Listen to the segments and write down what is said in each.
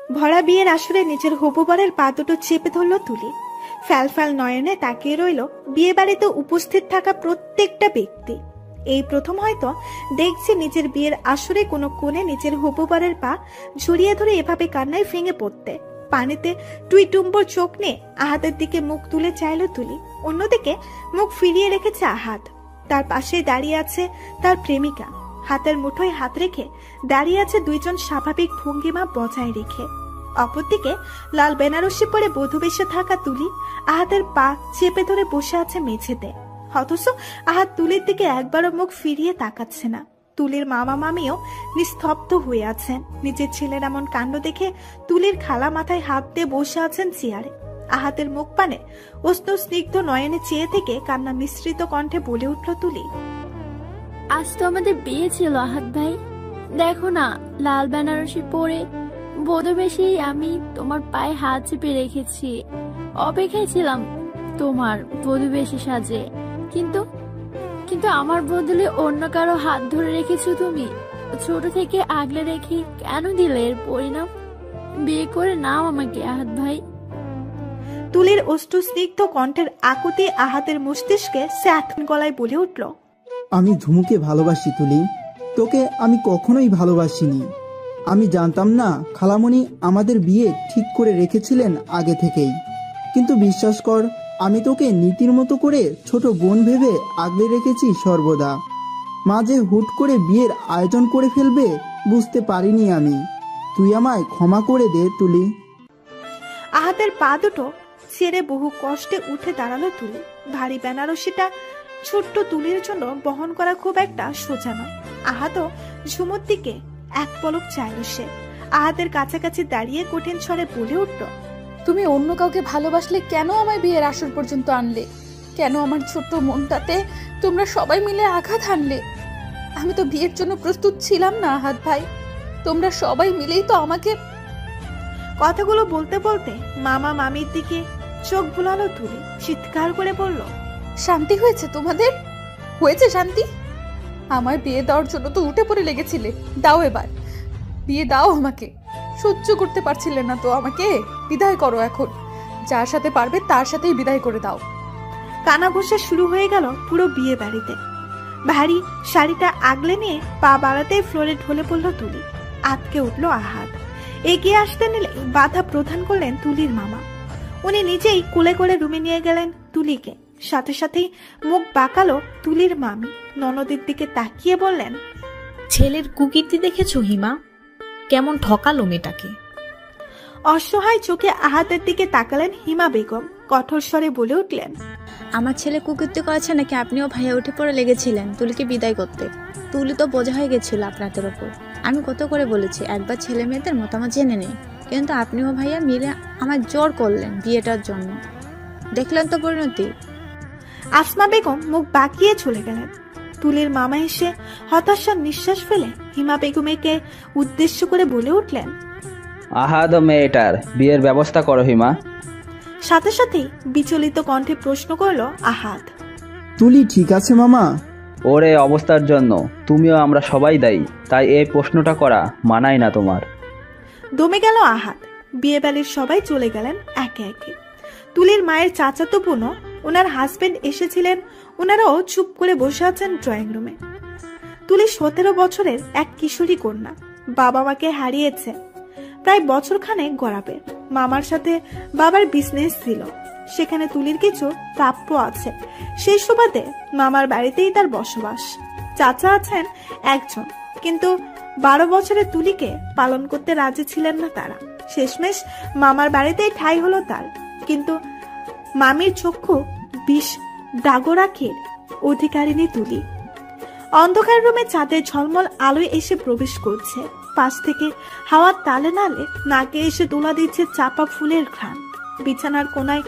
ভরা বিয়ের আসরে নিজের হবু বরের পা দুটো চেপে ধরল তুলি। ফ্যাল ফ্যাল নয়নে তাকিয়ে রইল বিয়ে বাড়িতে উপস্থিত থাকা প্রত্যেকটা ব্যক্তি। এই প্রথম হয়তো দেখছে নিজের বিয়ের আসরে কোনো কোণে নিজের হবু বরের পা ঝুড়িয়ে ধরে এভাবে কান্নায় ভেঙে পড়তে। পানিতে টুইটুম্বর চোখ নিয়ে আহাতের দিকে মুখ তুলে চাইল তুলি। অন্যদিকে মুখ ফিরিয়ে রেখেছে আহাত। তার পাশে দাঁড়িয়ে আছে তার প্রেমিকা, হাতের মুঠোয় হাত রেখে দাঁড়িয়ে আছে দুইজন স্বাভাবিক ভঙ্গিমা বজায় রেখে। অপরদিকে লাল বেনারসি পরে বধূবেশে থাকা তুলি আহাতের পা চেপে ধরে বসে আছে মেঝেতে। অথচ আহাত তুলির দিকে একবারও মুখ ফিরিয়ে তাকাচ্ছে না। তুলির মামা মামিও নিস্তব্ধ হয়ে আছেন। নিজের ছেলের এমন কাণ্ড দেখে তুলির খালা মাথায় হাত দিয়ে বসে আছেন চেয়ারে। আহাতের মুখ পানে উষ্ণ স্নিগ্ধ নয়নে চেয়ে থেকে কান্না মিশ্রিত কণ্ঠে বলে উঠল তুলি, আজ তো আমাদের বিয়ে ছিল আহাত ভাই, দেখো না লাল বেনারসি পরে বধূবেশে আমি তোমার পায়ে হাত চেপে রেখেছি। অপেক্ষায় ছিলাম তোমার বধূবেশে সাজে, কিন্তু কিন্তু আমার বদলে অন্য কারো হাত ধরে রেখেছো তুমি। ছোট থেকে আগলে রেখে কেন দিলে এর পরিণাম? বিয়ে করে নাও আমাকে আহাত ভাই। তুলির অষ্টু স্নিগ্ধ কণ্ঠের আকুতি আহাতের মস্তিষ্কে স্যাথ গলায় বলে উঠল, আমি ঝুমুকে ভালোবাসি তুলি, তোকে আমি কখনোই ভালোবাসিনি। আমি জানতাম না খালামণি আমাদের বিয়ে ঠিক করে রেখেছিলেন আগে থেকেই। কিন্তু বিশ্বাস কর, আমি তোকে নীতির মতো করে ছোট বোন ভেবে আগলে রেখেছি সর্বদা। মাঝে হুট করে বিয়ের আয়োজন করে ফেলবে বুঝতে পারিনি আমি। তুই আমায় ক্ষমা করে দে তুলি। আহাতের পা দুটো ছেড়ে বহু কষ্টে উঠে দাঁড়ালো তুলি। ভারী বেনারসিটা ছোট্ট তুলির জন্য বহন করা খুব একটা সোজা নয়। আহাতও ঝুমুর দিকে এক পলক চাইল সে। আহাতের কাছাকাছি দাঁড়িয়ে কঠিন স্বরে বলে উঠল, তুমি অন্য কাউকে ভালোবাসলে কেন আমায় বিয়ের আসর পর্যন্ত আনলে? কেন আমার ছোট্ট মনটাতে তোমরা সবাই মিলে আঘাত হানলে? আমি তো বিয়ের জন্য প্রস্তুত ছিলাম না আহাত ভাই, তোমরা সবাই মিলেই তো আমাকে। কথাগুলো বলতে বলতে মামা মামির দিকে চোখ বুলালো তুলি। চিৎকার করে বলল, শান্তি হয়েছে তোমাদের? হয়েছে শান্তি? আমার বিয়ে দেওয়ার জন্য তো উঠে পড়ে লেগেছিলে, দাও এবার বিয়ে দাও আমাকে। সহ্য করতে পারছিলে না তো আমাকে? বিদায় করো এখন, যার সাথে পারবে তার সাথেই বিদায় করে দাও। কানাঘুষা শুরু হয়ে গেল পুরো বিয়ে বাড়িতে। ভারী শাড়িটা আগলে নিয়ে পা বাড়াতেই ফ্লোরে ঢলে পড়ল তুলি। আটকে উঠল আহাত। এগিয়ে আসতে নিলে বাধা প্রদান করলেন তুলির মামা। উনি নিজেই কোলে করে রুমে নিয়ে গেলেন তুলিকে। সাথে সাথেই মুখ বাঁকালো তুলির মামি। ননদের দিকে তাকিয়ে বললেন, ছেলের কুকীর্তি দেখেছো হিমা? কেমন ঠকালো মেয়েটাকে। অসহায় চোখে আহাতের দিকে তাকালেন হিমা বেগম। কঠোর স্বরে বলে উঠলেন, আমার ছেলে কুকীর্তি করেছে নাকি আপনিও ভাইয়া উঠে পড়ে লেগেছিলেন তুলিকে বিদায় করতে? তুলি তো বোঝা হয়ে গেছিল আপনাদের ওপর। আমি কত করে বলেছি একবার ছেলে মেয়েদের মতামত জেনে নেই, কিন্তু আপনিও ভাইয়া মিলে আমার জোর করলেন বিয়েটার জন্য। দেখলেন তো পরিণতি। আসমা বেগম মুখ বাঁকিয়ে চলে গেলেন। তুলির মামা এসে হতাশার নিঃশ্বাস ফেলে হিমা বেগমকে উদ্দেশ্য করে বলে উঠলেন, আহাদ মেয়েটার বিয়ের ব্যবস্থা করো হিমা। সাথে সাথেই বিচলিত কণ্ঠে প্রশ্ন করলো আহাদ, তুলি ঠিক আছে মামা? ওরে অবস্থার জন্য তুমিও আমরা সবাই দায়ী, তাই এই প্রশ্নটা করা মানায় না তোমার। দমে গেল আহাদ। বিয়ে বাড়ির সবাই চলে গেলেন একে একে। তুলির মায়ের চাচাতো বোনও ওনার হাজবেন্ড এসেছিলেন। ওনারাও চুপ করে বসে আছেন ড্রয়িং রুমে। তুলি 17 বছরের এক কিশোরী কন্যা। বাবা মাকে হারিয়েছে প্রায় বছরখানেক গড়াবে। মামার সাথে বাবার বিজনেস ছিল, সেখানে তুলির কিছু প্রাপ্য আছে। সেই সুবাদে মামার বাড়িতেই তার বসবাস। চাচা আছেন একজন, কিন্তু 12 বছরের তুলিকে পালন করতে রাজি ছিলেন না তারা। শেষমেশ মামার বাড়িতেই ঠাঁই হলো তার। কিন্তু মামির চক্ষু বিষ ডাগরাখের অধিকারিণী তুলি। অন্ধকার রুমে চাঁদের ঝলমল আলোয় এসে প্রবেশ করছে। পাশ থেকে হাওয়ার তালে নালে নাকে এসে দোলা দিচ্ছে চাপা ফুলের ঘ্রাণ। বিছানার কোনায়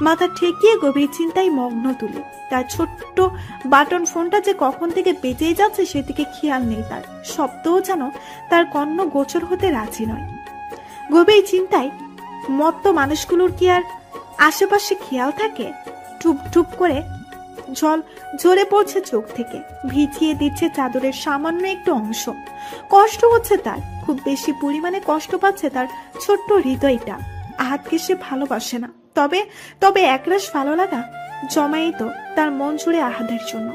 মাথা ঠেকিয়ে গভীর চিন্তায় মগ্ন তুলি। তার ছোট্ট বাটন ফোনটা যে কখন থেকে বেজেই যাচ্ছে সেদিকে খেয়াল নেই তার। শব্দও যেন তার কর্ণ গোচর হতে রাজি নয়। গভীর চিন্তায় মত্ত মানুষগুলোর কি আর আশেপাশে খেয়াল থাকে? টুপ টুপ করে জল ঝরে পড়ছে চোখ থেকে, ভিজিয়ে দিচ্ছে চাদরের সামান্য একটু অংশ। কষ্ট হচ্ছে তার, খুব বেশি পরিমাণে কষ্ট পাচ্ছে তার ছোট্ট হৃদয়টা। আহাতকে সে ভালোবাসে না, তবে তবে একরাশ ভালো লাগা জমাইতো তার মন জুড়ে আহাদের জন্য।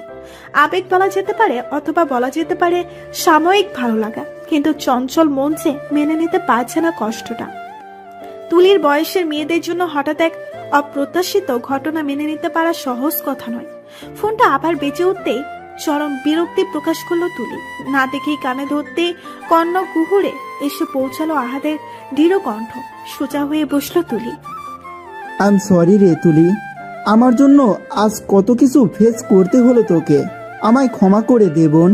আবেগ বলা যেতে পারে, অথবা বলা যেতে পারে সাময়িক ভালো লাগা, কিন্তু চঞ্চল মন যে মেনে নিতে পারছে না কষ্টটা। তুলির বয়সের মেয়েদের জন্য হঠাৎ এক অপ্রত্যাশিত ঘটনা মেনে নিতে পারা সহজ কথা নয়। ফোনটা আবার বেজে উঠতেই চরম বিরক্তি প্রকাশ করলো তুলি। না দেখেই কানে ধরতে কর্ণ কুহুরে এসে পৌঁছালো আহাদের দৃঢ় কণ্ঠ। সোজা হয়ে বসলো তুলি। আই এম সরি রে তুলি, আমার জন্য আজ কত কিছু ফেস করতে হলো তোকে, আমায় ক্ষমা করে দে বোন।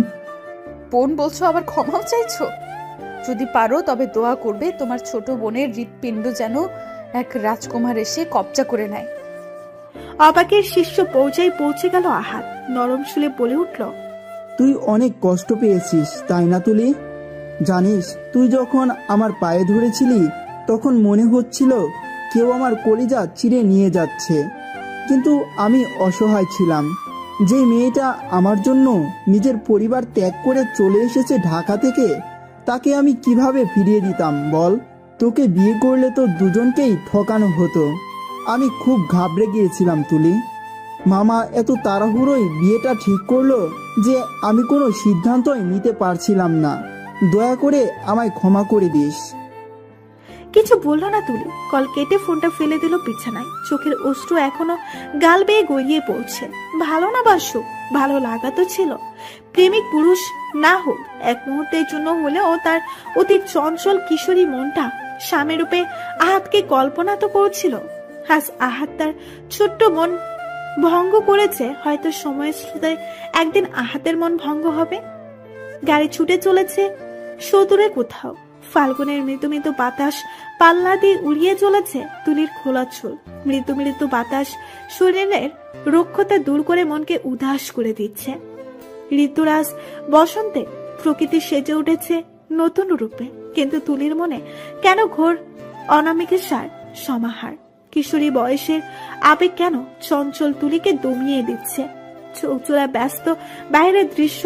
বোন বলছো, আবার ক্ষমাও চাইছো? যদি পারো তবে দোয়া করবে তোমার ছোট বোনের হৃৎপিণ্ড যেন এক রাজকুমার এসে কবজা করে নেয়। অবাকের শীর্ষ পর্যায়ে পৌঁছে গেল আহাদ। নরম সুরে বলে উঠল, তুই অনেক কষ্ট পেয়েছিস তাই না তুলি? জানিস, তুই যখন আমার পায়ে ধরেছিলি তখন মনে হচ্ছিল কেউ আমার কলিজা চিরে নিয়ে যাচ্ছে, কিন্তু আমি অসহায় ছিলাম। যে মেয়েটা আমার জন্য নিজের পরিবার ত্যাগ করে চলে এসেছে ঢাকা থেকে, তাকে আমি কিভাবে ফিরিয়ে দিতাম বল? তোকে বিয়ে করলে তো দুজনকেই ঠকানো হতো। আমি খুব ঘাবড়ে গিয়েছিলাম তুলি। মামা এত তাড়াহুড়োই বিয়েটা ঠিক করলো যে আমি কোনো সিদ্ধান্তই নিতে পারছিলাম না। দয়া করে আমায় ক্ষমা করে দিস। কিছু বলল না তুলি। কল কেটে ফোনটা ফেলে দিল বিছানায়। চোখের অশ্রু এখনো গাল বেয়ে গড়িয়ে পড়ছে। ভালো না বাসুক, ভালো লাগা তো ছিল। প্রেমিক পুরুষ না হোক, এক মুহূর্তের জন্য হলেও তার অতি চঞ্চল কিশোরী মনটা স্বামী রূপে আহাতকে কল্পনা তো করছিল। আজ আহাত তার ছোট্ট মন ভঙ্গ করেছে, হয়তো সময়ের সাথে একদিন আহাতের মন ভঙ্গ হবে। গাড়ি ছুটে চলেছে সদূরে কোথাও। ফাল্গুনের মৃদু মৃদু বাতাস পাল্লা দিয়ে উড়িয়ে চলেছে তুলির খোলা চুল। মৃদু মৃদু বাতাস শরীরের রক্ষতা দূর করে মনকে উদাস করে দিচ্ছে। ঋতুরাজ বসন্তে প্রকৃতি সেজে উঠেছে নতুন রূপে, কিন্তু তুলির মনে কেন ঘোর অনামিকের সার সমাহার। কিশোরী বয়সের আবেগ কেন চঞ্চল তুলিকে দমিয়ে দিচ্ছে। চৌচুরা ব্যস্ত বাইরের দৃশ্য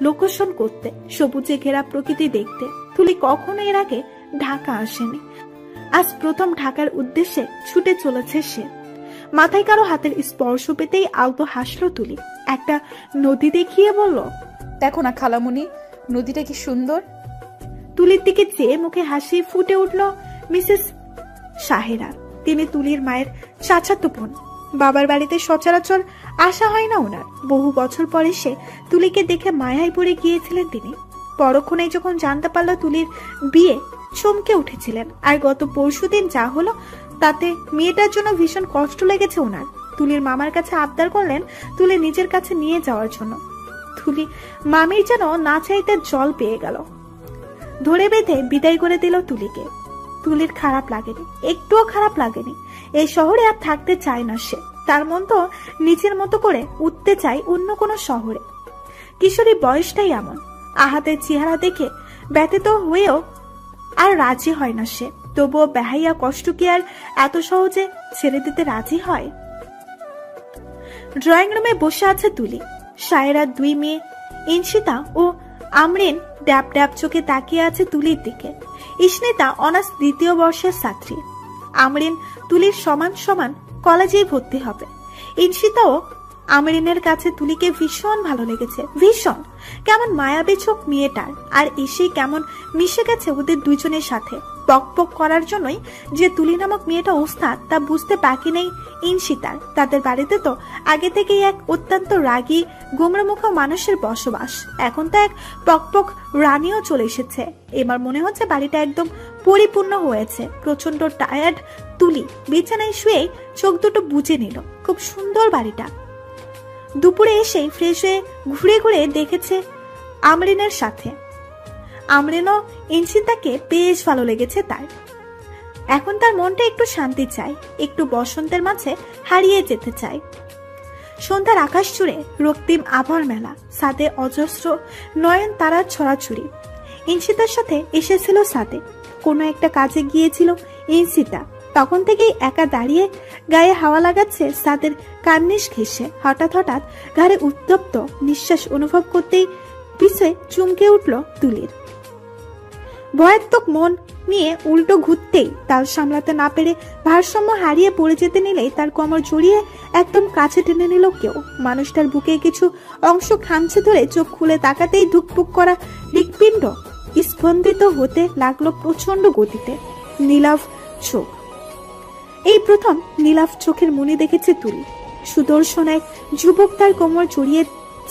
লোকশন করতে, সবুজে ঘেরা প্রকৃতি দেখতে। তুলি কখনো এর আগে ঢাকা আসেনি, আজ প্রথম ঢাকার উদ্দেশ্যে ছুটে চলেছে সে। মাথায় কারো হাতের স্পর্শ পেতেই আলতো হাসলো তুলি। একটা নদী দেখিয়ে বলল, দেখো না খালামণি, নদীটা কি সুন্দর। তুলির দিকে চেয়ে মুখে হাসি ফুটে উঠল মিসেস সাহেরা। তিনি তুলির মায়ের চাচাতো বোন। বাবার বাড়িতে সচরাচর আসা হয় না ওনার। বহু বছর পরে সে তুলিকে দেখে মায়ায় পড়ে গিয়েছিলেন তিনি। পরক্ষণেই যখন জানতে পারল তুলির বিয়ে, চমকে উঠেছিলেন। আর গত পরশুদিন যা হলো তাতে মেয়েটার জন্য ভীষণ কষ্ট লেগেছে ওনার। তুলির মামার কাছে আবদার করলেন তুলি নিজের কাছে নিয়ে যাওয়ার জন্য। তুলি মামির যেন না চাইতে জল পেয়ে গেল। ধরে বেঁধে বিদায় করে দিল তুলিকে। তুলির খারাপ লাগেনি, একটুও খারাপ লাগেনি। এই শহরে আর থাকতে চায় না সে। তার মন তো নিজের মতো করে উঠতে চায় অন্য কোনো শহরে। কিশোরী বয়সটাই এমন। আহাতের চেহারা দেখে ব্যথিত হয়েও আর রাজি হয় না সে। তবুও বেহাইয়া কষ্ট কি আর এত সহজে ছেড়ে দিতে রাজি হয়? ড্রয়িং রুমে বসে আছে তুলি। সায়রার দুই মেয়ে ইনশিতা ও আমরিন ড্যাব ড্যাব চোখে তাকিয়ে আছে তুলির দিকে। ইস্নিতা অনার্স দ্বিতীয় বর্ষের ছাত্রী। আমরিন তুলির সমান সমান কলেজেই ভর্তি হবে। ইনশিতাও আমরিনের কাছে তুলিকে ভীষণ ভালো লেগেছে, ভীষণ। কেমন মায়াবী চোখ মেয়েটার, আর এসে কেমন মিশে গেছে ওদের দুইজনের সাথে। পক পক করার জন্যই যে তুলি নামক মেয়েটা ওস্তাদ তা বুঝতে বাকি নেই ইনশিতার। তাদের বাড়িতে তো আগে থেকেই এক অত্যন্ত রাগী গোমরামুখ মানুষের বসবাস। এখন তো এক পকপক রানীও চলে এসেছে। এবার মনে হচ্ছে বাড়িটা একদম পরিপূর্ণ হয়েছে। প্রচন্ড টায়ার্ড তুলি বিছানায় শুয়ে চোখ দুটো বুজে নিল। খুব সুন্দর বাড়িটা। দুপুরে এসে ফ্রেশ হয়ে ঘুরে ঘুরে দেখেছে আমরিনের সাথে। আমরিনও ইনশিতাকে বেশ ভালো লেগেছে তার। এখন তার মনটা একটু শান্তি চায়, একটু বসন্তের মাঝে হারিয়ে যেতে চায়। সন্ধ্যার আকাশ জুড়ে রক্তিম আভার মেলা, সাদে অজস্র নয়ন তারার ছড়াছড়ি। ইনশিতার সাথে এসেছিল সাদে। কোনো একটা কাজে গিয়েছিল ইনশিতা। তখন থেকেই একা দাঁড়িয়ে গায়ে হাওয়া লাগাচ্ছে সাদের কার্নিশ ঘেঁষে। হঠাৎ হঠাৎ ঘাড়ে উত্তপ্ত নিঃশ্বাস অনুভব করতেই পিছে চমকে উঠল তুলির। ভয়াত্মক মন নিয়ে উল্টো ঘুরতেই তাল সামলাতে না পেরে ভারসাম্য হারিয়ে পড়ে যেতে নিলেই তার কোমর জড়িয়ে একদম কাছে টেনে নিল কেউ। মানুষটার বুকে কিছু অংশ খামচে ধরে চোখ খুলে তাকাতেই ধুকপুক করা হৃৎপিণ্ড স্পন্দিত হতে লাগলো প্রচন্ড গতিতে। নীলাভ চোখ, এই প্রথম নীলাভ চোখের মনে দেখেছে তুলি। সুদর্শন এক যুবক তার কোমর জড়িয়ে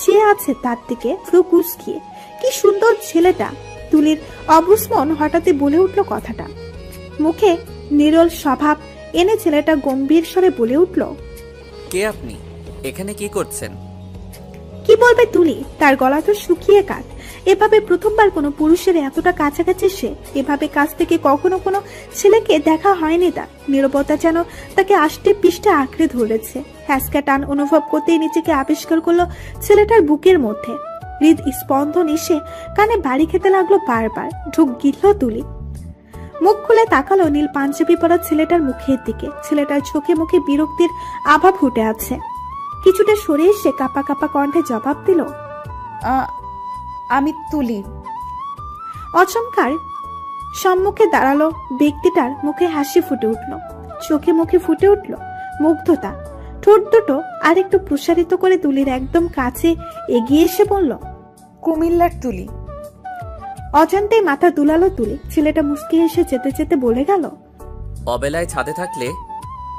চেয়ে আছে তার দিকে ভ্রু কুঁচকিয়ে। কি সুন্দর ছেলেটা! তুলির অবস্মন হঠাৎই বলে উঠল কথাটা। মুখে নিরল স্বভাব এনে ছেলেটা গম্ভীর স্বরে বলে উঠল, কে আপনি? এখানে কি করছেন? কি বলবে তুলি? তার গলা তো শুকিয়ে কাঠ। এভাবে প্রথমবার কোনো পুরুষের এতটা কাছাকাছি সে। এভাবে কাছ থেকে কখনো কোনো ছেলেকে দেখা হয়নি তার। নীরবতা যেন তাকে আষ্টে পিষ্টে আঁকড়ে ধরেছে। হ্যাসকা টান অনুভব করতেই নিজেকে আবিষ্কার করলো ছেলেটার বুকের মধ্যে। হৃদ স্পন্দন এসে কানে বাড়ি খেতে লাগলো বারবার। ঢুক গিলল তুলি। মুখ খুলে তাকালো নীল পাঞ্জাবি পরা ছেলেটার মুখের দিকে। ছেলেটার চোখে মুখে বিরক্তির আভা ফুটে আছে। কিছুটা সরে এসে কাপা কাপা কণ্ঠে জবাব দিল, আমি তুলি। অচমকার সম্মুখে দাঁড়ালো ব্যক্তিটার মুখে হাসি ফুটে উঠল, চোখে মুখে ফুটে উঠল মুগ্ধতা। ঠোঁট দুটো আর একটু প্রসারিত করে তুলির একদম কাছে এগিয়ে এসে বলল, কুমিল্লার তুলি। অজান্তেই মাথা দুলালো তুলি। ছেলেটা মুচকি এসে যেতে যেতে বলে গেল, অবেলায় ছাদে থাকলে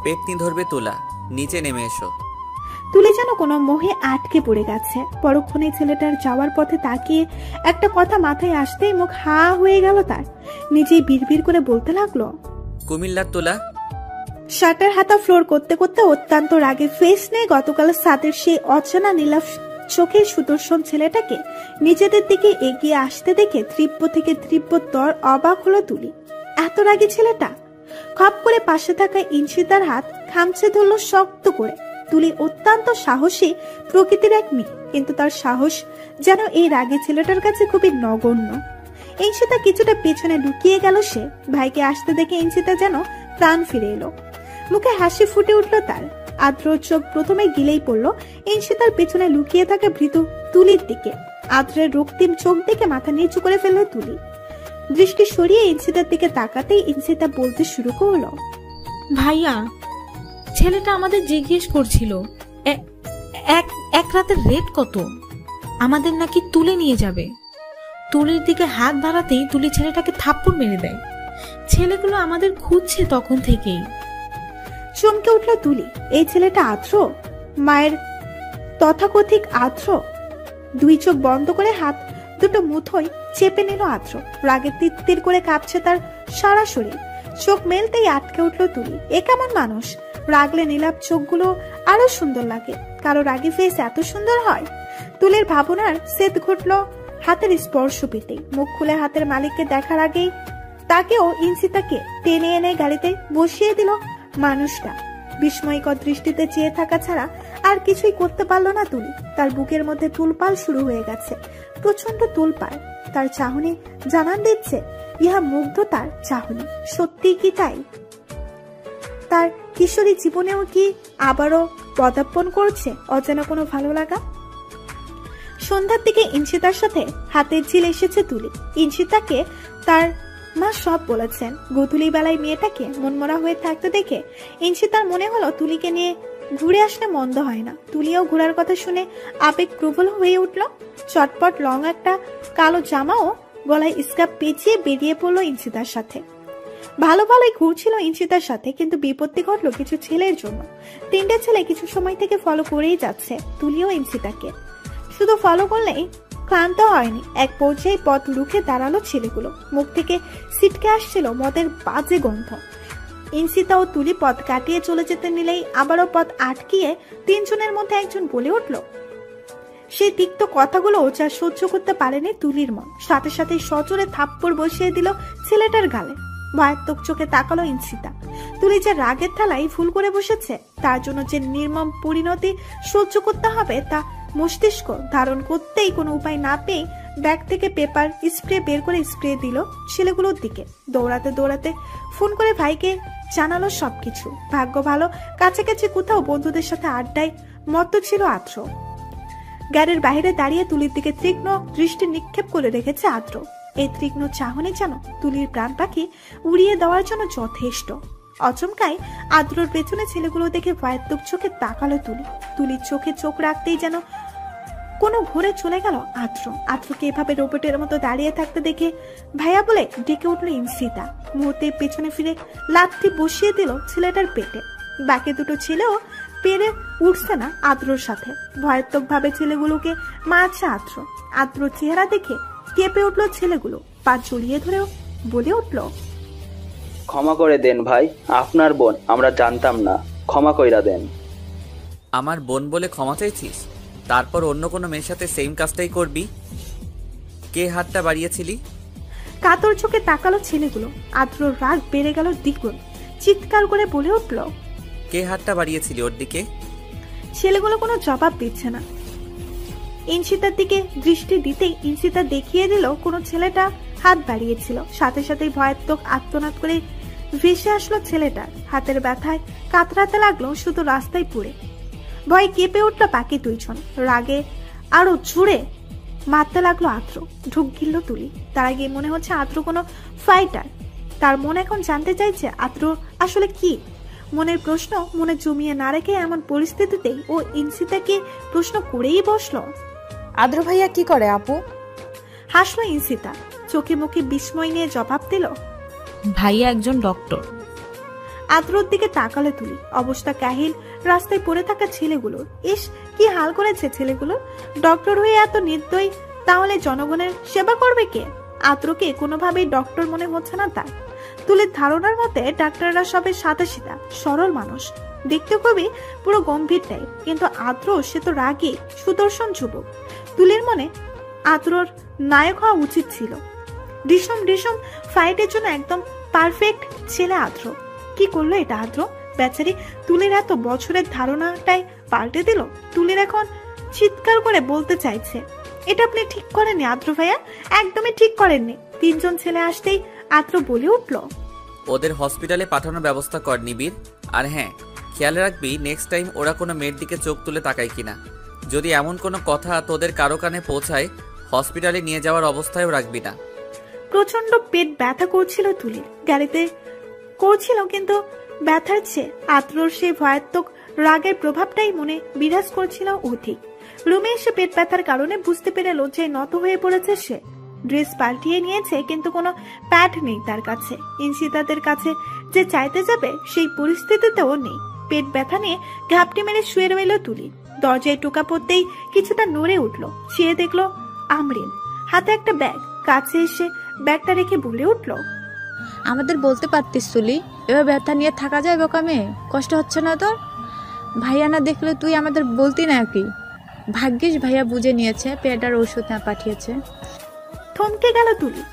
পেতনি ধরবে তুলা, নিচে নেমে এসো। তুলি যেন কোনো মোহে আটকে পড়ে গেছে। পরক্ষণে ছেলেটার যাওয়ার পথে তাকিয়ে একটা কথা মাথায় আসতেই মুখ হা হয়ে গেল তার। নিজেই বিড়বিড় করে বলতে লাগলো, কুমিল্লার তুলা। শার্টের হাতা ফ্লোর করতে করতে অত্যন্ত রাগে ফেস নিয়ে গতকাল সাদের সেই অচেনা নীলাভ চোখের সুদর্শন ছেলেটাকে নিজেদের দিকে এগিয়ে আসতে দেখে তীব্র থেকে তীব্রতর অবাক হলো তুলি। এত রাগী ছেলেটা! খপ করে পাশে থাকা ইঞ্চিতার হাত খামচে ধরল শক্ত করে। তুলি অত্যন্ত সাহসী প্রকৃতির এক মেয়ে, কিন্তু তার সাহস যেন এই রাগী ছেলেটার কাছে খুবই নগণ্য। ইঞ্চিতা কিছুটা পেছনে লুকিয়ে গেল সে। ভাইকে আসতে দেখে ইঞ্চিতা যেন প্রাণ ফিরে এলো। মুখে হাসি ফুটে উঠল তার। আদ্র চোখ প্রথমে গিলেই পড়ল ইঞ্চিতার পেছনে লুকিয়ে থাকা ভীতু তুলির দিকে। আদ্রের রক্তিম চোখ দেখে মাথা নিচু করে ফেলল তুলি। দৃষ্টি সরিয়ে ইঞ্চিতার দিকে তাকাতেই ইঞ্চিতা বলতে শুরু করলো, ভাইয়া, ছেলেটা আমাদের জিজ্ঞেস করছিল এক রাতের রেট কত, আমাদের নাকি তুলে নিয়ে যাবে। তুলির দিকে হাত বাড়াতেই তুলি ছেলেটাকে থাপ্পড় মেরে দেয়। ছেলেগুলো আমাদের খুঁজছে তখন থেকেই। চমকে উঠল তুলি। এই ছেলেটা আদ্র, মায়ের তথাকথিক আদ্র। দুই চোখ বন্ধ করে হাত দুটো মুঠোয় চেপে নিল আদ্র। রাগে তিত্তির করে কাঁপছে তার সারা শরীর। চোখ মেলতেই আটকে উঠল তুলি। এ কেমন মানুষ! রাগলে নীলাভ চোখগুলো আরো সুন্দর লাগে। কারো রাগি ফেস এত সুন্দর হয়? তুলির ভাবনার সেদ ঘটল হাতের স্পর্শ পেতেই। মুখ খুলে হাতের মালিককে দেখার আগেই তাকেও ইঞ্চিতাকে টেনে এনে গাড়িতে বসিয়ে দিল মানুষটা। বিস্ময়কর দৃষ্টিতে চেয়ে থাকা ছাড়া আর কিছুই করতে পারল না তুলি। তার বুকের মধ্যে তুলপাল শুরু হয়ে গেছে, প্রচন্ড তুলপাল। তার চাহনি জানান দিচ্ছে ইহা মুগ্ধতার চাহনি। সত্যি কি তাই? তার কিশোরী জীবনেও কি আবারও পদার্পণ করছে অজানা কোনো ভালো লাগা? সন্ধ্যার দিকে ইঞ্চিতার সাথে হাতের ঝিল এসেছে তুলি। ইঞ্চিতাকে তার মা সব বলেছেন। গোধূলি বেলায় মেয়েটাকে মনমরা হয়ে থাকতে দেখে ইঞ্চিতার মনে হলো তুলিকে নিয়ে ঘুরে আসলে মন্দ হয় না। তুলিও ঘোরার কথা শুনে আবেগ প্রবল হয়ে উঠল। চটপট লং একটা কালো জামাও গলায় স্কার্ফ পেঁচিয়ে বেরিয়ে পড়লো ইঞ্চিতার সাথে। ভালো ভালোই ঘুরছিল ইঞ্চিতার সাথে, কিন্তু বিপত্তি ঘটলো কিছু ছেলের জন্য। তিনটে ছেলে কিছু সময় থেকে ফলো করেই যাচ্ছে তুলিও ইঞ্চিতাকে। শুধু ফলো করলেই ক্লান্ত হয়নি। এক পর্যায়ে পথ রুখে দাঁড়ালো ছেলেগুলো। মুখ থেকে ছিটকে আসছিল মদের বাজে গন্ধ। ইঞ্চিতা ও তুলি পথ কাটিয়ে চলে যেতে নিলেই আবারও পথ আটকিয়ে তিনজনের মধ্যে একজন বলে উঠল। সেই তিক্ত কথাগুলো যা সহ্য করতে পারেনি তুলির মন। সাথে সাথে সজোরে থাপ্পড় বসিয়ে দিল ছেলেটার গালে। ভয়াত্মক চোখে তাকালো ইঞ্চিতা। তুলি যে রাগের থালায় ভুল করে বসেছে, তার জন্য যে নির্মম পরিণতি সহ্য করতে হবে তা মস্তিষ্ক ধারণ করতেই কোনো উপায় না পেয়ে ব্যাগ থেকে পেপার স্প্রে বের করে স্প্রে দিল ছেলেগুলোর দিকে। দৌড়াতে দৌড়াতে ফোন করে ভাইকে জানালো সবকিছু। ভাগ্য ভালো কাছাকাছি কোথাও বন্ধুদের সাথে আড্ডায় মত্ত ছিল আদ্র। গাড়ির বাইরে দাঁড়িয়ে তুলির দিকে তীক্ষ্ণ দৃষ্টি নিক্ষেপ করে রেখেছে আদ্র। এই তীক্ষ্ণ চাহনি যেন তুলির প্রাণ পাখি উড়িয়ে দেওয়ার জন্য যথেষ্ট। অচমকায় আদ্রর পেছনে ছেলেগুলো দেখে ভয়াত্মক চোখে তাকালো তুলি। তুলির চোখে চোখ রাখতেই যেন কোনো ঘুরে চলে গেল আদ্র। আদ্রকে এভাবে রোবটের মতো দাঁড়িয়ে থাকতে দেখে ভাইয়া বলে ডেকে উঠল ইনসিতা। মুহূর্তে পেছনে ফিরে লাথি বসিয়ে দিল ছেলেটার পেটে। বাকি দুটো ছেলেও পেরে উঠছে না আদ্রর সাথে। ভয়াত্মক ভাবে ছেলেগুলোকে মারছে আদ্র। আদ্রর চেহারা দেখে কেঁপে উঠলো ছেলেগুলো। পা জড়িয়ে ধরেও বলে উঠল, ক্ষমা করে দেন ভাই, আপনার বোন আমরা জানতাম না, ক্ষমা কইরা দেন। আমার বোন বলে ক্ষমা চাইছিস, তারপর অন্য কোনো মেয়ের সাথে সেম কাজটাই করবি? কে হাতটা বাড়িয়েছিলি? কাতর চোখে তাকালো ছেলেগুলো। আদ্রর রাগ বেড়ে গেল দ্বিগুণ। চিৎকার করে বলে উঠল, কে হাতটা বাড়িয়েছিলি ওর দিকে? ছেলেগুলো কোনো জবাব দিচ্ছে না। ইনসিতার দিকে দৃষ্টি দিতেই ইনসিতা দেখিয়ে দিল কোনো ছেলেটা হাত বাড়িয়েছিল। সাথে সাথেই ভয়াত্মক আত্মনাদ করে ভেসে আসলো ছেলেটার। হাতের ব্যথায় কাতরাতে লাগলো শুধু রাস্তায় পড়ে। ভয় কেঁপে উঠলো বাকি দুইজন। রাগে আরো জোরে মারতে লাগলো আদ্র। ঢুক গিলল তুলি। তার আগে মনে হচ্ছে আদ্র কোনো ফাইটার। তার মন এখন জানতে চাইছে আদ্র আসলে কি। মনের প্রশ্ন মনে জমিয়ে না রেখে এমন পরিস্থিতিতেই ও ইনসিতাকে প্রশ্ন করেই বসলো, আদ্র ভাইয়া কি করে আপু? হাসলো ইনসিতা। চোখে মুখে বিস্ময় নিয়ে জবাব দিল, ভাইয়া একজন ডক্টর। আদ্রর দিকে তাকালে তুলি। অবস্থা কাহিল রাস্তায় পড়ে থাকা ছেলেগুলোর। ইস, কি হাল করেছে ছেলেগুলোর। ডক্টর হয়ে এত নির্দয়ী, তাহলে জনগণের সেবা করবে কে? আদ্রকে কোনোভাবেই ডক্টর মনে হচ্ছে না তার। তুলির ধারণার মতে ডাক্তাররা সবাই সাদাসিধা সরল মানুষ, দেখতে খুবই পুরো গম্ভীর টাইপ। কিন্তু আদ্র সে তো রাগী সুদর্শন যুবক। তুলির মনে আদ্রর নায়ক হওয়া উচিত ছিল। ডিসম ডিসম ফাইটের জন্য একদম পারফেক্ট ছেলে আদ্র। কি করলো এটা আদ্র? বেচারি তুলির এত বছরের ধারণাটাই পাল্টে দিল। তুলির এখন চিৎকার করে বলতে চাইছে, এটা আপনি ঠিক করেননি আদ্র ভাইয়া, একদমই ঠিক করেননি। তিনজন ছেলে আসতেই আদ্র বলে উঠল, ওদের হসপিটালে পাঠানোর ব্যবস্থা কর নিবিড়। আর হ্যাঁ, খেয়াল রাখবি নেক্সট টাইম ওরা কোনো মেয়ের দিকে চোখ তুলে তাকায় কিনা। যদি এমন কোনো কথা তোদের কারো কানে পৌঁছায়, হসপিটালে নিয়ে যাওয়ার অবস্থায়ও রাখবি না। প্রচন্ড পেট ব্যথা করছিল তুলির। গাড়িতে করছিল, কিন্তু ব্যথার চেয়ে আদ্রর সেই ভয়াত্মক রাগের প্রভাবটাই মনে বিরাজ করছিল অধিক। রুমে এসে পেট ব্যথার কারণে বুঝতে পেরে লজ্জায় নত হয়ে পড়েছে সে। ড্রেস পাল্টিয়ে নিয়েছে, কিন্তু কোনো প্যাড নেই তার কাছে। ইনসিতাদের কাছে যে চাইতে যাবে সেই পরিস্থিতিতেও নেই। পেট ব্যথা নিয়ে ঘাপটি মেরে শুয়ে রইল তুলি। দরজায় টোকা পড়তেই কিছুটা নড়ে উঠল। সে দেখলো আমরিন, হাতে একটা ব্যাগ। কাছে এসে ব্যাগটা রেখে বলে উঠল, আমাদের বলতে পারতিস তুলি, এবার ব্যথা নিয়ে থাকা যায় বোকা মেয়ে? কষ্ট হচ্ছে না তোর? ভাইয়া না দেখলে তুই আমাদের বলতি না কি? ভাগ্যিস ভাইয়া বুঝে নিয়েছে, পেটার ওষুধ না পাঠিয়েছে। থমকে গেল তুলি।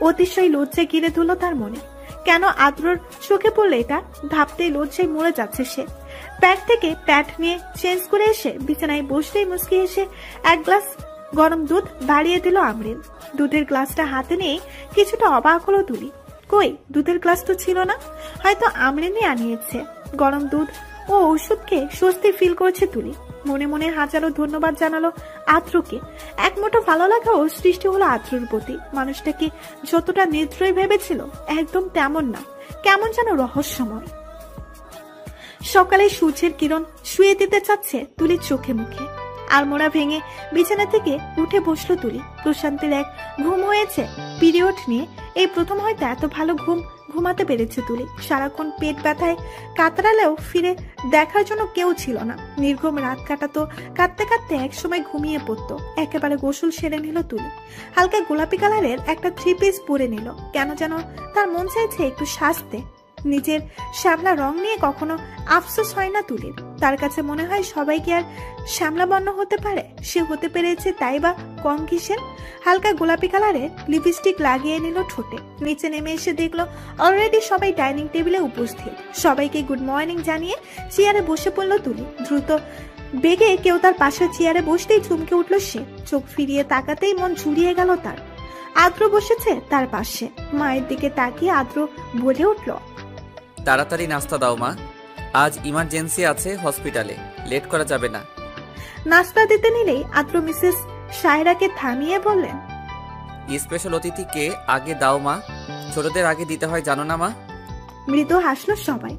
অতিশয় লজ্জায় ঘিরে ধরল তার মনে। কেন আদ্রর চোখে পড়লে এটা ভাবতেই লজ্জায় মরে যাচ্ছে সে। ব্যাগ থেকে প্যাড নিয়ে চেঞ্জ করে এসে বিছানায় বসতেই মুচকি এসে এক গ্লাস গরম দুধ বাড়িয়ে দিল আমরিন। দুধের গ্লাসটা হাতে নিয়ে কিছুটা অবাক হলো তুলি। কই, দুধের গ্লাস তো ছিল না, হয়তো আমরিনই আনিয়েছে। গরম দুধ ও ওষুধকে স্বস্তি ফিল করছে তুলি। মনে মনে হাজারো ধন্যবাদ জানালো আদ্রকে। এক মুঠো ভালো লাগাও সৃষ্টি হলো আদ্রর প্রতি। মানুষটাকে যতটা নির্দয় ভেবেছিল একদম তেমন না, কেমন যেন রহস্যময়। সকালে সূর্যের কিরণ শুয়ে দিতে চাচ্ছে তুলির চোখে মুখে। আলমোড়া ভেঙে বিছানা থেকে উঠে বসলো তুলি। প্রশান্তির এক ঘুম হয়েছে পিরিয়ড নিয়ে। এই প্রথম হয়তো এত ভালো ঘুমাতে পেরেছে তুলি। সারাক্ষণ পেট ব্যথায় কাতরালেও ফিরে দেখার জন্য কেউ ছিল না। নির্ঘুম রাত কাটাতো, কাঁদতে কাঁদতে একসময় ঘুমিয়ে পড়তো। একেবারে গোসল সেরে নিল তুলি। হালকা গোলাপি কালারের একটা 3 পিস পরে নিল। কেন যেন তার মন চাইছে একটু সাজতে। নিজের শ্যামলা রং নিয়ে কখনো আফসোস হয় না তুলির। তার কাছে মনে হয় সবাইকে আর শ্যামলা বর্ণ হতে পারে, সে হতে পেরেছে তাই বা কম কিসের। হালকা গোলাপি কালারের লিপস্টিক লাগিয়ে নিল ঠোঁটে। নিচে নেমে এসে দেখলো অলরেডি সবাই ডাইনিং টেবিলে উপস্থিত। সবাইকে গুড মর্নিং জানিয়ে চেয়ারে বসে পড়লো তুলি। দ্রুত বেগে কেউ তার পাশে চেয়ারে বসতেই চমকে উঠল সে। চোখ ফিরিয়ে তাকাতেই মন জুড়িয়ে গেল তার। আদ্র বসেছে তার পাশে। মায়ের দিকে তাকিয়ে আদ্র বলে উঠল, তাড়াতাড়ি নাস্তা দাও মা, আজ ইমার্জেন্সি আছে হসপিটালে, লেট করা যাবে না। নাস্তা দিতে নিলেই আদ্র মিসেস সায়রাকে থামিয়ে বললেন, স্পেশাল অতিথিকে আগে দাও মা, ছোটদের আগে দিতে হয় জানো না মা। মৃদু হাসলো সবাই।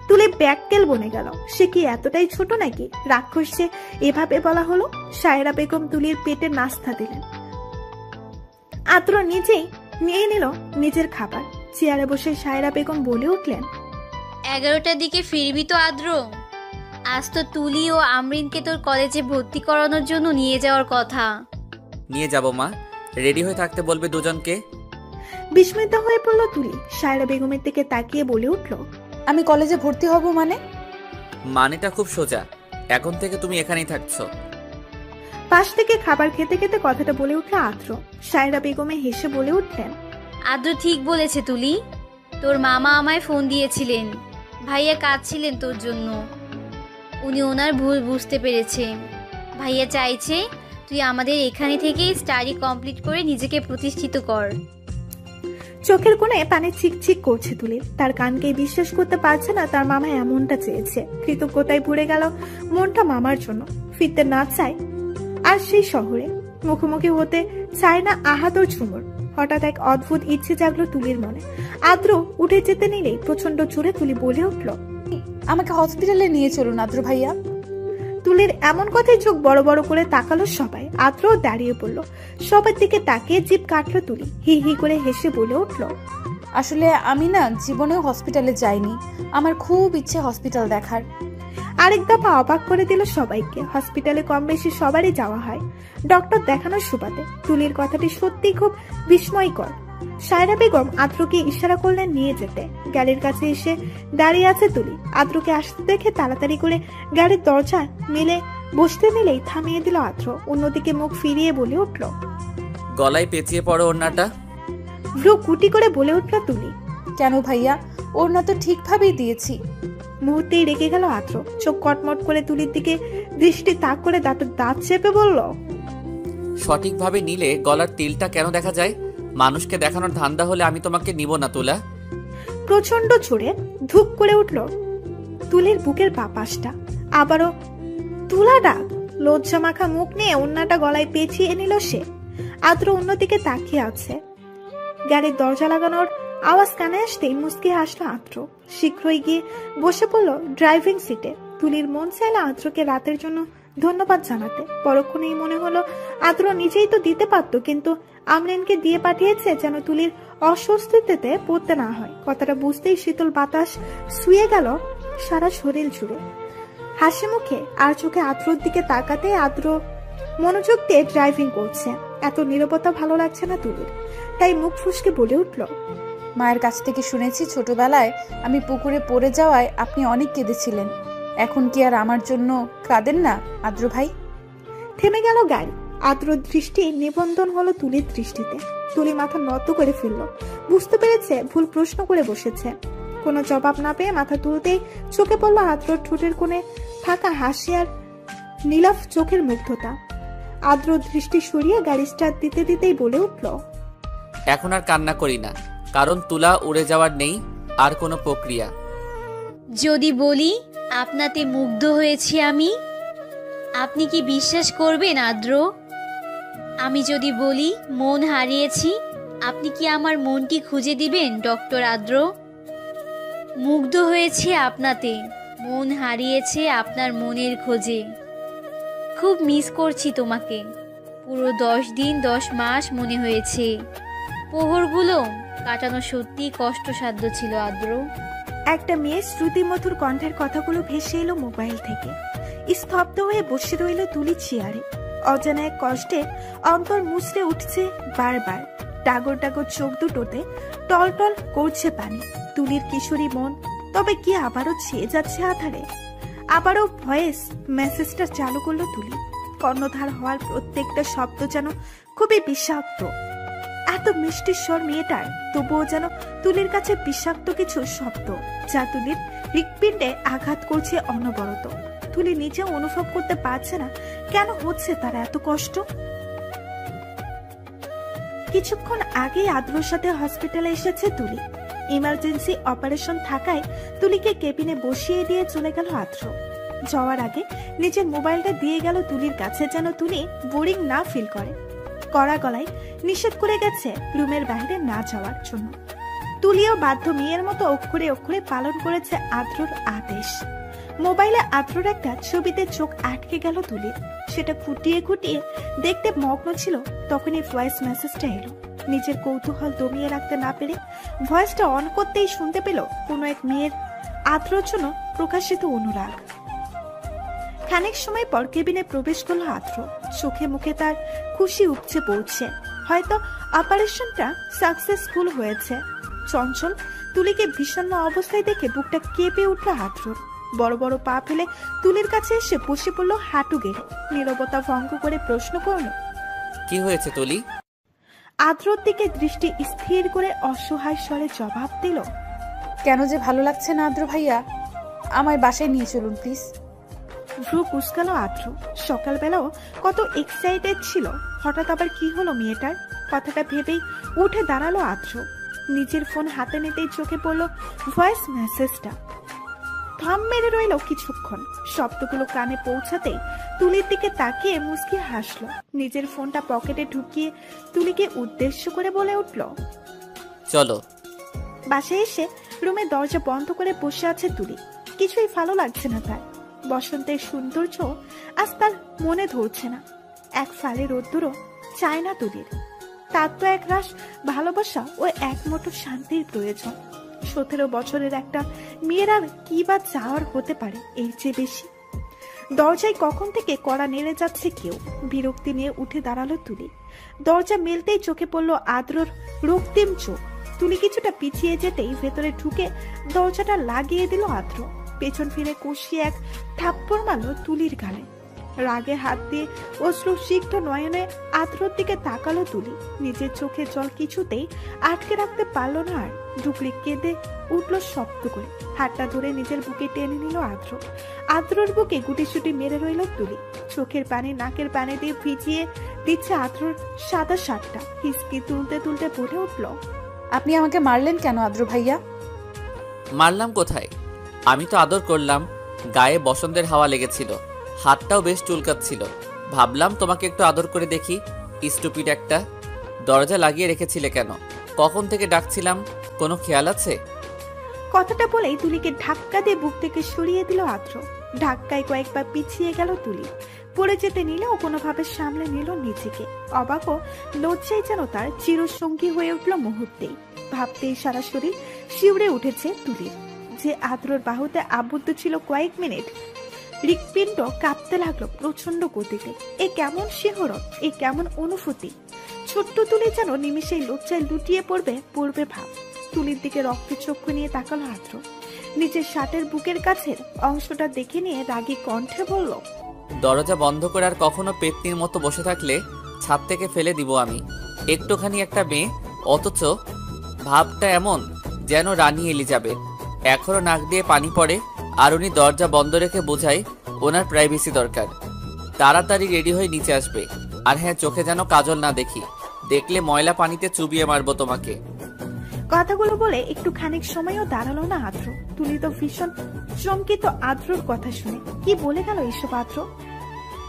তুলি ব্যাককেল বনে গেল। সে কি এতটাই ছোট নাকি রাক্ষস যে এভাবে বলা হলো? সায়রা বেগম তুলির পেটে নাস্তা দিলেন। আদ্র নিজেই নিয়ে নিল নিজের খাবার। চেয়ারে বসে সায়রা বেগম বলে উঠলেন, 11টার দিকে ফিরবি তো আদ্র? আজ তো তুলি ও আমরিনকে তোর কলেজে ভর্তি করানোর জন্য নিয়ে যাওয়ার কথা। নিয়ে যাব মা, রেডি হয়ে থাকতে বলবে দুজনকে। বিস্মিত হয়ে পড়ল তুলি। সায়রা বেগমের দিকে তাকিয়ে বলে উঠল, আমি কলেজে ভর্তি হব মানে? মানেটা খুব সোজা, এখন থেকে তুমি এখানেই থাকছো। পাশ থেকে খাবার খেতে খেতে কথাটা বলে উঠল আদ্র। সায়রা বেগমে হেসে বলে উঠলেন, আদ্র ঠিক বলেছে তুলি, তোর মামা আমায় ফোন দিয়েছিলেন, ভাইয়া কাঁদছিলেন তোর জন্য। উনি ওনার ভুল বুঝতে পেরেছে। ভাইয়া চাইছে তুই আমাদের এখানে থেকেই স্টাডি কমপ্লিট করে নিজেকে প্রতিষ্ঠিত কর। চোখের কোণে পানি চিকচিক করছে তুলির। তার কানকে বিশ্বাস করতে পারছে না তার মামা এমনটা চেয়েছে। কৃতজ্ঞতায় ভরে গেল মনটা মামার জন্য। ফিরতে না চায় আর সেই শহরে, মুখোমুখি হতে চায় না আহাত ও ঝুমুর। হঠাৎ এক অদ্ভুত ইচ্ছে জাগলো তুলির মনে। আদ্র উঠে যেতে নিলেই প্রচন্ড জোরে তুলি বলে উঠল, আমাকে হসপিটালে নিয়ে চলুন আদ্র ভাইয়া। তুলির এমন কথায় চোখ বড় বড় করে তাকালো সবাই। আদ্র দাঁড়িয়ে পড়ল। সবার দিকে তাকিয়ে জিভ কাটলো তুলি। হি হি করে হেসে বলে উঠল, আসলে আমি না জীবনেও হসপিটালে যাইনি, আমার খুব ইচ্ছে হসপিটাল দেখার। আরেক দফা অবাক করে দিল সবাইকে। হসপিটালে কম বেশি সবারই যাওয়া হয় ডক্টর দেখানোর সুবাদে। তুলির কথাটি সত্যি খুব বিস্ময়কর। সায়রা বেগম আদ্রকে ইশারা করলেন নিয়ে যেতে। গাড়ির কাছে এসে দাঁড়িয়ে আছে তুলি। আদ্রকে আসতে দেখে তাড়াতাড়ি করে গাড়ির দরজা মেলে বসতে নিলেই থামিয়ে দিল আদ্র। অন্যদিকে মুখ ফিরিয়ে বলে উঠল, গলায় পেঁচিয়ে পড়ো ওড়নাটা। ভ্রু কুটি করে বলে উঠল তুলি, কেন ভাইয়া, ওড়না তো ঠিকভাবেই দিয়েছি। মুহূর্তেই রেগে গেল আদ্র। চোখ কটমট করে তুলির দিকে দৃষ্টি তাক করে দাঁতের দাঁত চেপে বলল, সঠিকভাবে নিলে গলার তিলটা কেন দেখা যায়? মানুষকে দেখানোর ধান্দা হলে আমি তোমাকে নিব না তুলা। প্রচন্ড জোরে ধুপ করে উঠল তুলির বুকের বাপাসটা। আবারও তুলা ডাক। লজ্জা মাখা মুখ নিয়ে ওড়নাটা গলায় পেঁচিয়ে নিল সে। আদ্র অন্যদিকে তাকিয়ে আছে। গাড়ির দরজা লাগানোর আওয়াজ কানে আসতেই মুচকি হাসলো আদ্র। শীঘ্রই গিয়ে বসে পড়ল ড্রাইভিং সিটে। তুলির মন চাইল আদ্রকে রাতের জন্য ধন্যবাদ জানাতে। পরক্ষণেই মনে হলো আদ্র নিজেই তো দিতে পারতো, কিন্তু আমরিনকে দিয়ে পাঠিয়েছে যেন তুলির অস্বস্তিতে পড়তে না হয়। কথাটা বুঝতেই শীতল বাতাস শুয়ে গেল সারা শরীর জুড়ে। হাসি মুখে আর চোখে আদ্রর দিকে তাকাতে আদ্র মনোযোগ দিয়ে ড্রাইভিং করছে। এত নীরবতা ভালো লাগছে না তুলির, তাই মুখ ফুসকে বলে উঠল, মায়ের কাছ থেকে শুনেছি ছোটবেলায় আমি পুকুরে পড়ে যাওয়ায় আপনি অনেক কেঁদেছিলেন। এখন কি আর আমার জন্য কাঁদেন না আদ্র ভাই? থেমে গেল গাড়ি। আদ্রর দৃষ্টি নিবন্ধন হলো তুলির দৃষ্টিতে। তুলি মাথা নত করে ফেলল। বুঝতে পেরেছে ভুল প্রশ্ন করে বসেছে। কোনো জবাব না পেয়ে মাথা তুলতেই চোখে পড়ল আদ্রর ঠোঁটের কোণে থাকা হাসি আর নীলাভ চোখের মুগ্ধতা। আদ্র দৃষ্টি সরিয়ে গাড়ি স্টার্ট দিতে দিতেই বলে উঠল, এখন আর কান্না করি না, কারণ তুলা উড়ে যাওয়ার নেই আর কোনো প্রক্রিয়া। যদি বলি আপনাতে মুগ্ধ হয়েছি আমি, আপনি কি বিশ্বাস করবেন আদ্র? আমি যদি বলি মন হারিয়েছি, আপনি কি আমার মনটি খুঁজে দিবেন ডক্টর আদ্র? মুগ্ধ হয়েছে আপনাতে, মন হারিয়েছে আপনার মনের খোঁজে। খুব মিস করছি তোমাকে। পুরো 10 দিন 10 মাস মনে হয়েছে। প্রহরগুলো কাটানো সত্যি কষ্টসাধ্য ছিল আদ্র। একটা মেয়ের শ্রুতিমধুর কণ্ঠের কথাগুলো ভেসে এলো মোবাইল থেকে। স্তব্ধ হয়ে বসে রইল তুলি চেয়ারে। অজানা এক কষ্টে অন্তর মুচড়ে উঠছে বারবার। ডাগর ডাগর চোখ দুটোতে টলটল করছে পানি। তুলির কিশোরী মন তবে কি আবারও ছেয়ে যাচ্ছে আধারে? আবারও ভয়েস মেসেজটা চালু করলো তুলি। কর্ণধার হওয়ার প্রত্যেকটা শব্দ যেন খুবই বিষাক্ত। এত মিষ্টি স্বর মেয়েটার, তবুও যেন তুলির কাছে বিষাক্ত কিছু শব্দ, যা তুলির হৃৎপিণ্ডে আঘাত করছে অনবরত। তুলি নিজেও অনুভব করতে পারছে না কেন হচ্ছে তার এত কষ্ট। কিছুক্ষণ আগেই আদ্রর সাথে হসপিটালে এসেছে তুলি। ইমার্জেন্সি অপারেশন থাকায় তুলিকে কেবিনে বসিয়ে দিয়ে চলে গেল আদ্র। যাওয়ার আগে নিজের মোবাইলটা দিয়ে গেল তুলির কাছে, যেন তুলি বোরিং না ফিল করে। কড়া গলায় নিষেধ করে গেছে রুমের বাইরে না যাওয়ার জন্য। তুলিও বাধ্য মেয়ের মতো অক্ষরে অক্ষরে পালন করেছে আদ্রর আদেশ। মোবাইলে আদ্রর একটা ছবিতে চোখ আটকে গেল তুলির। সেটা খুঁটিয়ে খুঁটিয়ে দেখতে মগ্ন ছিল, তখনই ভয়েস মেসেজটা এলো। নিজের কৌতূহল দমিয়ে রাখতে না পেরে ভয়েসটা অন করতেই শুনতে পেল কোনো এক মেয়ের আদ্রর জন্য প্রকাশিত অনুরাগ। খানিক সময় পর কেবিনে প্রবেশ করলো আদ্র। চোখে মুখে তার খুশি উপচে পড়ছে, হয়তো অপারেশনটা সাকসেসফুল হয়েছে। চঞ্চল তুলিকে বিষণ্ণ অবস্থায় দেখে বুকটা কেঁপে উঠল আদ্রর। বড় বড় পা ফেলে তুলির কাছে এসে বসে পড়লো হাঁটু গেড়ে। নীরবতা ভঙ্গ করে প্রশ্ন করল, কি হয়েছে তুলি? আদ্রর দিকে দৃষ্টি স্থির করে অসহায় স্বরে জবাব দিল, কেন যে ভালো লাগছে না আদ্র ভাইয়া, আমায় বাসায় নিয়ে চলুন প্লিজ। ভ্রু কুঁচকালো আদ্র। সকালবেলাও কত এক্সাইটেড ছিল, হঠাৎ আবার কি হলো মেয়েটার? কথাটা ভেবেই উঠে দাঁড়ালো আদ্র। নিজের ফোন হাতে নিতেই চোখে পড়লো ভয়েস মেসেজটা। থাম মেরে রইল কিছুক্ষণ। শব্দগুলো কানে পৌঁছাতেই তুলির দিকে তাকিয়ে মুচকি হাসলো। নিজের ফোনটা পকেটে ঢুকিয়ে তুলিকে উদ্দেশ্য করে বলে উঠল, চলো। বাসায় এসে রুমে দরজা বন্ধ করে বসে আছে তুলি। কিছুই ভালো লাগছে না তার। বসন্তের সৌন্দর্য আজ তার মনে ধরছে না। এক ফালে রোদ্দুরও চায় না তুলির। তার তো এক রাশ ভালোবাসা ও এক মুঠো শান্তির প্রয়োজন। 17 বছরের একটা মেয়ের আর কি বা চাওয়ার হতে পারে এর চেয়ে বেশি? দরজায় কখন থেকে কড়া নেড়ে যাচ্ছে কেউ। বিরক্তি নিয়ে উঠে দাঁড়ালো তুলি। দরজা মেলতেই চোখে পড়লো আদ্রর রক্তিম চোখ। তুলি কিছুটা পিছিয়ে যেতেই ভেতরে ঢুকে দরজাটা লাগিয়ে দিল আদ্র। পেছন ফিরে কষিয়ে এক থাপ্পড় মারল তুলির গালে। রাগে হাত দিয়ে অশ্রুসিক্ত নয়নে আদ্রর দিকে তাকালো তুলি। নিজের চোখে জল কিছুতেই আটকে রাখতে পারল না আর। ঢুকলি কেঁদে উঠলো শব্দ করে। হাতটা ধরে নিজের বুকে টেনে নিল আদ্র। আদ্রর বুকে গুটিসুটি মেরে রইল তুলি। চোখের পানি নাকের পানি দিয়ে ভিজিয়ে দিচ্ছে আদ্রর সাদা শার্টটা। হিসকি তুলতে তুলতে বলে উঠল, আপনি আমাকে মারলেন কেন আদ্র ভাইয়া? মারলাম কোথায়? আমি তো আদর করলাম। গায়ে বসন্তের হাওয়া লেগেছিল, হাতটাও বেশ চুলকাচ্ছিল। ভাবলাম তোমাকে একটু আদর করে দেখি। স্টুপিড একটা। দরজা লাগিয়ে রেখেছিলে কেন? কখন থেকে ডাকছিলাম, কোনো খেয়াল আছে? কথাটা বলেই তুলিকে ধাক্কা দিয়ে বুক থেকে সরিয়ে দিল আদ্র। ধাক্কায় কয়েকবার পিছিয়ে গেল তুলি। পড়ে যেতে নিলেও কোনোভাবে সামলে নিল নিজেকে। অবাক ও লজ্জায় যেন তার চিরসঙ্গী হয়ে উঠল মুহূর্তেই। ভাবতেই সারা শরীর শিউরে উঠেছে তুলির। যে আদ্রর বাহুতে আবদ্ধ ছিল কয়েক মিনিট, হৃৎপিণ্ড কাঁপতে লাগলো প্রচন্ড গতিতে। এ কেমন শিহরণ, এ কেমন অনুভূতি! ছোট্ট তুলি যেন নিমিষেই লজ্জায় লুটিয়ে পড়বে ভাব। তুলির দিকে রক্তের চক্ষু নিয়ে তাকালো আদ্র। নিজের শার্টের বুকের কাছের অংশটা দেখে নিয়ে রাগী কণ্ঠে বলল, দরজা বন্ধ করে আর কখনো পেতনির মতো বসে থাকলে ছাদ থেকে ফেলে দিব আমি। একটুখানি একটা মেয়ে, অথচ ভাবটা এমন যেন রানী এলিজাবেথ। এখনো নাক দিয়ে পানি পড়ে, আর উনি দরজা বন্ধ রেখে বোঝায় ওনার প্রাইভেসি দরকার। তাড়াতাড়ি রেডি হয়ে নিচে আসবে। আর হ্যাঁ, চোখে যেন কাজল না দেখি। দেখলে ময়লা পানিতে চুবিয়ে মারবো তোমাকে। কথাগুলো বলে একটু খানিক সময়ও দাঁড়ালো না আদ্র। তুলি তো ভীষণ চমকিত আদ্রর কথা শুনে। কি বলে গেল এসব আদ্র?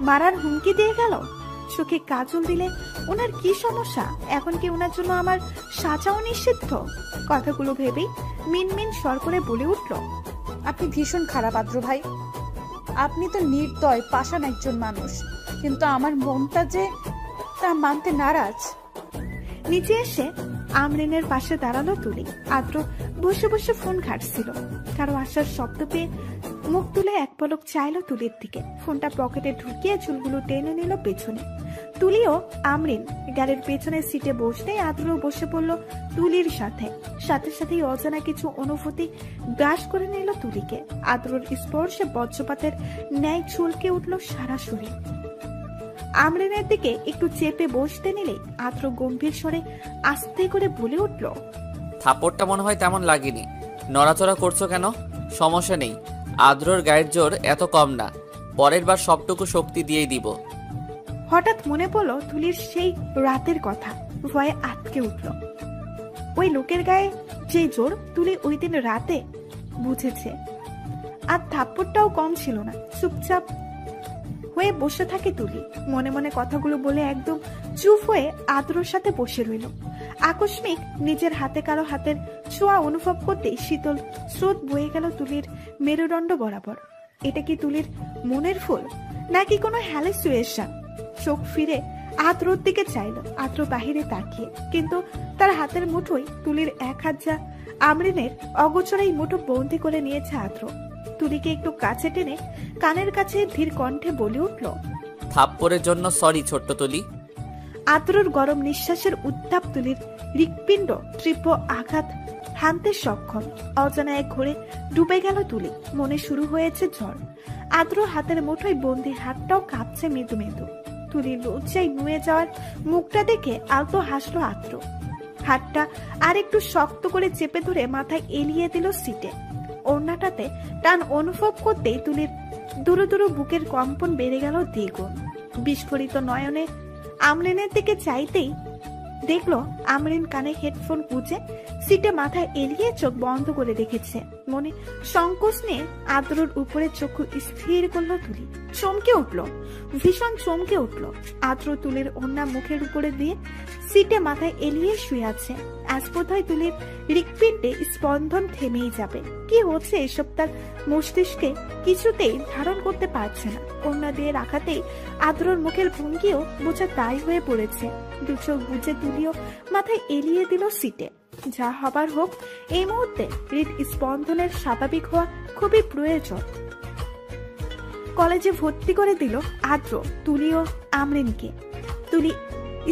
মারার হুমকি দিয়ে গেল? চোখে কাজল দিলে ওনার কি সমস্যা? এখন কি ওনার জন্য আমার সাজাও নিষিদ্ধ? কথাগুলো ভেবেই মিনমিন স্বর করে বলে উঠল, আপনি ভীষণ খারাপ আদ্র ভাই। আপনি তো নির্দয় পাষাণ একজন মানুষ, কিন্তু আমার মনটা যে তা মানতে নারাজ। নিচে এসে আমরিনের পাশে দাঁড়ালো তুলি। আদ্র বসে বসে ফোন ঘাটছিল। কারো আসার শব্দ পেয়ে মুখ তুলে এক পলক চাইলো তুলির দিকে। ফোনটা পকেটে ঢুকিয়ে চুলগুলো টেনে নিল পেছনে। তুলিও আমরিন গাড়ির পেছনের সিটে বসতেই আদ্র বসে পড়ল তুলির সাথে। সাথে সাথেই অজানা কিছু অনুভূতি গ্রাস করে নিল তুলিকে। আদ্রর স্পর্শে বজ্রপাতের ন্যায় চুলকে উঠল সারা শরীর। আমরিনের দিকে একটু চেপে বসতে নিলেই আদ্র গম্ভীর স্বরে আস্তে করে বলে উঠল, থাপড়টা মনে হয় তেমন লাগেনি। নড়াচড়া করছো কেন? সমস্যা নেই, আদ্রর গায়ের জোর এত কম না। পরের বার সবটুকু শক্তি দিয়েই দিব। হঠাৎ মনে পড়লো তুলির সেই রাতের কথা, ভয়ে আটকে উঠল। ওই লোকের গায়ে যে জোর তুলি ওই দিন রাতে বুঝেছে। আর থাপ্পড়টাও কম ছিল না। চুপচাপ হয়ে বসে থাকে তুলি, মনে মনে কথাগুলো বলে একদম চুপ হয়ে আদ্রর সাথে বসে রইল। আকস্মিক নিজের হাতে কারো হাতের ছোঁয়া অনুভব করতেই শীতল স্রোত বয়ে গেল তুলির মেরুদণ্ড বরাবর। এটা কি তুলির মনের ফুল নাকি কোনো হ্যালুসিনেশন? চোখ ফিরে আদ্রর দিকে চাইল, আদ্র বাহিরে তাকিয়ে, কিন্তু তার হাতের মুঠোই তুলির এক হাত যা আমরিনের অগোচরেই মুঠো বন্দি করে নিয়েছে আদ্র। তুলিকে একটু কাছে টেনে কানের কাছে ধীর কণ্ঠে বলে উঠল, থাপ্পড়ের জন্য সরি ছোট্ট তুলি। আদ্রর গরম নিঃশ্বাসের উত্তাপ তুলির হৃৎপিণ্ড তীব্র আঘাত হানতে সক্ষম। অজানা এক ঘোরে ডুবে গেল তুলি, মনে শুরু হয়েছে ঝড়। আদ্র হাতের মুঠোয় বন্দি হাতটাও কাঁপছে মৃদু মৃদু। তুলির লজ্জায় নুয়ে যাওয়ার মুখটা দেখে আলতো হাসলো আদ্র। হাতটা আর একটু শক্ত করে চেপে ধরে মাথায় এলিয়ে দিল সিটে। ওড়নাটাতে টান অনুভব করতেই তুলির দুরু দুরু বুকের কম্পন বেড়ে গেল দ্বিগুণ। বিস্ফোরিত নয়নে আমরিনের দিকে চাইতেই দেখলো আমরিন কানে হেডফোন গুঁজে সিটে মাথায় এলিয়ে চোখ বন্ধ করে রেখেছে। মনে সংকোচ নিয়ে আদ্রর উপরে চক্ষু স্থির করলো তুলি। চমকে উঠল, ভীষণ চমকে উঠল। আদ্র তুলির ওড়না মুখের উপরে দিয়ে সিটে মাথায় এলিয়ে শুয়ে আছে। আজ বোধহয় তুলির হৃৎপিণ্ডে স্পন্দন থেমেই যাবে। কি হচ্ছে এসব তার মস্তিষ্কে কিছুতেই ধারণ করতে পারছে না। ওড়না দিয়ে রাখাতেই আদ্রর মুখের ভঙ্গিও বোঝা তাই হয়ে পড়েছে। দু চোখ বুঝে তুলিও মাথায় এলিয়ে দিল সিটে। যা হবার হোক, এই মুহূর্তে হৃদ স্পন্দনের স্বাভাবিক হওয়া খুবই প্রয়োজন। কলেজে ভর্তি করে দিল আদ্র তুলি ও আমরিনকে। তুলি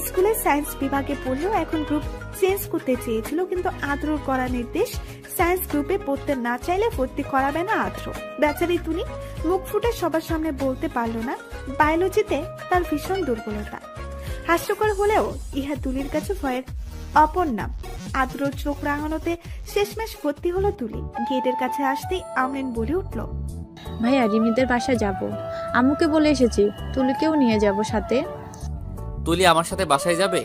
স্কুলের সায়েন্স বিভাগে পড়লেও এখন গ্রুপ চেঞ্জ করতে চেয়েছিল, কিন্তু আদ্রর করা নির্দেশ সায়েন্স গ্রুপে পড়তে না চাইলে ভর্তি করাবে না আদ্র। বেচারি তুলি মুখ ফুটে সবার সামনে বলতে পারল না বায়োলজিতে তার ভীষণ দুর্বলতা। হাস্যকর হলেও ইহা তুলির কাছে ভয়ের অপর নাম। আদ্রর চোখ রাঙানোতে শেষমেশ ভর্তি হলো তুলি। গেটের কাছে আসতেই আমরিন বলে উঠল, ভাইয়া রিমিদের বাসায় যাব, আম্মুকে বলে এসেছি তুলিকেও নিয়ে যাব সাথে। তুলি আমার সাথে বাসায় যাবে?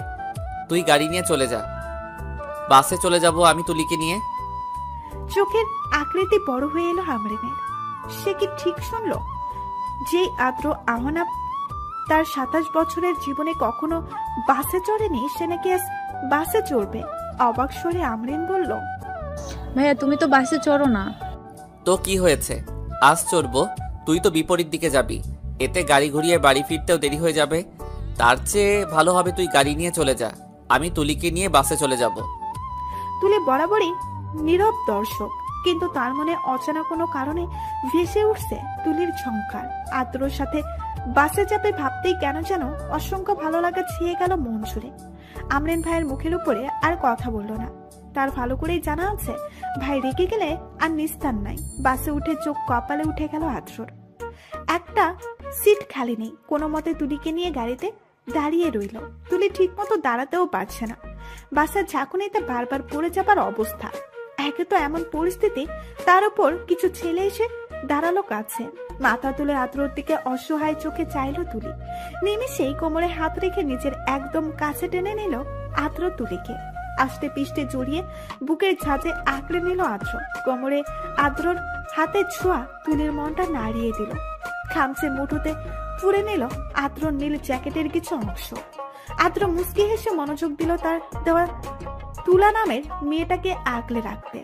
তুই গাড়ি নিয়ে চলে যা, বাসে চলে যাব আমি তুলিকে নিয়ে। চোখের আকৃতি বড় হয়ে এলো আমরিনের। সে কি ঠিক শুনল? যে আদ্র আহনা তার 27 বছরের জীবনে কখনো বাসে চড়েনি, সে নাকি আজ বাসে চড়বে। অবাক স্বরে আমরিন বলল, ভাইয়া তুমি তো বাসে চড়ো না। তো কি হয়েছে, আজ চড়বো, তুই তো বিপরীত দিকে যাবি, এতে গাড়ি ঘুরিয়ে বাড়ি ফিরতেও দেরি হয়ে যাবে। তার চেয়ে ভালো হবে তুই গাড়ি নিয়ে চলে যা, আমি তুলিকে নিয়ে বাসে চলে যাব। তুলি বরাবরই নীরব দর্শক, কিন্তু তার মনে অজানা কোনো কারণে ভেসে উঠছে তুলির ঝংকার। আদ্রর সাথে বাসে যাবে ভাবতেই কেন যেন অসংখ্য ভালো লাগা ছেয়ে গেল মন জুড়ে। আমরিন ভাইয়ের মুখের উপরে আর কথা বলল না। তার ভালো করেই জানা আছে ভাই রেগে গেলে আর নিস্তার নাই। বাসে উঠে চোখ কপালে উঠে গেল আদ্রর। একটা সিট খালি নেই। কোনো মতে তুলিকে নিয়ে গাড়িতে দাঁড়িয়ে রইল। তুলি ঠিক মতো দাঁড়াতেও পারছে না। বাসের ঝাঁকুনিতে বারবার পড়ে যাবার অবস্থা। একে তো এমন পরিস্থিতি, তার উপর কিছু ছেলে এসে দাঁড়ালো কাছে। মাথা তুলে আদ্রর দিকে অসহায় চোখে চাইল তুলি। নিমিষেই কোমরে হাত রেখে নিজের একদম কাছে টেনে নিল আদ্র তুলিকে। আস্তে পিষ্টে জড়িয়ে বুকের ঝাঁজে আঁকড়ে নিল আদ্র। কোমরে আদ্রর হাতে ছোঁয়া তুলির মনটা নাড়িয়ে দিল। খামচে মুঠোতে পুড়ে নিল আদ্রর নীল জ্যাকেটের কিছু অংশ। আদ্র মুচকি হেসে মনোযোগ দিল তার দেওয়া তুলা নামের মেয়েটাকে আগলে রাখতে।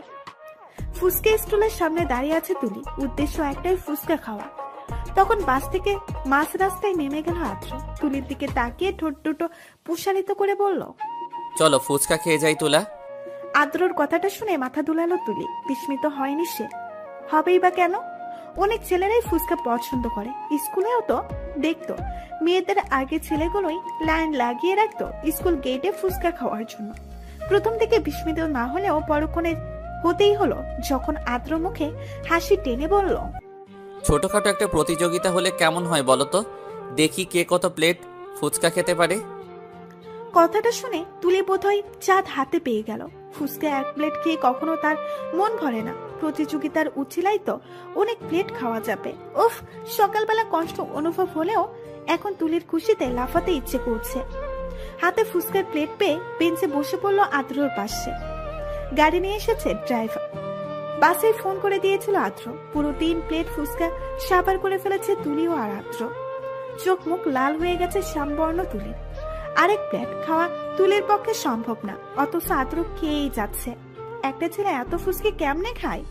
ফুচকা স্টলের সামনে দাঁড়িয়ে আছে তুলি, উদ্দেশ্য একটাই, ফুচকা খাওয়া। তখন বাস থেকে মাঝ রাস্তায় নেমে গেল আদ্র। তুলির দিকে তাকিয়ে ঠোঁট দুটো প্রসারিত করে বলল, চলো ফুচকা খেয়ে যাই তুলা। আদ্রর কথাটা শুনে মাথা দুলালো তুলি। বিস্মিত হয়নি সে, হবেই বা কেন? অনেক ছেলেরাই ফুচকা পছন্দ করে। স্কুলেও তো দেখতো মেয়েদের আগে ছেলেগুলোই লাইন লাগিয়ে রাখতো স্কুল গেটে ফুচকা খাওয়ার জন্য। প্রথম থেকে বিস্মিত না হলেও পরক্ষণে হতেই হলো যখন আদ্র মুখে হাসি টেনে বলল, ছোটখাটো একটা প্রতিযোগিতা হলে কেমন হয় বলো তো, দেখি কে কত প্লেট ফুচকা খেতে পারে। কথাটা শুনে তুলি বোধহয় চাঁদ হাতে পেয়ে গেল। ফুচকা এক প্লেট খেয়ে কখনো তার মন ভরে না। প্রতিযোগিতার উছিলাই তো অনেক প্লেট খাওয়া যাবে। উফ, সকালবেলা কষ্ট অনুভব হলেও এখন তুলির খুশিতে লাফাতে ইচ্ছে করছে। হাতে ফুচকার প্লেট পেয়ে বেঞ্চে বসে পড়লো আদ্রর পাশে। গাড়ি নিয়ে এসেছে ড্রাইভার। বাসে ফোন করে দিয়েছিল আদ্র। পুরো 3 প্লেট ফুচকা সাবার করে ফেলেছে তুলি ও আদ্র। চোখ মুখ লাল হয়ে গেছে শ্যামবর্ণ তুলির। আরেক প্লেট খাওয়া তুলির পক্ষে সম্ভব না, অথচ আদ্র খেয়েই যাচ্ছে। একটা ছেলে এত ফুচকি কেমনে খায়?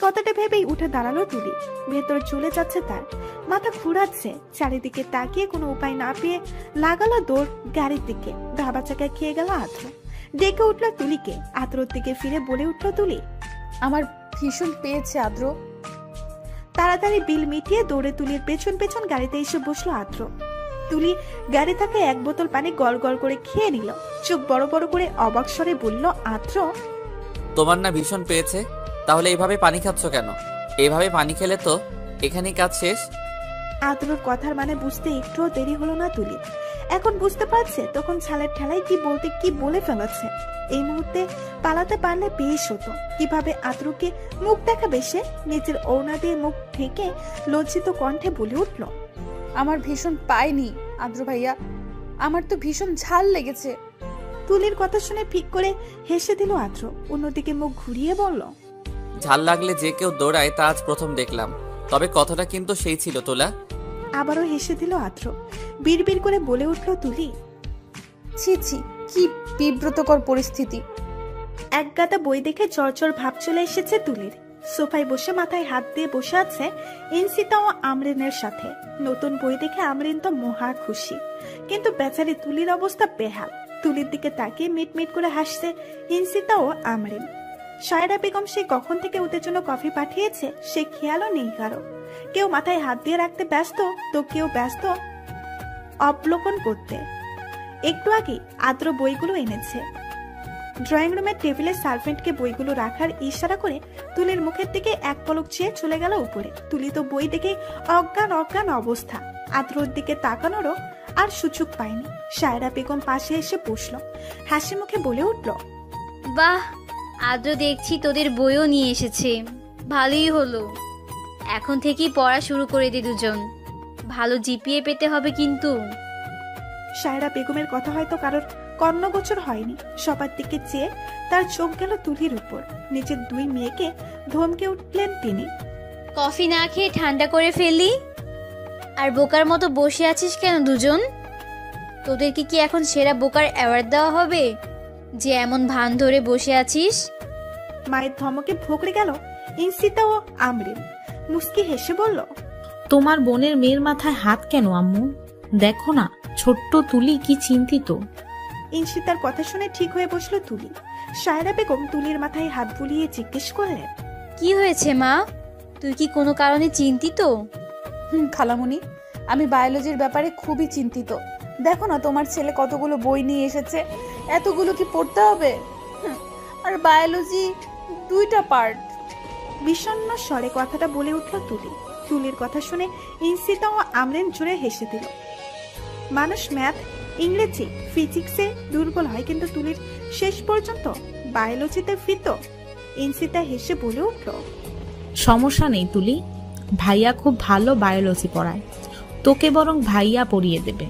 কথাটা ভেবেই উঠে দাঁড়ালো তুলি। ভেতর চলে যাচ্ছে তার, মাথা ঘুরাচ্ছে। চারিদিকে তাকিয়ে কোনো উপায় না পেয়ে লাগালো দৌড় গাড়ির দিকে। ধাবা চাকা খেয়ে গেল আদ্র। ডেকে উঠলো তুলিকে। আদ্রর দিকে ফিরে বলে উঠলো তুলি, আমার ভীষণ পেয়েছে আদ্র। তাড়াতাড়ি বিল মিটিয়ে দৌড়ে তুলির পেছন পেছন গাড়িতে এসে বসলো আদ্র। তুলি গাড়ি থেকে 1 বোতল পানি গল গল করে খেয়ে নিল। চোখ বড় বড় করে অবাক স্বরে বলল, আদ্র, তোমার না ভীষণ পেয়েছে, তাহলে এইভাবে পানি খাচ্ছ কেন? এইভাবে পানি খেলে তো এখানেই কাজ শেষ। আদ্রর কথার মানে বুঝতে একটুও দেরি হলো না তুলি। এখন বুঝতে পারছে তখন ছালের ঠেলায় কি বলতে কি বলে ফেলেছে। এই মুহূর্তে পালাতে পারলে বেশ হতো। কিভাবে আদ্রকে মুখ দেখাবে সে? নিজের ওড়না দিয়ে মুখ ঢেকে লজ্জিত কণ্ঠে বলে উঠল, আমার ভীষণ পায়নি আদ্র ভাইয়া, আমার তো ভীষণ ঝাল লেগেছে। তুলির কথা শুনে ফিক করে হেসে দিল আদ্র। অন্যদিকে মুখ ঘুরিয়ে বলল, ঝাল লাগলে যে কেউ দৌড়ায় তা আজ প্রথম দেখলাম, তবে কথাটা কিন্তু সেই ছিল তোলা। আবারও হেসে দিল আদ্র। বিড়বিড় করে বলে উঠল তুলি, ছি ছি, কি বিব্রতকর পরিস্থিতি। এক গাদা বই দেখে চরচর ভাব চলে এসেছে তুলির। সোফায় বসে মাথায় হাত দিয়ে বসে আছে ইনসিতা ও আমরিনের সাথে। নতুন বই দেখে আমরিন তো মহা খুশি, কিন্তু বেচারি তুলির অবস্থা বেহাল। তুলির দিকে তাকিয়ে মিটমিট করে হাসছে ইনসিতা ও আমরিন। সায়রা বেগম সে কখন থেকে ওদের জন্য কফি পাঠিয়েছে সে খেয়ালও নেই কারো। কেউ মাথায় হাত দিয়ে রাখতে ব্যস্ত, তো কেউ ব্যস্ত অবলোকন করতে। একটু আগে আদ্র বইগুলো এনেছে। ড্রয়িং রুমের টেবিলে সার্ভেন্টকে বইগুলো রাখার ইশারা করে তুলির মুখের দিকে এক পলক চেয়ে চলে গেল উপরে। তুলি তো বই দেখে অজ্ঞান অজ্ঞান অবস্থা। আদ্রর দিকে তাকানোরও আর সুযোগ পায়নি। সায়রা বেগম পাশে এসে বসলো, হাসি মুখে বলে উঠল, বাহ আদ্র, দেখছি তোদের বইও নিয়ে এসেছে, ভালোই হলো। এখন থেকেই পড়া শুরু করে দে দুজন, ভালো জিপিএ পেতে হবে কিন্তু। সায়রা বেগমের কথা হয়তো কারোর কর্ণগোচর হয়নি। সবার দিকে চেয়ে তার চোখ গেল তুলির উপর। নিজের 2 মেয়েকে ধমকে উঠলেন তিনি, কফি না খেয়ে ঠান্ডা করে ফেললি, আর বোকার মতো বসে আছিস কেন দুজন? তোদেরকে কি এখন সেরা বোকার অ্যাওয়ার্ড দেওয়া হবে যে এমন ভান ধরে বসে আছিস? মায়ের ধমকে ভোগড়ে গেল ইনসিতা ও আমরিন। মুস্কি হেসে বলল, তোমার বোনের মেয়ের মাথায় হাত কেন আম্মু? দেখো না ছোট্ট তুলি কি চিন্তিত। ইনসিতার কথা শুনে ঠিক হয়ে বসলো তুলি। সায়রা বেগম তুলির মাথায় হাত বুলিয়ে জিজ্ঞেস করলেন, কি হয়েছে মা, তুই কি কোনো কারণে চিন্তিত? খালামুনি, আমি বায়োলজির ব্যাপারে খুবই চিন্তিত। দেখো না তোমার ছেলে কতগুলো বই নিয়ে এসেছে, এতগুলো কি পড়তে হবে? আর বায়োলজি 2টা পার্ট। বিষণ্ণ স্বরে কথাটা বলে উঠল তুলি। তুলির কথা শুনে ইনসিতা ও আমরিন জোরে হেসে দিল। মানুষ ম্যাথ, ইংরেজি, ফিজিক্সে দুর্বল হয়, কিন্তু তুলির শেষ পর্যন্ত বায়োলজিতে ফিত। ইনসিতা হেসে বলে উঠল, সমস্যা নেই তুলি, ভাইয়া খুব ভালো বায়োলজি পড়ায়, তোকে বরং ভাইয়া পড়িয়ে দেবে।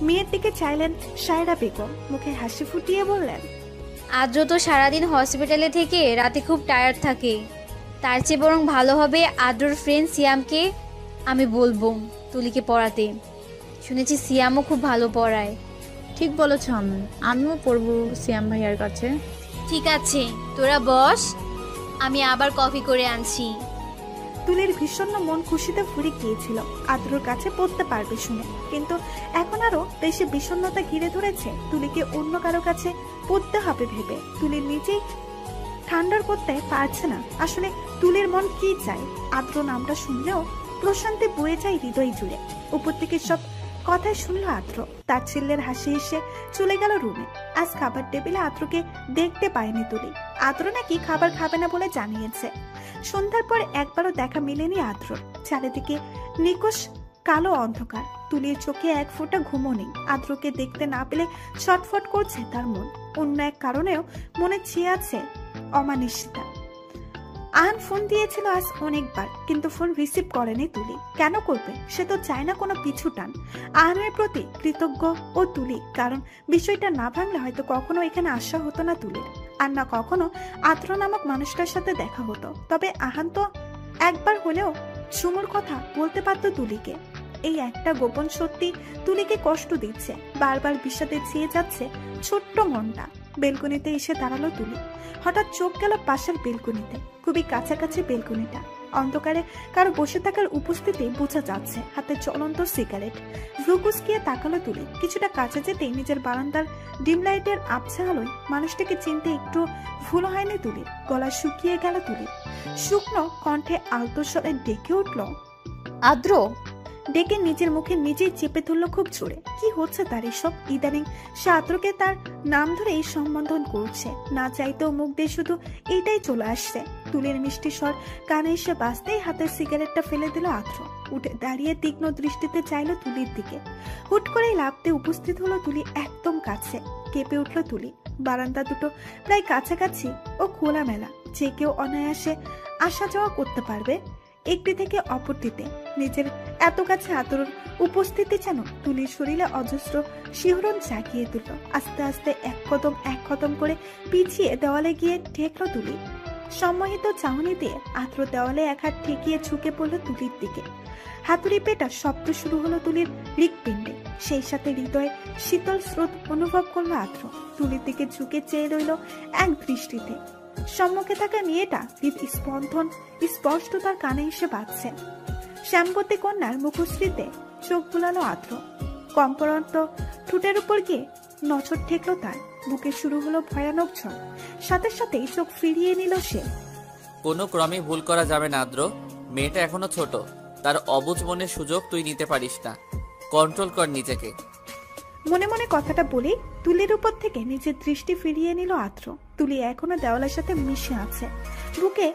মেয়ের দিকে চাইলেন সায়রা বেগম, মুখে হাসি ফুটিয়ে বললেন, আদ্র তো সারাদিন হসপিটালে থেকে রাতে খুব টায়ার্ড থাকে, তার চেয়ে বরং ভালো হবে আদ্রর ফ্রেন্ড সিয়ামকে আমি বলবো তুলিকে পড়াতে। শুনেছি সিয়ামও খুব ভালো পড়ায়। ঠিক বলেছ আম্মু, আমিও পড়বো সিয়াম ভাইয়ার কাছে। ঠিক আছে তোরা বস, আমি আবার কফি করে আনছি। তুলির ভীষণ মন খুশিতে ভরে গিয়েছিল আদ্রর কাছে পড়তে পারবে শুনে, কিন্তু এখন আরো বেশি বিষণ্ণতা ঘিরে ধরেছে তুলিকে অন্য কারো কাছে পড়তে হবে ভেবে। তুলির নিজেই ঠান্ডার করতে পারছে না আসলে তুলির মন কি চায়। আদ্র নামটা শুনলেও প্রশান্তি বয়ে যায় হৃদয় জুড়ে। উপর থেকে সব কথা শুনলো আদ্র। তার ছেলের হাসি এসে চলে গেল রুমে। আজ খাবার টেবিলে আদ্রকে দেখতে পায়নি তুলি। আদ্র নাকি খাবার খাবে না বলে জানিয়েছে। সন্ধ্যার পর একবারও দেখা মেলেনি আদ্রর। চারিদিকে নিকশ কালো অন্ধকার। তুলির চোখে এক ফোঁটা ঘুমও নেই। আদ্রকে দেখতে না পেলে ছটফট করছে তার মন। অন্য এক কারণেও মনে চেয়ে আছে অমানিসিতা। আহান ফোন দিয়েছিল আজ অনেকবার, কিন্তু ফোন রিসিভ করেনি তুলি। কেন করবে? সে তো চায় না কোনো পিছু টান। আহানের প্রতি কৃতজ্ঞ ও তুলি, কারণ বিষয়টা না ভাঙলে হয়তো কখনো এখানে আসা হতো না তুলির, আর না কখনো আদ্র নামক মানুষটার সাথে দেখা হতো। তবে আহান তো একবার হলেও সুমুর কথা বলতে পারতো তুলিকে। এই একটা গোপন সত্যি তুলিকে কষ্ট দিচ্ছে, বারবার বিষাদে ছেয়ে যাচ্ছে ছোট্ট মনটা। বেলকনিতে এসে দাঁড়ালো তুলি। হঠাৎ চোখ গেল পাশের বেলকনিতে, খুবই কাছাকাছি বেলকনিটা। অন্ধকারে কারো বসে থাকার উপস্থিতি বোঝা যাচ্ছে, হাতে জ্বলন্ত সিগারেট। ভ্রুকুচকিয়ে তাকালো তুলি। কিছুটা কাছে যেতেই নিজের বারান্দার ডিম লাইটের আবছা আলোয় মানুষটাকে চিনতে একটু ভুল হয়নি তুলির। গলা শুকিয়ে গেল তুলির। শুকনো কণ্ঠে আলতো স্বরে ডেকে উঠল, আদ্র। ডেকে নিজের মুখে নিজেই চেপে ধরলো খুব জোরে। কি হচ্ছে তার এসব? ইদানিং সে আদ্রকে তার নাম ধরে এই সম্বোধন করছে, না চাইতেও মুখ দিয়ে শুধু এইটাই চলে আসছে। তুলির মিষ্টি স্বর কানে এসে বাজতেই হাতের সিগারেটটা ফেলে দিল আদ্র। উঠে দাঁড়িয়ে তীক্ষ্ণ দৃষ্টিতে চাইলো তুলির দিকে। হুট করেই লাফতে উপস্থিত হলো তুলি একদম কাছে। কেঁপে উঠলো তুলি। বারান্দা দুটো প্রায় কাছাকাছি ও খোলামেলা, যে কেউ অনায়াসে আসা যাওয়া করতে পারবে একটি থেকে অপরটিতে। নিজের এত কাছে আদরের উপস্থিতি যেন তুলির শরীরে অজস্র শিহরণ জাগিয়ে তুলল। আস্তে আস্তে এক কদম করে পিছিয়ে দেওয়ালে গিয়ে ঠেকলো তুলি। সম্মোহিত চাহনি দিয়ে আদ্র দেওয়ালে এক হাত ঠেকিয়ে ঝুঁকে পড়ল তুলির দিকে। হাতুড়ি পেটা শব্দ শুরু হলো তুলির হৃৎপিণ্ডে। সেই সাথে হৃদয়ে শীতল স্রোত অনুভব করলো আদ্র। তুলির দিকে ঝুঁকে চেয়ে রইল এক দৃষ্টিতে। সম্মুখে থাকা মেয়েটা স্পন্দন স্পষ্ট তার কানে এসে বাজছে। শ্যামবতী কন্যার মুখশ্রীতে চোখ বুলালো আদ্র। কম্পরন্ত ঠোঁটের উপর গিয়ে নজর ঠেকলো তার। বুকে শুরু হলো ভয়ানক ঝড়। সাথে সাথেই চোখ ফিরিয়ে নিল সে। কোনো ক্রমে ভুল করা যাবে না আদ্র। মেয়েটা এখনো ছোট, তার অবুঝ মনের সুযোগ তুই নিতে পারিস না। কন্ট্রোল কর নিজেকে। মনে মনে কথাটা বলেই তুলির উপর থেকে নিজের দৃষ্টি ফিরিয়ে নিল আদ্র। তুলি এখনো দেওয়ালের সাথে মিশে আছে। বুকে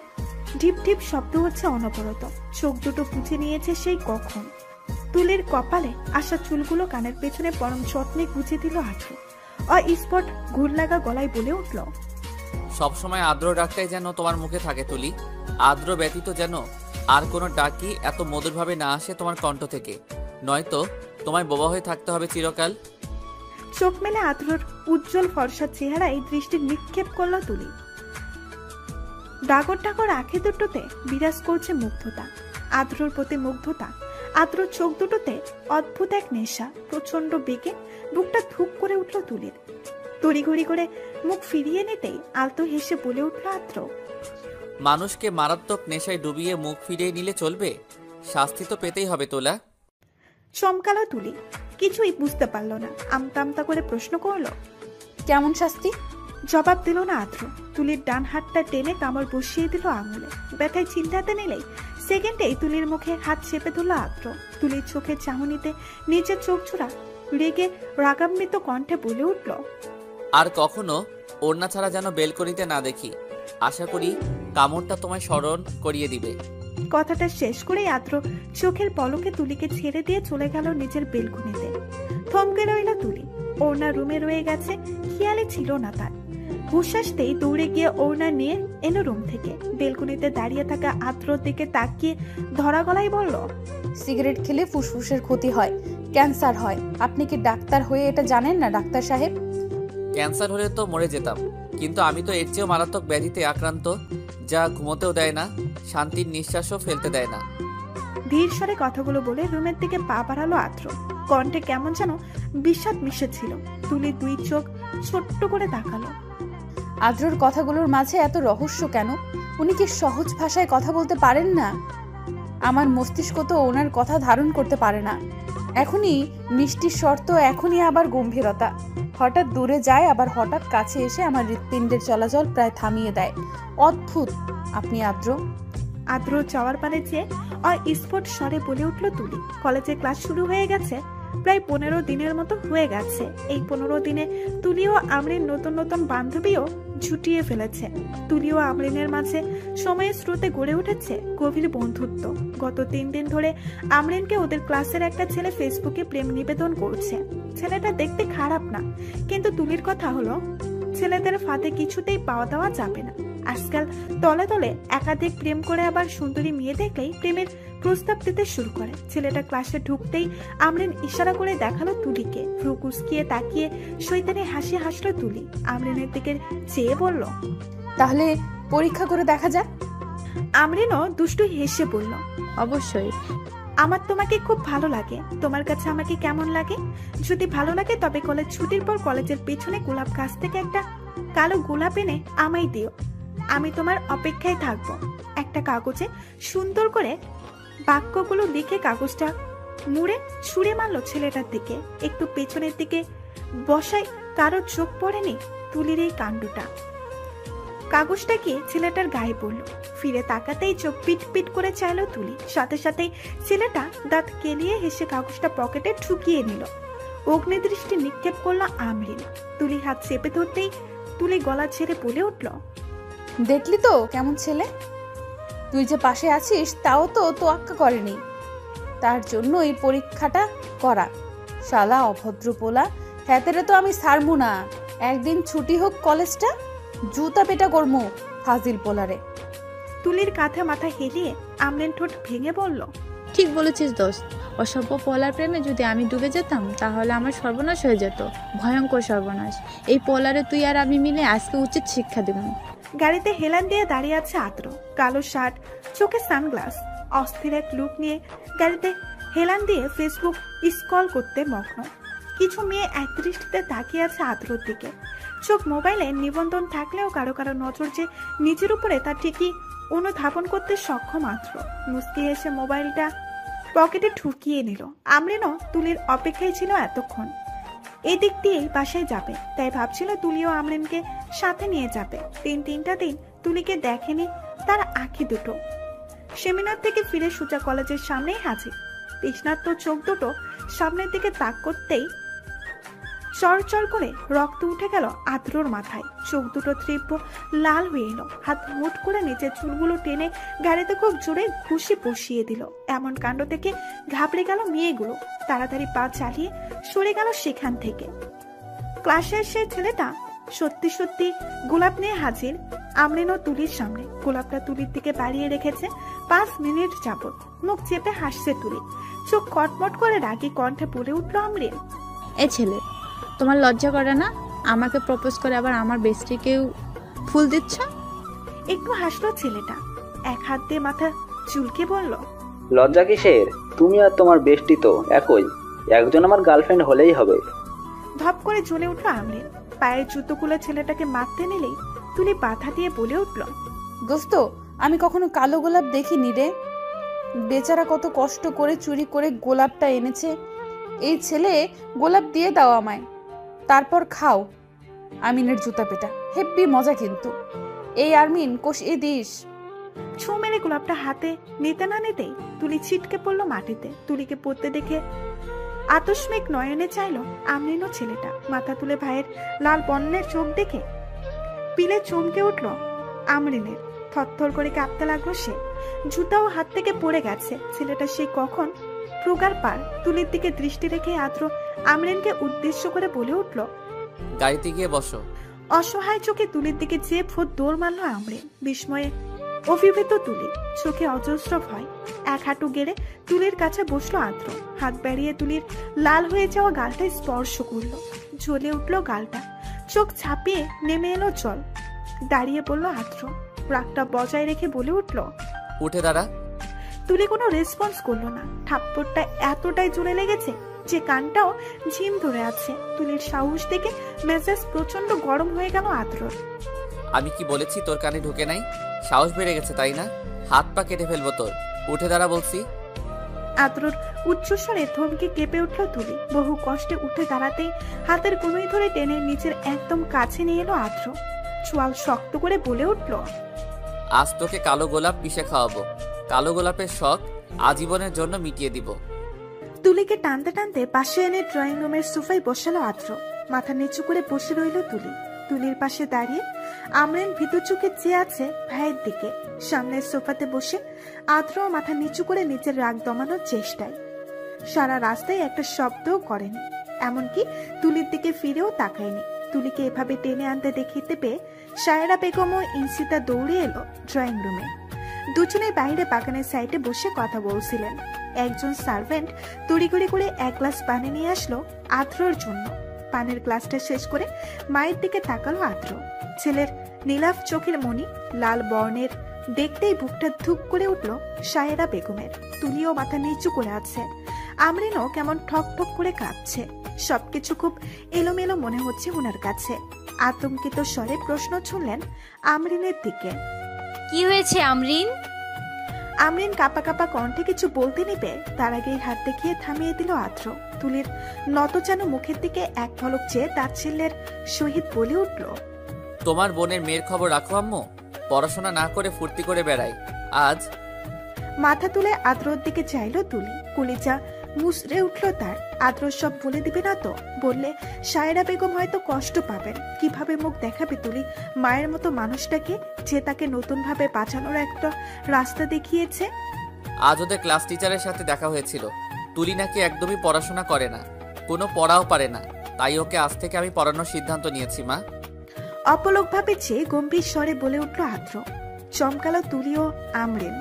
ঢিপ ঢিপ শব্দ হচ্ছে অনবরত। চোখ দুটো বুঝে নিয়েছে সেই কখন। তুলির কপালে আসা চুলগুলো কানের পেছনে পরম যত্নে গুছে দিল আদ্র। স্পট ঘুর লাগা গলায় বলে উঠল, সবসময় আদ্র ডাকটাই যেন তোমার মুখে থাকে তুলি। আদ্র ব্যতীত যেন আর কোনো ডাকই এত মধুরভাবে না আসে তোমার কণ্ঠ থেকে, নয়তো তোমায় বোবা হয়ে থাকতে হবে চিরকাল। চোখ মেলে আদ্রর উজ্জ্বল ফর্সা চেহারায় দৃষ্টি নিক্ষেপ করল তুলি। ডাগর ডাগর আঁখি দুটোতে বিরাজ করছে মুগ্ধতা। আদ্রর প্রতি মুগ্ধতা। আদ্রর চোখ দুটোতে অদ্ভুত এক নেশা। প্রচন্ড বেগে বুকটা ধুক করে উঠল তুলির। তড়িঘড়ি করে মুখ ফিরিয়ে নিতেই আলতো হেসে বলে উঠল আদ্র, মানুষকে মারাত্মক নেশায় ডুবিয়ে মুখ ফিরিয়ে নিলে চলবে? শাস্তি তো পেতেই হবে তোলা। চমকালো তুলি। কিছুই বুঝতে পারলো না। আমতা আমতা করে প্রশ্ন করলো, কেমন শাস্তি? জবাব দিল না আদ্র। তুলির ডান হাতটা টেনে কামড় বসিয়ে দিল আঙুলে। ব্যথায় চিল্লাতে নিলেই সেকেন্ডেই তুলির মুখে হাত চেপে ধরল আদ্র। তুলির চোখের চাহনিতে নিজের চোখ জোড়া রেগে রাগান্বিত কণ্ঠে বলে উঠল, আর কখনো ওড়না ছাড়া যেন বেলকনিতে না দেখি। আশা করি কামড়টা তোমায় স্মরণ করিয়ে দিবে। কথাটা শেষ করেই আদ্র চোখের পলকে তুলিকে ছেড়ে দিয়ে চলে গেল নিজের বেলকনিতে। থমকে রইল তুলি। ওড়না রুমে রয়ে গেছে, খেয়ালে ছিল না তার। হুশাসতেই দৌড়ে গিয়ে ওড়না নিয়ে এলো রুম থেকে। বেলকনিতে দাঁড়িয়ে থাকা আদ্রর দিকে তাকিয়ে ধরা গলায় বলল, সিগারেট খেলে ফুসফুসের ক্ষতি হয়, ক্যান্সার হয়। আপনি কি ডাক্তার হয়ে এটা জানেন না ডাক্তার সাহেব? ক্যান্সার হলে তো মরে যেতাম, কিন্তু আমি তো এর চেয়েও মারাত্মক ব্যাধিতে আক্রান্ত, যা ঘুমোতেও দেয় না, শান্তির নিঃশ্বাসও ফেলতে দেয় না। ধীর স্বরে কথাগুলো বলে রুমের দিকে পা বাড়ালো আদ্র। কণ্ঠে কেমন যেন বিষাদ মিশেছিল। তুলির দুই চোখ ছোট্ট করে তাকালো। আদ্রর কথাগুলোর মাঝে এত রহস্য কেন? উনি কি সহজ ভাষায় কথা বলতে পারেন না? আমার মস্তিষ্ক তো ওনার কথা ধারণ করতে পারে না। এখনই মিষ্টি শর্ত, এখনই আবার গম্ভীরতা। হঠাৎ দূরে যায়, আবার হঠাৎ কাছে এসে আমার হৃৎপিণ্ডের চলাচল প্রায় থামিয়ে দেয়। অদ্ভুত আপনি আদ্র। আদ্র যাওয়ার পারে যে স্পট স্বরে বলে উঠল তুলি। কলেজে ক্লাস শুরু হয়ে গেছে, প্রায় 15 দিনের মতো হয়ে গেছে। এই 15 দিনে তুলিও আমরিন নতুন নতুন বান্ধবীও জুটিয়ে ফেলেছে। তুলিও আমরিনের মাঝে সময়ের স্রোতে গড়ে উঠেছে গভীর বন্ধুত্ব। গত 3 দিন ধরে আমরিনকে ওদের ক্লাসের একটা ছেলে ফেসবুকে প্রেম নিবেদন করছে। ছেলেটা দেখতে খারাপ না, কিন্তু তুলির কথা হলো ছেলেদের ফাঁদে কিছুতেই পাওয়া দেওয়া যাবে না। আজকাল তলে তলে একাধিক প্রেম করে আবার সুন্দরী মেয়ে দেখলেই প্রেমের প্রস্তাব দিতে শুরু করে। ছেলেটা ক্লাসে ঢুকতেই আমরিন ইশারা করে দেখালো তুলিকে। ভ্রু কুঁচকিয়ে তাকিয়ে শয়তানি হাসি হাসলো তুলি। আমরিনের দিকে চেয়ে বলল, তাহলে পরীক্ষা করে দেখা যাক। আমরিনও দুষ্টু হেসে বলল, অবশ্যই। আমার তোমাকে খুব ভালো লাগে। তোমার কাছে আমাকে কেমন লাগে? যদি ভালো লাগে তবে কলেজ ছুটির পর কলেজের পেছনে গোলাপ গাছ থেকে একটা কালো গোলাপ এনে আমায় দিও। আমি তোমার অপেক্ষায় থাকবো। একটা কাগজে সুন্দর করে বাক্যগুলো লিখে কাগজটা মুড়ে ছুঁড়ে মারলো ছেলেটার দিকে। একটু পেছনের দিকে বসায় কারোর চোখ পড়েনি তুলির এই কাণ্ডটা। কাগজটা গিয়ে ছেলেটার গায়ে পড়লো। ফিরে তাকাতেই চোখ পিট পিট করে চাইলো তুলি। সাথে সাথেই ছেলেটা দাঁত কেলিয়ে হেসে কাগজটা পকেটে ঢুকিয়ে নিল। অগ্নিদৃষ্টি নিক্ষেপ করলো আমরিন। তুলি হাত চেপে ধরতেই তুলি গলা ছেড়ে বলে উঠল, দেখলি তো কেমন ছেলে? তুই যে পাশে আছিস তাও তো তোয়াক্কা করেনি। তার জন্য এই পরীক্ষাটা করা। শালা অভদ্র পোলা, হ্যাতেরে তো আমি ছাড়বো না। একদিন ছুটি হোক কলেজটা, জুতা পেটা করবো ফাজিল পোলারে। তুলির কাঁধে মাথা হেলিয়ে আমরিন ঠোঁট ভেঙে বলল, ঠিক বলেছিস দোস্ত। অসভ্য পোলার প্রেমে যদি আমি ডুবে যেতাম তাহলে আমার সর্বনাশ হয়ে যেত, ভয়ঙ্কর সর্বনাশ। এই পোলারে তুই আর আমি মিলে আজকে উচিত শিক্ষা দেব। গাড়িতে হেলান দিয়ে দাঁড়িয়ে আছে আদ্র। কালো শার্ট, চোখে সানগ্লাস, অস্থির এক লুক নিয়ে গাড়িতে হেলান দিয়ে ফেসবুক স্ক্রল করতে মগ্ন। কিছু মেয়ে এক দৃষ্টিতে তাকিয়ে আছে আদ্রর দিকে। চোখ মোবাইলে নিবন্ধন থাকলেও কারো কারো নজর যে নিজের উপরে তা ঠিকই অনুধাবন করতে সক্ষম আদ্র। মুস্কি এসে মোবাইলটা পকেটে ঢুকিয়ে নিল। আমরিনও তুলির অপেক্ষায় ছিল এতক্ষণ। এই দিক দিয়েই বাসায় যাবে, তাই ভাবছিল তুলিও আমরিনকে সাথে নিয়ে যাবে। তিনটা দিন তুলিকে দেখেনি তার আঁখি দুটো। সেমিনার থেকে ফিরে সুজা কলেজের সামনেই হাজির। তৃষ্ণার্ত চোখ দুটো সামনের দিকে তাক করতেই চরচর করে রক্ত উঠে গেল আদ্রর মাথায়। চোখ দুটো তীব্র লাল হয়ে এলো। হাত মুঠ করে নিচের চুলগুলো টেনে গাড়িতে খুব জোরে ঘুষি বসিয়ে দিল। এমন কাণ্ড থেকে ঘাবড়ে গেল মেয়েগুলো। তাড়াতাড়ি পা চালিয়ে সরে গেল সেখান থেকে। ক্লাসের সেই ছেলেটা সত্যি সত্যি গোলাপ নিয়ে হাজির আমরিন ও তুলির সামনে। গোলাপটা তুলির দিকে বাড়িয়ে রেখেছে 5 মিনিট যাবত। মুখ চেপে হাসছে তুলি। চোখ কটমট করে রাগী কণ্ঠে বলে উঠল আমরিন, এ ছেলে, তোমার লজ্জা করে না? আমাকে প্রপোজ করে আবার আমার বেস্টিকেও ফুল দিচ্ছ? একটু হাসলো ছেলেটা। এক হাত দিয়ে মাথা চুলকে বলল, লজ্জা কিসের? তুমি আর তোমার বেস্টি তো একই। একজন আমার গার্লফ্রেন্ড হলেই হবে। ধপ করে জ্বলে উঠল আমরিন। পায়ের জুতোগুলো ছেলেটাকে মারতে নিলেই তুলি বাধা দিয়ে বলে উঠল, দোস্ত, আমি কখনো কালো গোলাপ দেখিনি রে। বেচারা কত কষ্ট করে চুরি করে গোলাপটা এনেছে। এই ছেলে গোলাপ দিয়ে দাও আমায়, তারপর খাও আমিনের জুতা পেটা। হেব্বি মজা কিন্তু। এই আরমিন কষিয়ে দিস। ছু মেরে গোলাপটা হাতে নিতে না নিতেই তুলি ছিটকে পড়লো মাটিতে। তুলিকে পড়তে দেখে আতস্মিক নয়নে চাইল আমরিনও ছেলেটা। মাথা তুলে ভাইয়ের লাল বন্যের চোখ দেখে পিলে চমকে উঠল আমরিনের। থরথর করে কাঁপতে লাগলো সে। জুতাও হাত থেকে পড়ে গেছে। ছেলেটা সেই কখন প্রগার পার। তুলির দিকে দৃষ্টি রেখে আদ্র আমরিনকে উদ্দেশ্য করে বলে উঠল, গাড়িতে গিয়ে বসো। অসহায় চোখে তুলির দিকে যে ফোঁত দৌড় মারল আমরিন। বিস্ময়ে অভিভূত তুলি, চোখে অজস্র ভয়। এক হাঁটু গেড়ে তুলির কাছে বসলো আদ্র। হাত বাড়িয়ে তুলির লাল হয়ে যাওয়া গালটা স্পর্শ করলো। জ্বলে উঠলো গালটা। চোখ ছাপিয়ে নেমে এলো জল। দাঁড়িয়ে পড়লো আদ্র। রাগটা বজায় রেখে বলে উঠল, উঠে দাঁড়া। তুলি কোনো রেসপন্স করলো না। থাপ্পড়টা এতটাই জোরে লেগেছে যে কানটাও ঝিম ধরে আছে। তুলির সাহস দেখে মেজাজ প্রচন্ড গরম হয়ে গেল আদ্রর। আমি কি বলেছি তোর কানে ঢুকে নাই? সাহস বেড়ে গেছে তাই না? হাত পা কেটে ফেলবো তোর। উঠে দাঁড়া বলছি। আদ্রর উচ্চস্বরে ধমকে কেঁপে উঠল তুলি। বহু কষ্টে উঠে দাঁড়াতেই হাতের কনুই ধরে টেনে নিচের একদম কাছে নিয়ে এলো আদ্র। চোয়াল শক্ত করে বলে উঠল, আজ তোকে কালো গোলাপ পিষে খাওয়াবো। কালো গোলাপের শখ আজীবনের জন্য মিটিয়ে দিব। তুলিকে টানতে টানতে পাশে এনে ড্রয়িং রুমের সোফায় বসালো আদ্র। মাথা নিচু করে বসে রইল তুলি। তুলির পাশে দাঁড়িয়ে আমরিন ভীতু চোখে চেয়ে আছে ভাইয়ের দিকে। সামনের সোফাতে বসে আদ্র মাথা নিচু করে নিজের রাগ দমানোর চেষ্টায়। সারা রাস্তায় একটা শব্দও করেনি, এমনকি তুলির দিকে ফিরেও তাকায়নি। তুলিকে এভাবে টেনে আনতে দেখিতে পেয়ে সায়রা বেগম ও ইনসিতা দৌড়ে এলো ড্রয়িং রুমে। দুজনে বাইরে বাগানের সাইডে বসে কথা বলছিলেন। একজন সার্ভেন্ট তড়িঘড়ি করে এক গ্লাস পানি নিয়ে আসলো আদ্রর জন্য। পানির গ্লাসটা শেষ করে মায়ের দিকে তাকালো আদ্র। ছেলের নীলাভ চোখের মণি লাল বর্ণের দেখতেই বুকটা ধুক করে উঠল সায়রা বেগমের। তুলিও মাথা নিচু করে আছে। আমরিনও কেমন ঠক ঠক করে কাঁপছে। সবকিছু খুব এলোমেলো মনে হচ্ছে ওনার কাছে। আতঙ্কিত স্বরে প্রশ্ন ছুড়লেন আমরিনের দিকে, কি হয়েছে আমরিন? আমরিন কাপা কাপা কণ্ঠে কিছু বলতে নিবে তার আগেই হাত দেখিয়ে থামিয়ে দিল আদ্র। তুলির নতচানো মুখের দিকে এক পলক চেয়ে তার ছেলের সহিত বলে উঠল, তোমার বোনের মেয়ের খবর রাখো আম্মু, পড়াশোনা না করে ফুর্তি করে বেড়াই। আজ মাথা তুলে আদ্রর দিকে চাইল তুলি। কলিজা মুসড়ে উঠল তার। আদ্র সব বলে দিবে না তো? বললে সায়রা বেগম হয়তো কষ্ট পাবেন। কিভাবে মুখ দেখাবে তুলি মায়ের মতো মানুষটাকে, যে তাকে নতুন ভাবে বাঁচানোর একটা রাস্তা দেখিয়েছে? আজ ওদের ক্লাস টিচারের সাথে দেখা হয়েছিল। তুলি নাকি একদমই পড়াশোনা করে না, কোনো পড়াও পারে না। তাই ওকে আজ থেকে আমি পড়ানোর সিদ্ধান্ত নিয়েছি মা। অপলক ভাবে চেয়ে গম্ভীর স্বরে বলে উঠল আদ্র। চমকালো তুলি ও আমরিন।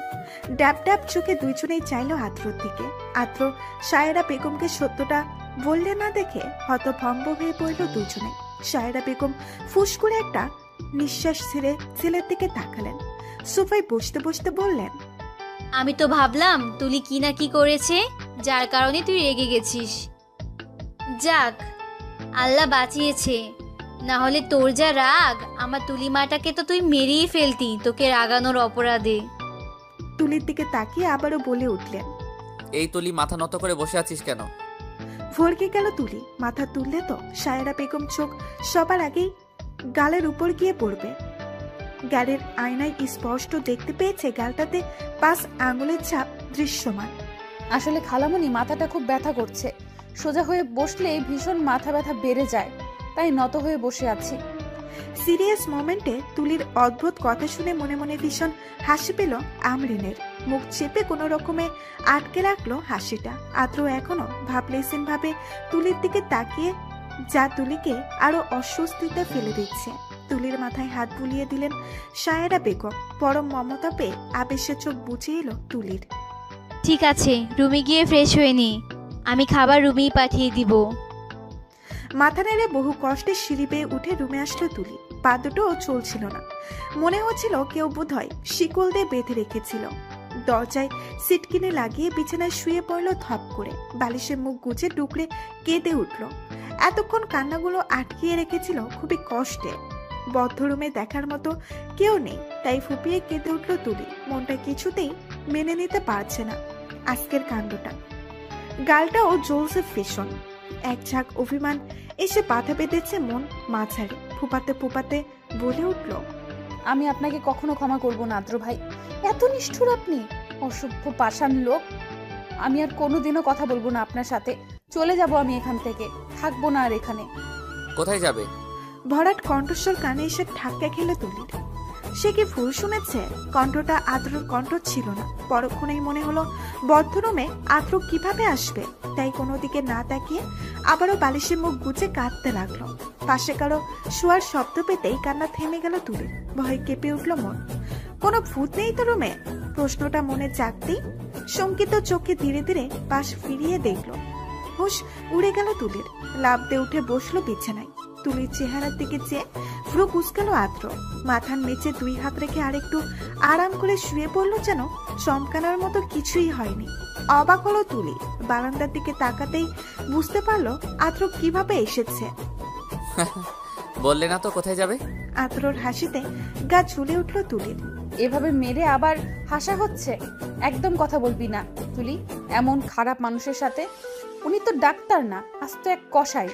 ড্যাব ড্যাব চোখে দুইজনেই চাইল আদ্রর দিকে। আদ্র সায়রা বেগমকে সত্যটা বললে না দেখে হতভম্ব হয়ে পড়ল দুজনে। সায়রা বেগম ফুস করে একটা নিঃশ্বাস ছেড়ে ছেলের দিকে তাকালেন। সোফায় বসতে বসতে বললেন, আমি তো ভাবলাম তুলি কি না কি করেছে, যার কারণে তুই রেগে গেছিস। যাক, আল্লাহ বাঁচিয়েছে, না হলে তোর যা রাগ, আমার তুলি মাটাকে তো তুই মেরেই ফেলতি তোকে রাগানোর অপরাধে। তুলির দিকে তাকিয়ে আবারও বলে উঠলেন, এই তুলি মাথা নত করে বসে আছিস কেন? ভরকে গেল তুলি। মাথা তুললে তো সায়রা বেগম চোখ সবার আগেই গালের উপর গিয়ে পড়বে। গালের আয়নায় স্পষ্ট দেখতে পেয়েছে গালটাতে 5 আঙুলের ছাপ দৃশ্যমান। আসলে খালামণি মাথাটা খুব ব্যথা করছে, সোজা হয়ে বসলে ভীষণ মাথা ব্যথা বেড়ে যায়, তাই নত হয়ে বসে আছি। সিরিয়াস মোমেন্টে তুলির অদ্ভুত কথা শুনে মনে মনে ভীষণ হাসি পেল আমরিনের। মুখ চেপে কোনো রকমে আটকে রাখলো হাসিটা। আদ্র এখনো ভাবলেছেন ভাবে তুলির দিকে তাকিয়ে, যা তুলিকে আরো অস্বস্তিতে ফেলে দিচ্ছে। তুলির মাথায় হাত বুলিয়ে দিলেন সায়রা বেগম। পরম মমতা পেয়ে আবেশে চোখ বুঝে এলো তুলির। ঠিক আছে, রুমে গিয়ে ফ্রেশ হয়ে নি, আমি খাবার রুমেই পাঠিয়ে দিব। মাথা নেড়ে বহু কষ্টে সিঁড়ি বেয়ে উঠে রুমে আসলো তুলি। পা দুটোও চলছিল না। মনে হচ্ছিল কেউ বোধহয় শিকল দিয়ে বেঁধে রেখেছিল। দরজায় সিটকিনে লাগিয়ে বিছানায় শুয়ে পড়ল ধপ করে। বালিশে মুখ গুজে ডুকরে কেঁদে উঠল। এতক্ষণ কান্নাগুলো আটকিয়ে রেখেছিল খুবই কষ্টে। বদ্ধ রুমে দেখার মতো কেউ নেই, তাই ফুপিয়ে কেঁদে উঠল তুলি। মনটা কিছুতেই মেনে নিতে পারছে না আজকের কাণ্ডটা। গালটাও জ্বলছে ভীষণ। এক ঝাঁক অভিমান এসে বাধা বেঁধেছে মন মাঝারে। ফুপাতে ফুপাতে বলে উঠল, আমি আপনাকে কখনো ক্ষমা করব না আদ্র ভাই, এত নিষ্ঠুর আপনি, অসভ্য পাষাণ লোক। আমি আর কোনোদিনও কথা বলবো না আপনার সাথে, চলে যাব আমি এখান থেকে, থাকবো না আর এখানে। কোথায় যাবে? ভরাট কণ্ঠস্বর কানে এসে ঠাক্কা খেলে তুলির। সে কি ভুল শুনেছে? কণ্ঠটা আদ্রর কণ্ঠ ছিল না। পরক্ষণেই মনে হলো বদ্ধ রুমে আদ্র কিভাবে আসবে। তাই কোনো দিকে না তাকিয়ে আবারও বালিশে মুখ গুজে কাঁদতে লাগলো। পাশে কারো শোয়ার শব্দ পেতেই কান্না থেমে গেল তুলির। ভয়ে কেঁপে উঠল মন। কোনো ভূত নেই তো রুমে? প্রশ্নটা মনে জাগতেই শঙ্কিত চোখে ধীরে ধীরে পাশ ফিরিয়ে দেখলো। হুশ উড়ে গেল তুলির। লাফ দিয়ে উঠে বসলো বিছানায়। তুলির চেহারার দিকে চেয়ে ভ্রু কুঁচকাল আদ্র। মাথার নিচে 2 হাত রেখে আরেকটু আরাম করে শুয়ে পড়লো, যেন চমকানোর মতো কিছুই হয়নি। অবাক হলো তুলি। বারান্দার দিকে তাকাতেই বুঝতে পারলো আদ্র কিভাবে এসেছে। বললে না তো কোথায় যাবে? আদ্রর হাসিতে গা ঝুলে উঠল তুলির। এভাবে মেরে আবার হাসা হচ্ছে? একদম কথা বলবি না তুলি এমন খারাপ মানুষের সাথে। উনি তো ডাক্তার না, আস্ত এক কসাই।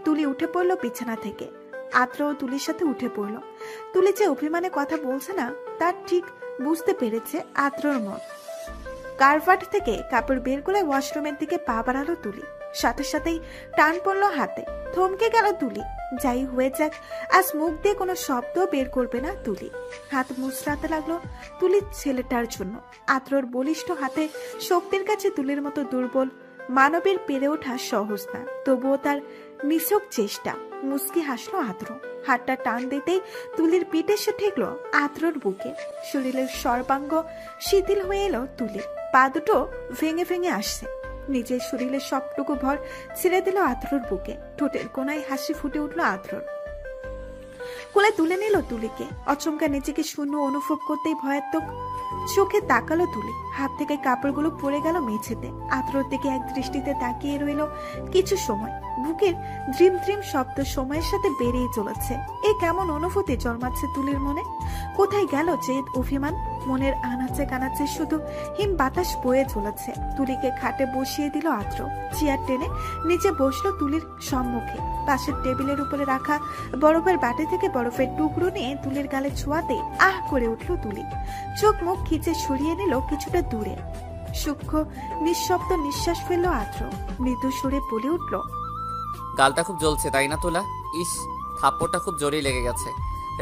তুলি উঠে পড়লো বিছানা থেকে। আদ্রও তুলির সাথে উঠে পড়লো। তুলি যে অভিমানে কথা বলছে না তার ঠিক বুঝতে পেরেছে আদ্রর মন। কারভাট থেকে কাপড় বের করে ওয়াশরুমের দিকে পা বাড়ালো তুলি। সাথে সাথেই টান পড়লো হাতে। থমকে গেল তুলি। যাই হয়ে যাক, আজ মুখ দিয়ে কোনো শব্দ বের করবে না তুলি। হাত মুচড়াতে লাগলো তুলির ছেলেটার জন্য। আদ্রর বলিষ্ঠ হাতে শক্তির কাছে তুলির মতো দুর্বল মানবের পেরে ওঠা সহজ না। তবুও তার নিছক চেষ্টা। মুস্কি হাসলো আদ্র। হাতটা টান দিতেই তুলির পিঠে এসে ঠেকলো আদ্রর বুকে। শরীরের সর্বাঙ্গ শিথিল হয়ে এলো তুলির। পা দুটো ভেঙে ভেঙে আসছে। নিজের শরীরের সবটুকু ভর ছেড়ে দিল আদ্রর বুকে। ঠোঁটের কোনায় হাসি ফুটে উঠলো আদ্রর। কোলে তুলে নিল তুলিকে। অচমকা নিজেকে শূন্য অনুভব করতেই ভয়াত্মক চোখে তাকালো তুলি। হাত থেকে কাপড়গুলো পড়ে গেল মেঝেতে। আদ্রর দিকে এক দৃষ্টিতে তাকিয়ে রইল কিছু সময়। বুকের দ্রিম দ্রিম শব্দ সময়ের সাথে বেড়েই চলেছে। এ কেমন অনুভূতি জন্মাচ্ছে তুলির মনে? কোথায় গেল জেদ, অভিমান? মনের আনাচে কানাচে শুধু হিম বাতাস বয়ে চলেছে। তুলিকে খাটে বসিয়ে দিল আদ্র। চেয়ার টেনে নিচে বসলো তুলির সম্মুখে। পাশের টেবিলের উপরে রাখা বরফের বাটি থেকে বরফের টুকরো নিয়ে তুলির গালে ছোঁয়াতে আহ করে উঠল তুলি। চোখ মুখ খিচে সরিয়ে নিল কিছুটা দূরে। সূক্ষ্ম নিঃশব্দ নিঃশ্বাস ফেললো আদ্র। মৃদু সুরে বলে উঠল, গালটা খুব জ্বলছে তাই না তোলা? ইস, থাপ্পড়টা খুব জোরেই লেগে গেছে।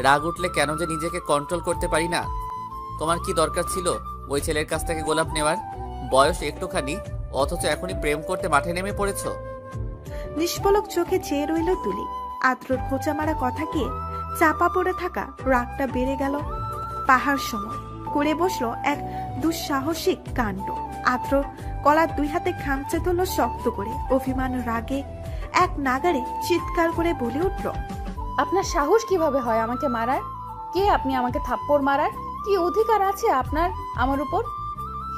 রাগ উঠলে কেন যে নিজেকে কন্ট্রোল করতে পারি না। তোমার কি দরকার ছিল ওই ছেলের কাছ থেকে গোলাপ নেওয়ার? বয়স একটুখানি, অথচ এখনই প্রেম করতে মাঠে নেমে পড়েছো। নিষ্পলক চোখে চেয়ে রইল তুলি। আদ্রর খোঁচা মারা কথা কি চাপা পড়ে থাকা রাগটা বেড়ে গেল পাহাড় সম। করে বসলো এক দুঃসাহসিক কাণ্ড। আদ্র কলার দুই হাতে খামচে তুলল শক্ত করে। অভিমান রাগে এক নাগারে চিৎকার করে বলে উঠল, আপনার সাহস কিভাবে হয় আমাকে মারার? কে আপনি আমাকে থাপ্পড় মারার? কি অধিকার আছে আপনার আমার উপর?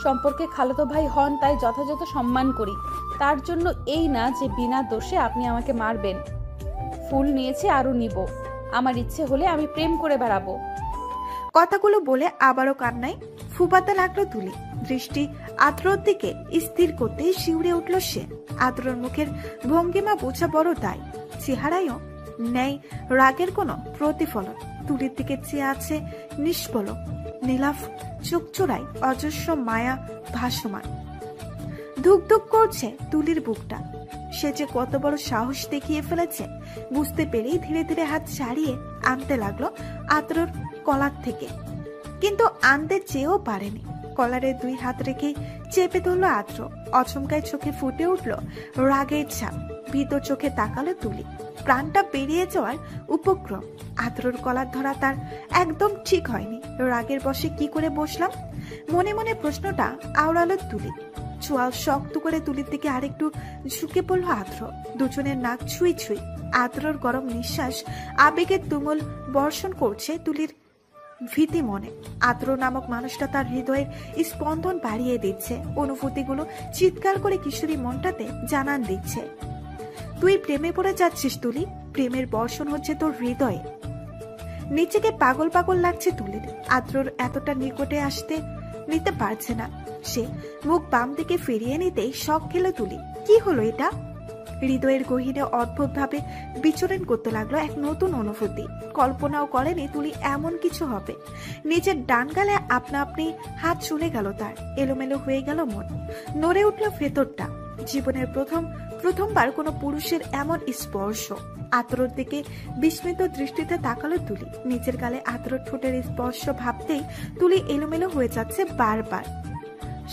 সম্পর্কে খালাতো ভাই হন তাই যথাযথ সম্মান করি। তার জন্য এই না যে বিনা দোষে আপনি আমাকে মারবেন। ফুল নিয়েছে, আরো নিব। আমার ইচ্ছে হলে আমি প্রেম করে বেড়াবো। কথাগুলো বলে আবারও কান্নায় ফুপাতে লাগলো তুলি। দৃষ্টি আদ্রর দিকে স্থির করতেই শিউরে উঠল সে। আদ্রর মুখের ভঙ্গিমা বোঝা বড় তাই। চেহারায়ও নেই রাগের কোনো প্রতিফলন। তুলির দিকে চেয়ে আছে নিষ্পলক নীলাভ চোখচোড়ায় অজস্র মায়া ভাসমান। ধুক ধুক করছে তুলির বুকটা। সে যে কত বড় সাহস দেখিয়ে ফেলেছে বুঝতে পেরেই ধীরে ধীরে হাত ছাড়িয়ে আনতে লাগলো আদ্রর কলার থেকে। কিন্তু আনতে চেয়েও পারেনি। কলারে দুই হাত রেখে চেপে ধরলো আদ্র। অচমকায় চোখে ফুটে উঠল রাগের ছাপ। ভীত চোখে তাকালো তুলি। প্রাণটা বেরিয়ে যাওয়ার উপক্রম। আদ্রর কলার ধরা তার একদম ঠিক হয়নি। রাগের বশে কি করে বসলাম? মনে মনে প্রশ্নটা আওড়ালো তুলি। চোয়াল শক্ত করে তুলির দিকে আরেকটু ঝুঁকে পড়লো আদ্র। দুজনের নাক ছুঁই ছুঁই। আদ্রর গরম নিঃশ্বাস আবেগের তুমুল বর্ষণ করছে তুলির ভীতি মনে। আদ্র নামক মানুষটা তার হৃদয়ের স্পন্দন বাড়িয়ে দিচ্ছে। অনুভূতিগুলো চিৎকার করে কিশোরী মনটাতে জানান দিচ্ছে, তুই প্রেমে পড়ে যাচ্ছিস তুলি। প্রেমের বর্ষণ হচ্ছে তোর হৃদয়ে। নিজেকে পাগল পাগল লাগছে তুলির। আদ্রর এতটা নিকটে আসতে নিতে পারছে না সে। মুখ বাম দিকে ফিরিয়ে নিতেই শখ খেলো তুলি। কি হলো এটা? হৃদয়ের গহীনে অদ্ভুত ভাবে বিচরণ করতে লাগলো এক নতুন অনুভূতি। কল্পনাও করেনি তুলি এমন কিছু হবে। নিজের ডান গালে আপনা আপনি হাত চলে গেল তার। এলোমেলো হয়ে গেল মন। নড়ে উঠল ভেতরটা। জীবনের প্রথমবার কোনো পুরুষের এমন স্পর্শ। আদ্রর দিকে বিস্মিত দৃষ্টিতে তাকালো তুলি। নিজের গালে আদ্রর ঠোঁটের স্পর্শ ভাবতেই তুলি এলোমেলো হয়ে যাচ্ছে বারবার।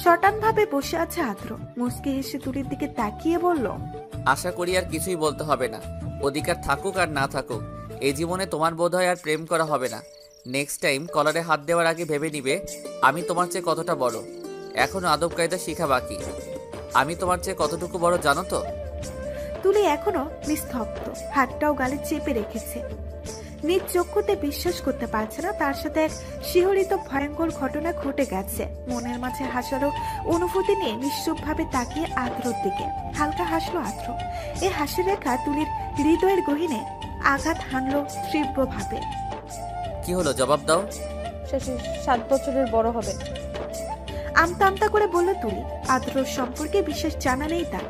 শটান ভাবে বসে আছে আদ্র। মুচকি হেসে তুলির দিকে তাকিয়ে বলল, আশা করি আর কিছুই বলতে হবে না। অধিকার থাকুক আর না থাকুক, এই জীবনে তোমার বোধ হয় আর প্রেম করা হবে না। নেক্সট টাইম কলারে হাত দেওয়ার আগে ভেবে নিবে আমি তোমার চেয়ে কতটা বড়। এখনো আদব কায়দা শিখা বাকি। আমি তোমার চেয়ে কতটুকু বড় জানো তো? তুলি এখনো নিস্তব্ধ। হাতটাও গালে চেপে রেখেছে। নিজ চক্ষুতে বিশ্বাস করতে পারছে না তার সাথে এক শিহরিত ভয়ঙ্কর ঘটনা ঘটে গেছে। মনের মাঝে হাসারও অনুভূতি নিয়ে নিশ্চুপ ভাবে তাকিয়ে আদ্রর দিকে হালকা হাসলো আদ্র। এ হাসির রেখা তুলির হৃদয়ের গহীনে আঘাত হানলো তীব্র ভাবে। কি হলো, জবাব দাও। শেষে 7 বছরের বড় হবে। আমতা আমতা করে বলল তুলি। আদ্রর সম্পর্কে বিশেষ জানা নেই তার।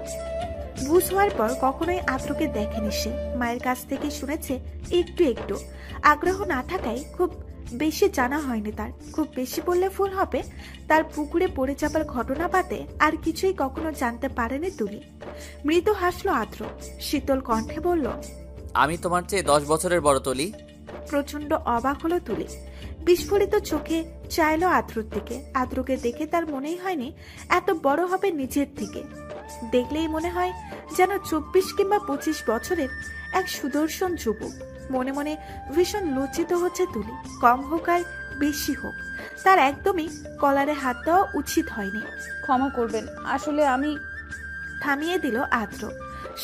বুঝ হওয়ার পর কখনোই আদ্রকে দেখেনি সে। মায়ের কাছ থেকে শুনেছে একটু একটু। আগ্রহ না থাকায় খুব বেশি জানা হয়নি তার। খুব বেশি বললে ভুল হবে। তার পুকুরে পড়ে যাবার ঘটনা বাদে আর কিছুই কখনো জানতে পারেনি তুলি। মৃদু হাসলো আদ্র। শীতল কণ্ঠে বলল, আমি তোমার চেয়ে 10 বছরের বড় তুলি। প্রচন্ড অবাক হলো তুলি। বিস্ফোরিত চোখে চাইলো আদ্রর দিকে। আদ্রকে দেখে তার মনেই হয়নি এত বড় হবে নিজের থেকে। দেখলেই মনে হয় যেন 24 কিংবা 25 বছরের এক সুদর্শন যুবক। মনে মনে ভীষণ লজ্জিত হচ্ছে তুলি। কম হোক আর বেশি হোক, তার একদমই কলারে হাত দেওয়া উচিত হয়নি। ক্ষমা করবেন, আসলে আমি। থামিয়ে দিল আদ্র,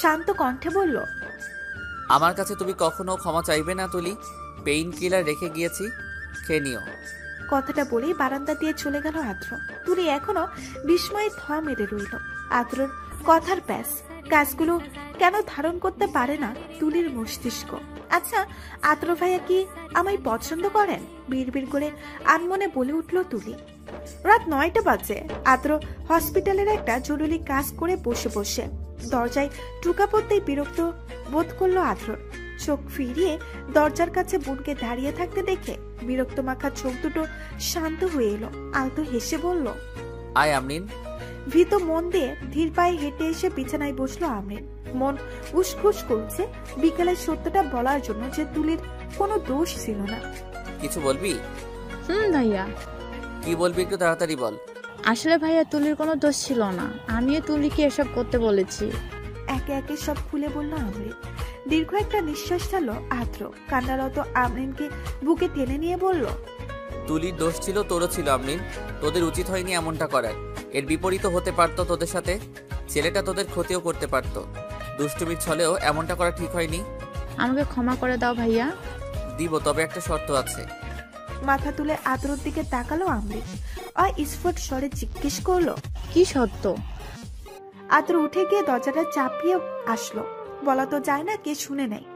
শান্ত কণ্ঠে বলল, আমার কাছে তুমি কখনো ক্ষমা চাইবে না তুলি। পেইন কিলার রেখে গিয়েছি, খেয়ে নিও। কথাটা বলেই বারান্দা দিয়ে চলে গেল আদ্র। তুলি এখনো বিস্ময়ে থ মেরে রইল। আদ্রর কথার প্যাস কাজগুলো কেন ধারণ করতে পারে না তুলির মস্তিষ্ক? আচ্ছা, আদ্র ভাইয়া কি আমায় পছন্দ করেন? বিড়বিড় করে আনমনে বলে উঠল তুলি। রাত 9টা বাজে। আদ্র হসপিটালের একটা জরুরি কাজ করে বসে বসে দরজায় টুকা পড়তেই বিরক্ত বোধ করলো আদ্র। চোখ ফিরিয়ে দরজার কাছে বোনকে দাঁড়িয়ে থাকতে দেখে বিরক্ত মাখা চোখ দুটো শান্ত হয়ে এলো। আলতো হেসে বলল, আয় আমরিন। ভীত মন দিয়ে ধীর পায়ে হেঁটে এসে বিছানায় বসলো আমরিন। মন উসখুস করছে বিকেলের সত্যটা বলার জন্য যে তুলির কোনো দোষ ছিল না। কিছু বলবি? ভাইয়া। কি বলবি একটু তাড়াতাড়ি বল। আসলে ভাইয়া তুলির কোনো দোষ ছিল না, আমিও তুলিকে এসব করতে বলেছি। একে একে সব খুলে বলল আমরিন। দীর্ঘ একটা নিঃশ্বাস ছাড়লো আদ্র। কান্নারত আমরিনকে বুকে টেনে নিয়ে বলল, তুলির দোষ ছিল, তোরও ছিল আমরিন। তোদের উচিত হয়নি এমনটা করার। এর বিপরীত হতে পারতো তোদের সাথে। ছেলেটা তোদের ক্ষতিও করতে পারতো। দুষ্টুমির ছলেও এমনটা করা ঠিক হয়নি। আমাকে ক্ষমা করে দাও ভাইয়া। দিব, তবে একটা শর্ত আছে। মাথা তুলে আদ্রর দিকে তাকালো আমরিন। স্ফুট স্বরে জিজ্ঞেস করলো, কি সত্য? আদ্র উঠে গিয়ে দরজাটা চাপিয়ে আসলো। বলা তো যায় না, কে শুনে নেয়।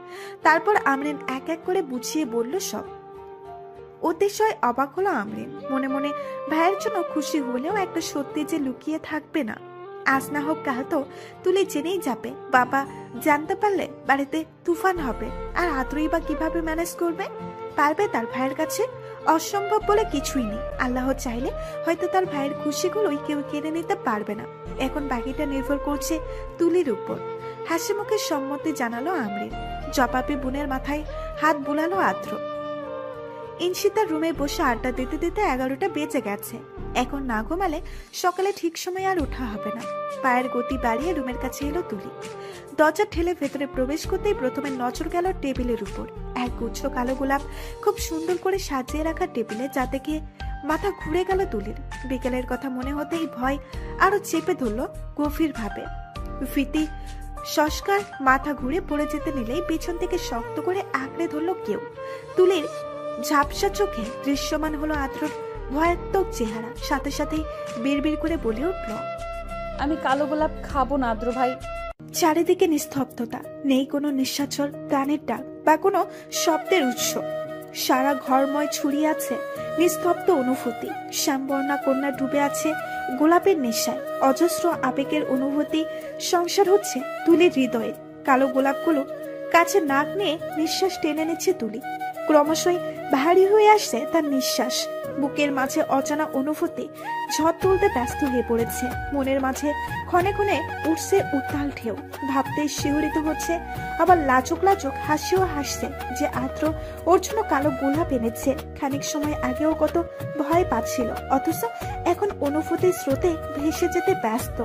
তারপর আমরিন এক এক করে বুঝিয়ে বলল সব। অতিশয় অবাক হলো আমরিন। মনে মনে ভাইয়ের জন্য খুশি হলেও একটা সত্যি যে লুকিয়ে থাকবে না। আজ না হোক কাল তো তুলে জেনেই যাবে। বাবা জানতে পারলে বাড়িতে তুফান হবে। আর আদ্রই বা কিভাবে ম্যানেজ করবে? পারবে তার ভাইয়ের কাছে? অসম্ভব বলে কিছুই নেই। আল্লাহ চাইলে হয়তো তার ভাইয়ের খুশিগুলোই কেউ কেড়ে নিতে পারবে না। এখন বাকিটা নির্ভর করছে তুলির উপর। হাসি মুখে সম্মতি জানালো আমরিন। জবাবে বোনের মাথায় হাত বুলালো আদ্র। ইনশিতার রুমে বসে আড্ডা দিতে দিতে 11টা বেজে গেছে। এখন না ঘুমালে সকালে ঠিক সময় আর ওঠা হবে না। পায়ের গতি বাড়িয়ে রুমের কাছে এলো তুলি। দরজা ঠেলে ভেতরে প্রবেশ করতেই প্রথমে নজর গেল টেবিলের উপর। এক গুচ্ছ কালো গোলাপ খুব সুন্দর করে সাজিয়ে রাখা টেবিলে, যা দেখে মাথা ঘুরে গেল তুলির। বিকেলের কথা মনে হতেই ভয় আরো চেপে ধরল গভীর ভাবে। ফিতি সস্কার মাথা ঘুরে পড়ে যেতে নিলেই পেছন থেকে শক্ত করে আঁকড়ে ধরল কেউ। তুলির ঝাপসা চোখে দৃশ্যমান হলো আদ্রর ভয়াত্মক চেহারা। সাথে সাথেই বিড়বিড় করে বলে উঠল, আমি কালো গোলাপ খাবো না আদ্র ভাই। চারিদিকে নিস্তব্ধতা, নেই কোনো নিঃস্বাচর গানের ডাক বা কোনো শব্দের উৎস। সারা ঘরময় ছড়িয়ে আছে নিস্তব্ধ অনুভূতি। শ্যামবর্ণা কন্যা ডুবে আছে গোলাপের নেশায়। অজস্র আবেগের অনুভূতি সংসার হচ্ছে তুলির হৃদয়ে। কালো গোলাপগুলো কাছে নাক নিয়ে নিঃশ্বাস টেনে নিচ্ছে তুলি। ক্রমশই ভারী হয়ে আসছে তার নিঃশ্বাস। বুকের মাঝে অজানা অনুভূতি ঝড় তুলতে ব্যস্ত হয়ে পড়েছে। মনের মাঝে ক্ষণে ক্ষণে উঠছে উত্তাল ঢেউ। ভাবতে শিহরিত হচ্ছে, আবার লাজুক লাজুক হাসিও হাসছে যে আদ্র ওর জন্য কালো গোলাপ এনেছে। খানিক সময় আগেও কত ভয় পাচ্ছিল, অথচ এখন অনুভূতির স্রোতে ভেসে যেতে ব্যস্ত।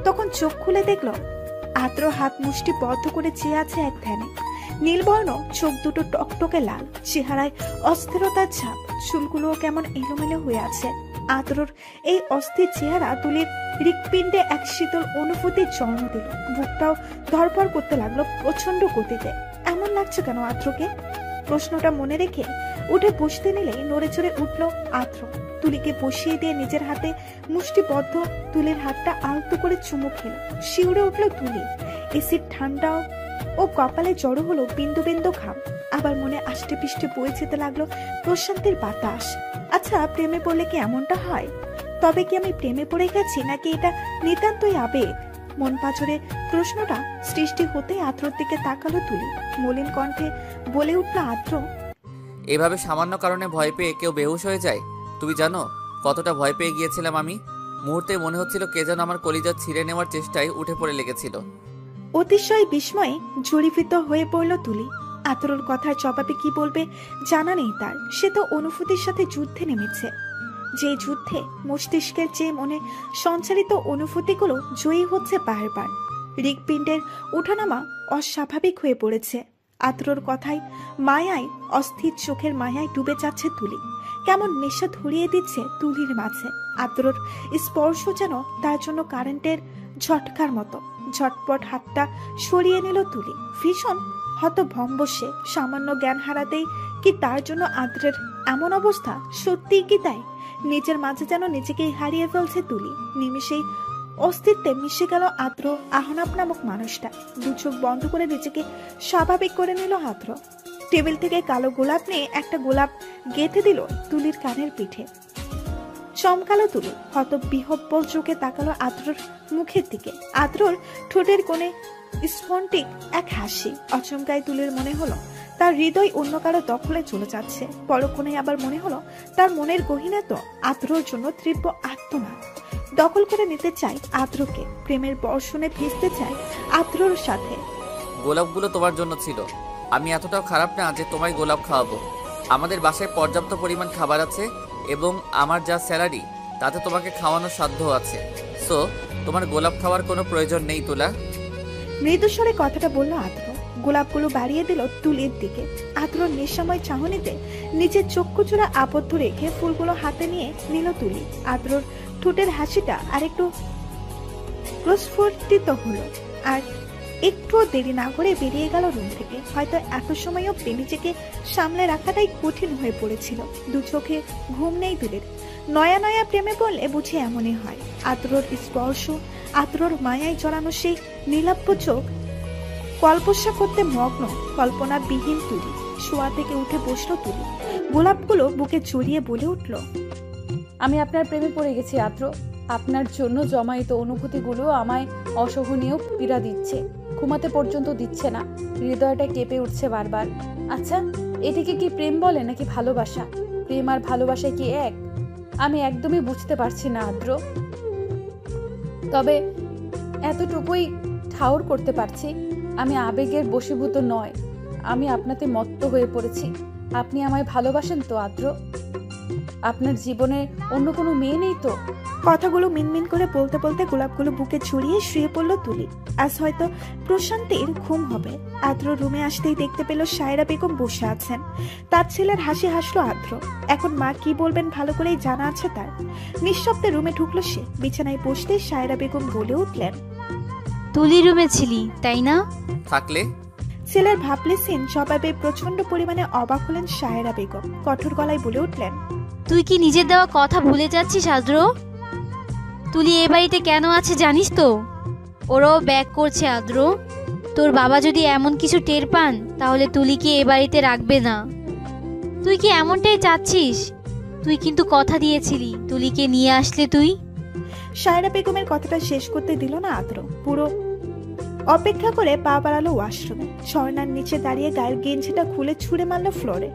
তখন চোখ খুলে দেখল আদ্র হাত মুষ্টি বদ্ধ করে চেয়ে আছে এক ধ্যানে। নীলবর্ণ চোখ দুটো টকটকে লাল, চেহারায় অস্থিরতার ছাপ। চুলগুলোও কেমন এলোমেলো হয়ে আছে। আদ্রর এই অস্থির চেহারা তুলির হৃৎপিণ্ডে এক শীতল অনুভূতির জন্ম দিল। বুকটাও ধরপড় করতে লাগলো প্রচন্ড গতিতে। এমন লাগছে কেন আদ্রকে? প্রশ্নটা মনে রেখে উঠে বসতে নিলেই নড়ে চড়ে উঠল আদ্র। তুলিকে বসিয়ে দিয়ে নিজের হাতে মুষ্টিবদ্ধ তুলির হাতটা আলতো করে চুমু খেল। শিউরে উঠল তুলি। এসির ঠান্ডাও ও কপালে জড়ো হলো বিন্দু বিন্দু ঘাম। আবার মনে আষ্টে পিষ্টে বয়ে যেতে লাগলো প্রশান্তির বাতাস। আচ্ছা, প্রেমে পড়লে কি এমনটা হয়? তবে কি আমি প্রেমে পড়ে গেছি, নাকি এটা নিতান্তই আবেগ? মন পাছরে প্রশ্নটা সৃষ্টি হতে আদ্রর দিকে তাকালো তুলি। মলিন কণ্ঠে বলে উঠল আদ্র, এভাবে সামান্য কারণে ভয় পেয়ে কেউ বেহুশ হয়ে যায়? তুমি জানো কতটা ভয় পেয়ে গিয়েছিলাম আমি? মুহূর্তে মনে হচ্ছিল কে যেন আমার কলিজা ছিঁড়ে নেওয়ার চেষ্টায় উঠে পড়ে লেগেছিল। অতিশয় বিস্ময়ে জড়ীভূত হয়ে পড়ল তুলি। আদ্রর কথার জবাবে কি বলবে জানা নেই তার। সে তো অনুভূতির সাথে যুদ্ধে নেমেছে। যে যুদ্ধে মস্তিষ্কের চেয়ে মনে সঞ্চারিত অনুভূতিগুলো জয়ী হচ্ছে বারবার। হৃৎপিণ্ডের ওঠানামা অস্বাভাবিক হয়ে পড়েছে। আদ্রর কথায় মায়ায়, অস্থির চোখের মায়ায় ডুবে যাচ্ছে তুলি। কেমন নেশা ধরিয়ে দিচ্ছে তুলির মাঝে। আদ্রর স্পর্শ যেন তার জন্য কারেন্টের ঝটকার মতো। ঝটপট হাতটা সরিয়ে নিল তুলি। ভীষণ হতভম্ব সে। সামান্য জ্ঞান হারাতেই কি তার জন্য আদ্রের এমন অবস্থা? সত্যিই কি তাই? নিজের মাঝে যেন নিজেকেই হারিয়ে ফেলছে তুলি। নিমিষেই অস্তিত্বে মিশে গেল আদ্র আহনাব নামক মানুষটা। দু চোখ বন্ধ করে নিজেকে স্বাভাবিক করে নিল আদ্র। টেবিল থেকে কালো গোলাপ নিয়ে একটা গোলাপ গেঁথে দিল তুলির কানের পিঠে। চমকালো তুলি। হত বিহব্বল চোখে তাকালো আদ্রর মুখের দিকে। আদ্রর ঠোঁটের কোণে স্ফটিক এক হাসি। অচমকায় তুলির মনে হলো তার হৃদয় অন্য কারো দখলে চলে যাচ্ছে। পরক্ষণে আবার মনে হলো তার মনের গহীনে তো আদ্রর জন্য তীব্র আর্তনাদ। দখল করে নিতে চাই আদ্রকে, প্রেমের বর্ষণে ভিজতে চাই আদ্রর সাথে। গোলাপগুলো তোমার জন্য ছিল। আমি এতটাও খারাপ না যে তোমায় গোলাপ খাওয়াবো। আমাদের বাসায় পর্যাপ্ত পরিমাণ খাবার আছে এবং আমার যা স্যালারি তাতে তোমাকে খাওয়ানোর সাধ্য আছে। সো তোমার গোলাপ খাওয়ার কোনো প্রয়োজন নেই তুলা। মৃদুস্বরে কথাটা বলল আদ্র। গোলাপগুলো বাড়িয়ে দিল তুলির দিকে। আদ্রর নেশাময় চাহনিতে নিজের চক্ষুচূড়া আবদ্ধ রেখে ফুলগুলো হাতে নিয়ে নিল তুলি। আদ্রর ঠোঁটের হাসিটা আরেকটু প্রস্ফুটিত হলো। আর একটু দেরি না করে বেরিয়ে গেল রুম থেকে। হয়তো এত সময়ও নিজেকে সামলে রাখাটাই কঠিন হয়ে পড়েছিল। দু চোখে ঘুম নেই তুলির। নয়া নয়া প্রেমে পড়লে বুঝি এমনই হয়। আদ্রর স্পর্শ, আদ্রর মায়ায় জড়ানো সেই নীলাভ চোখ কল্পসা করতে মগ্ন কল্পনাবিহীন তুলি। শোয়া থেকে উঠে বসলো তুলি। গোলাপগুলো বুকে জড়িয়ে বলে উঠল, আমি আপনার প্রেমে পড়ে গেছি আদ্র। আপনার জন্য জমায়িত অনুভূতিগুলো আমায় অসহনীয় পীড়া দিচ্ছে। ঘুমাতে পর্যন্ত দিচ্ছে না। হৃদয়টা কেঁপে উঠছে বারবার। আচ্ছা, এটিকে কি প্রেম বলে নাকি ভালোবাসা? প্রেম আর ভালোবাসা কি এক? আমি একদমই বুঝতে পারছি না আদ্র। তবে এতটুকুই ঠাউর করতে পারছি, আমি আবেগের বশীভূত নয়। আমি আপনাতে মত্ত হয়ে পড়েছি। আপনি আমায় ভালোবাসেন তো আদ্র? আপনার জীবনে অন্য কোনো মেয়ে নেই তো? কথাগুলো মিনমিন করে বলতে বলতে গোলাপগুলো বুকে ছড়িয়ে শুয়ে পড়লো তুলি। আজ হয়তো প্রশান্তির ঘুম হবে। আদ্র রুমে আসতেই দেখতে পেল সায়রা বেগম বসে আছেন। তার ছেলের হাসি হাসলো আদ্র। এখন মা কি বলবেন ভালো করেই জানা আছে তার। নিঃশব্দে রুমে ঢুকলো সে। বিছানায় বসতেই সায়রা বেগম বলে উঠলেন, তুলি রুমে ছিলি তাই না? থাকলে ছেলের ভাবলেছেন জবাবে প্রচন্ড পরিমাণে অবাক হলেন সায়রা বেগম। কঠোর গলায় বলে উঠলেন, তুই কি নিজের দেওয়া কথা ভুলে যাচ্ছিস আদ্র? তুলি এ বাড়িতে কেন আছে জানিস তো? ওরাও ব্যাক করছে আদ্র। তোর বাবা যদি এমন কিছু টের পান তাহলে তুলিকে এ বাড়িতে রাখবে না। তুই কি এমনটাই চাচ্ছিস? তুই কিন্তু কথা দিয়েছিলি তুলিকে নিয়ে আসলে তুই। সায়রা বেগমের কথাটা শেষ করতে দিল না আদ্র। পুরো অপেক্ষা করে পা বাড়ালো ওয়াশরুমে। ঝর্ণার নিচে দাঁড়িয়ে গায়ের গেঞ্জিটা খুলে ছুঁড়ে মারলো ফ্লোরে।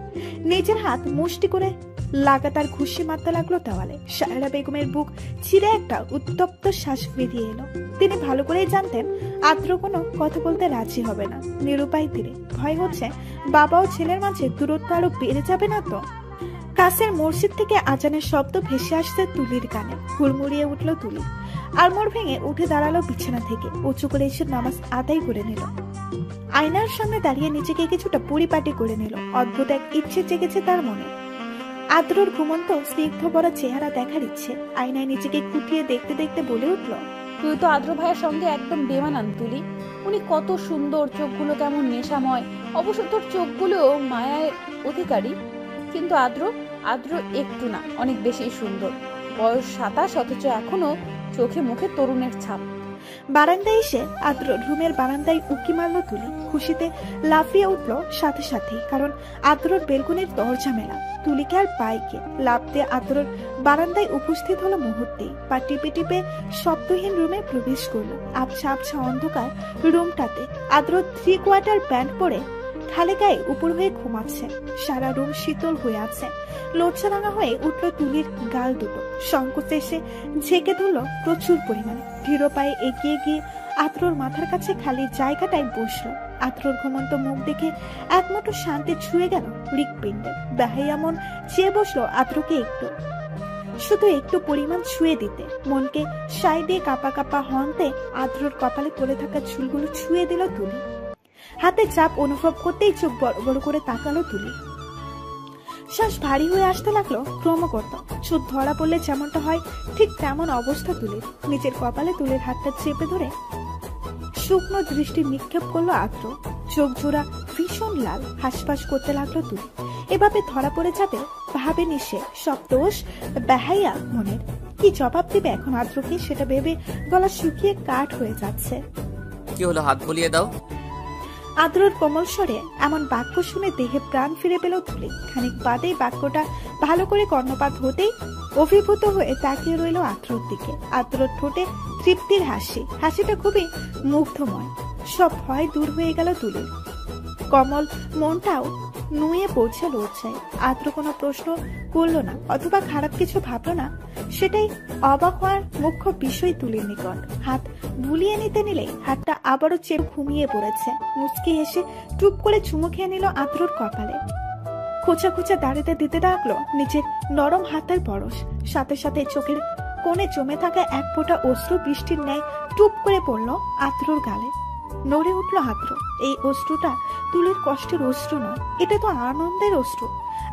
নিজের হাত মুষ্টি করে লাগাতার ঘুষি মারতে লাগলো দেওয়ালে। সায়রা বেগমের বুক ছিঁড়ে একটা উত্তপ্ত শ্বাস বেরিয়ে এলো। তিনি ভালো করেই জানতেন আদ্র কোনো কথা বলতে রাজি হবে না। নিরুপায় তিনি। ভয় হচ্ছে বাবা ও ছেলের মাঝে দূরত্ব আরো বেড়ে যাবে না তো। কাছের মসজিদ থেকে আজানের শব্দ ভেসে আসছে তুলির কানে। হুড়মুড়িয়ে উঠলো তুলি। আড়মোড় ভেঙে উঠে দাঁড়ালো বিছানা থেকে। উঁচু করে এসে নামাজ আদায় করে নিল। আয়নার সামনে দাঁড়িয়ে নিজেকে কিছুটা পরিপাটি করে নিল। অদ্ভুত এক ইচ্ছে জেগেছে তার মনে। আদ্রর ঘুমন্ত স্নিগ্ধ বড় চেহারা দেখার ইচ্ছে। আয়নায় নিজেকে কুটিয়ে দেখতে দেখতে বলে উঠল, তুই তো আদ্র ভাইয়ের সঙ্গে একদম বেমানান তুলি। উনি কত সুন্দর, চোখগুলো কেমন নেশাময়। অবশ্য তোর চোখগুলো মায়ার অধিকারী। কিন্তু আদ্র একটু না, অনেক বেশি সুন্দর। বয়স 27 অথচ এখনো চোখে মুখে তরুণের ছাপ। বারান্দায় এসে আদ্র রুমের বারান্দায় উকি মারলো তুলি। খুশিতে লাফিয়ে উঠল সাথে সাথে, কারণ আদ্রর বেলকুনির দরজা মেলা। তুলিকে আর পাইকে লাফ দিয়ে আদ্রর বারান্দায় উপস্থিত হলো মুহূর্তেই। পা টিপে টিপে শব্দহীন রুমে প্রবেশ করলো। আবছা আবছা অন্ধকার রুমটাতে আদ্র 3 কোয়ার্টার প্যান্ট পরে খালে গায়ে উপর হয়ে ঘুমাচ্ছে। সারা রুম শীতল হয়ে আছে। লজ্জা রাঙা হয়ে উঠল তুলির গাল দুটো। সংকোচে এসে ঝেঁকে ধরল প্রচুর পরিমাণে। ধীর পায়ে এগিয়ে গিয়ে আদ্রর মাথার কাছে খালি জায়গাটায় বসলো। আদ্রর ঘুমন্ত মুখ দেখে একমাত্র শান্তি ছুঁয়ে গেল হৃৎপিণ্ডে। বেহাইয়া মন চেয়ে বসলো আদ্রকে একটু। শুধু একটু পরিমাণ ছুঁয়ে দিতে। মনকে সাই দিয়ে কাপা কাপা হন্তে আদ্রর কপালে পড়ে থাকা চুলগুলো ছুঁয়ে দিল তুলি। হাতে চাপ অনুভব করতেই চোখ বড় বড় করে তাকালো তুলি। শ্বাস ভারী হয়ে আসতে লাগলো ক্রমাগত। চোখ ধরা পড়লে যেমনটা হয় ঠিক তেমন অবস্থা তুলির। নিজের কপালে তুলির হাতটা চেপে ধরে শুকনো দৃষ্টি নিক্ষেপ করলো আদ্র। চোখ জোড়া ভীষণ লাল, হাসপাস করতে লাগলো তুলি। এভাবে ধরা পড়ে যাবে ভাবেনি সে। সব দোষ বেহাইয়া মনের। কি জবাব দিবে এখন আদ্রকে সেটা ভেবে গলা শুকিয়ে কাঠ হয়ে যাচ্ছে। কি হলো, হাত বুলিয়ে দাও। আদ্রর কোমল স্বরে এমন বাক্য শুনে দেহে প্রাণ ফিরে পেল তুলি। খানিক বাদেই বাক্যটা ভালো করে কর্ণপাত হতেই অভিভূত হয়ে তাকিয়ে রইল আদ্রর দিকে। আদ্রর ঠোঁটে তৃপ্তির হাসি, হাসিটা খুবই মুগ্ধময়। সব ভয় দূর হয়ে গেল তুলির। কমল মনটাও নুয়ে পড়ছে লজ্জায়। আদ্র কোনো প্রশ্ন করলো না অথবা খারাপ কিছু ভাবলো না, সেটাই অবাক হওয়ার মুখ্য বিষয় তুলির নিকট। হাত বুলিয়ে নিতে নিলেই হাতটা আবারও চেপে ঘুমিয়ে পড়েছে। মুচকি হেসে টুপ করে চুমু খেয়ে নিল আদ্রর কপালে। খোঁচা খোঁচা দাঁড়িতে দিতে লাগলো নিজের নরম হাতের পরশ। সাথে সাথে চোখের কোণে জমে থাকা এক ফোঁটা অশ্রু বৃষ্টির ন্যায় টুপ করে পড়লো আদ্রর গালে। নড়ে উঠলো আদ্র। এই অশ্রুটা তুলির কষ্টের অশ্রু নয়, এটা তো আনন্দের অশ্রু।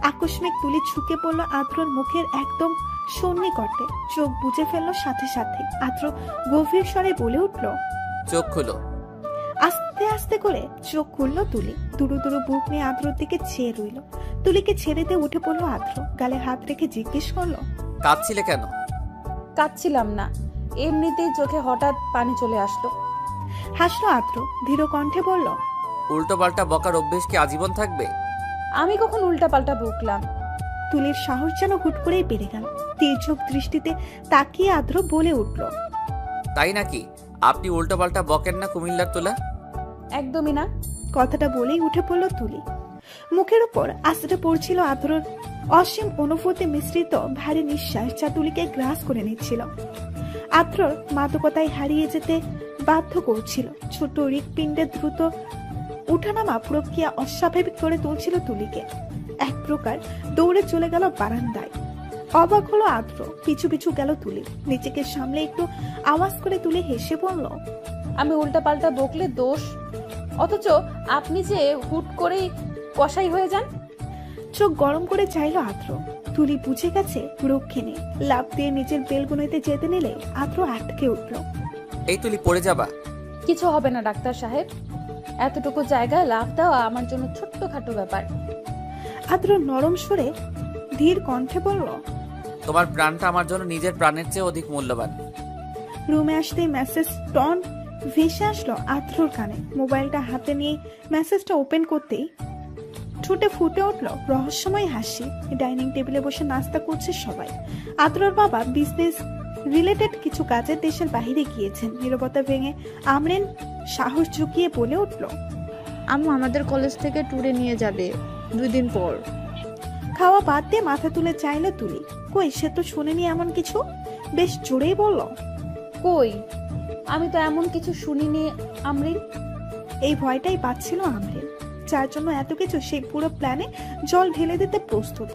আকস্মিক তুলি ঝুঁকে পড়লো আদ্রর মুখের একদম সন্নিকটে। চোখ বুজে ফেললো সাথে সাথে। আদ্র গভীর স্বরে বলে উঠলো, চোখ খুলো। আস্তে আস্তে করে চোখ খুললো তুলি। দুরু দুরু বুক নিয়ে আদ্রর দিকে চেয়ে রইল। তুলিকে ছেড়ে দিয়ে উঠে পড়লো আদ্র। গালে হাত রেখে জিজ্ঞেস করলো, কাঁদছিলে কেন? কাঁদছিলাম না, এমনিতেই চোখে হঠাৎ পানি চলে আসলো। হাসলো আদ্র, ধীর কণ্ঠে বলল, উল্টো পাল্টা বকার অভ্যেস কি আজীবন থাকবে? আমি কখন উল্টা পাল্টা বকলাম? তুলির সাহস যেন হুট করেই বেড়ে গেল। তীর্যক দৃষ্টিতে তাকিয়ে আদ্র বলে উঠল, তাই নাকি? আপনি উল্টো পাল্টা বকেন না কুমিল্লার তোলা? একদমই না। কথাটা বলেই উঠে পড়ল তুলি। মুখের উপর আস্তে পড়ছিল আদ্রর অসীম অনুভূতি মিশ্রিত ভারী নিঃশ্বাস, যা তুলিকে গ্রাস করে নিচ্ছিল। আদ্রর মাদকতায় হারিয়ে যেতে বাধ্য করছিল। ছোট হৃৎপিণ্ডের দ্রুত উঠানামা প্রক্রিয়া অস্বাভাবিক করে তুলছিল তুলিকে। এক প্রকার দৌড়ে চলে গেল বারান্দায়। অবাক হলো আদ্র। পিছু পিছু গেল তুলি। নিজেকে সামলে একটু আওয়াজ করে তুলে হেসে বলল, আমি উল্টা পাল্টা বকলে দোষ, অথচ আপনি যে হুট করেই কসাই হয়ে যান। চোখ গরম করে চাইল আদ্র। তুলি বুঝে গেছে রক্ষে নেই। লাফ দিয়ে নিজের বেলগুনোতে যেতে নিলে আদ্র আটকে উঠল। এই তুলি পড়ে যাবা। কিছু হবে না ডাক্তার সাহেব, এতটুকু জায়গায় লাফ দেওয়া আমার জন্য ছোট্টখাটো ব্যাপার। আদ্র নরম সুরে ধীর কণ্ঠে বলল, তোমার প্রাণটা আমার জন্য নিজের প্রাণের চেয়ে অধিক মূল্যবান। রুমে আসতেই মেসেজ টন ভেসে আসলো আদ্রর কানে। মোবাইলটা হাতে নিয়ে মেসেজটা ওপেন করতেই ঠোঁটে ফুটে উঠল রহস্যময় হাসি। ডাইনিং টেবিলে বসে নাস্তা করছে সবাই। আদ্রর বাবা বিজনেস রিলেটেড কিছু কাজে দেশের বাইরে গিয়েছেন। নীরবতা ভেঙে আমরিন সাহস ঝুঁকিয়ে বলে উঠল, আম্মু আমাদের কলেজ থেকে ট্যুরে নিয়ে যাবে 2 দিন পর। খাওয়া বাদ দিয়ে মাথা তুলে চাইলো তুলি। কই, সে তো শুনেনি এমন কিছু। বেশ জোরেই বলল, কই, আমি তো এমন কিছু শুনিনি আমরিন। এই ভয়টাই পাচ্ছিল আমরিন, যার জন্য এত কিছু সেই পুরো প্ল্যানে জল ঢেলে দিতে প্রস্তুত।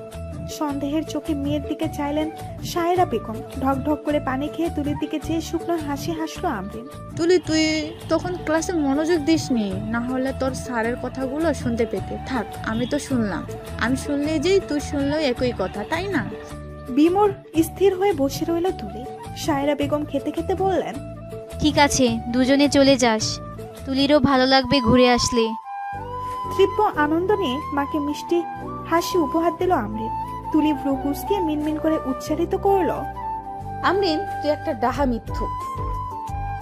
সন্দেহের চোখে মেয়ের দিকে চাইলেন সায়রা বেগম। ঢক ঢক করে পানি খেয়ে তুলির দিকে চেয়ে শুকনো হাসি হাসলো আমরিন। তুলি, তুই তখন ক্লাসে মনোযোগ দিসনি, না হলে তোর স্যারের কথাগুলো শুনতে পেতে। থাক, আমি তো শুনলাম। আমি শুনলে যেই তুই শুনলেও একই কথা, তাই না? বিমোর স্থির হয়ে বসে রইল তুলি। সায়রা বেগম খেতে খেতে বললেন, ঠিক আছে, দুজনে চলে যাস, তুলিরও ভালো লাগবে ঘুরে আসলে। তীব্র আনন্দ নিয়ে মাকে মিষ্টি হাসি উপহার দিল আমরিন। তুলি ভ্রু কুঁচকিয়ে মিনমিন করে উচ্চারিত করল, আমরিন, তুই একটা ডাহা মিথ্যু।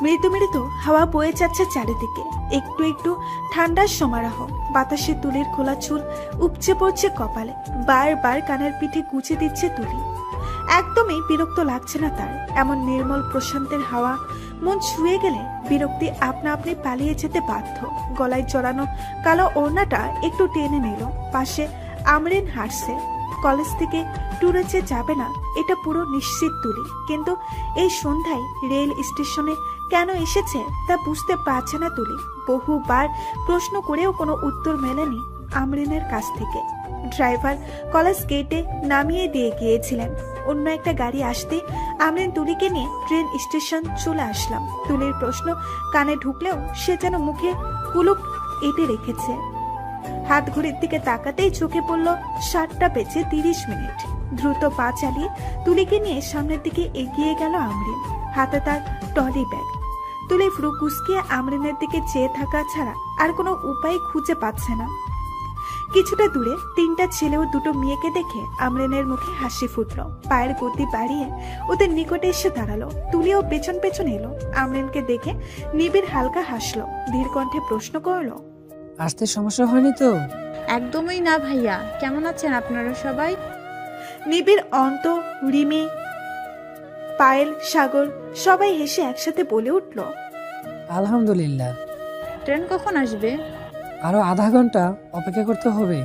মৃদু মৃদু হাওয়া বয়ে যাচ্ছে চারিদিকে। একটু একটু ঠান্ডার সমারোহ। বাতাসে তুলির খোলা চুল উপচে পড়ছে কপালে। বারবার কানের পিঠে গুছে দিচ্ছে তুলি। একদমই বিরক্ত লাগছে না তার। এমন নির্মল প্রশান্তের হাওয়া মন ছুঁয়ে গেলে বিরক্তি আপনা আপনি পালিয়ে যেতে বাধ্য। গলায় জড়ানো কালো ওড়নাটা একটু টেনে নিল। পাশে আমরিন হাসছে। কলেজ থেকে ট্যুরে যে যাবে না এটা পুরো নিশ্চিত তুলি, কিন্তু এই সন্ধ্যায় রেল স্টেশনে কেন এসেছে তা বুঝতে পারছে না তুলি। বহুবার প্রশ্ন করেও কোনো উত্তর মেলেনি আমরিনের কাছ থেকে। ড্রাইভার কলেজ গেটে নামিয়ে দিয়ে গিয়েছিলেন। অন্য একটা গাড়ি আসতে আমরিন তুলিকে নিয়ে ট্রেন স্টেশন চলে আসলাম। তুলির প্রশ্ন কানে ঢুকলেও সে যেন মুখে কুলুপ এঁটে রেখেছে। হাত ঘড়ির দিকে তাকাতেই চোখে পড়ল 7:30। দ্রুত পা চালিয়ে তুলিকে নিয়ে সামনের দিকে এগিয়ে গেল আমরিন, হাতে তার ট্রলি ব্যাগ। তুলি ফ্রু কুসকিয়ে আমরিনের দিকে চেয়ে থাকা ছাড়া আর কোনো উপায় খুঁজে পাচ্ছে না। কিছুটা দূরে 3টা ছেলে ও 2টো মেয়েকে দেখে আমরিনের মুখে হাসি ফুটল। পায়ের গতি বাড়িয়ে ওদের নিকটে এসে দাঁড়ালো। তুলিও পেছন পেছন এলো। আমরিনকে দেখে নিবিড় হালকা হাসলো, ধীর কণ্ঠে প্রশ্ন করলো, আসতে সমস্যা হয়নি তো? একদমই না ভাইয়া। কেমন আছেন আপনারা সবাই? নিবিড়, অন্ত, রিমি, পায়েল, সাগর সবাই হেসে একসাথে বলে উঠল, আলহামদুলিল্লাহ। ট্রেন কখন আসবে? আরো আধা ঘন্টা অপেক্ষা করতে হবে।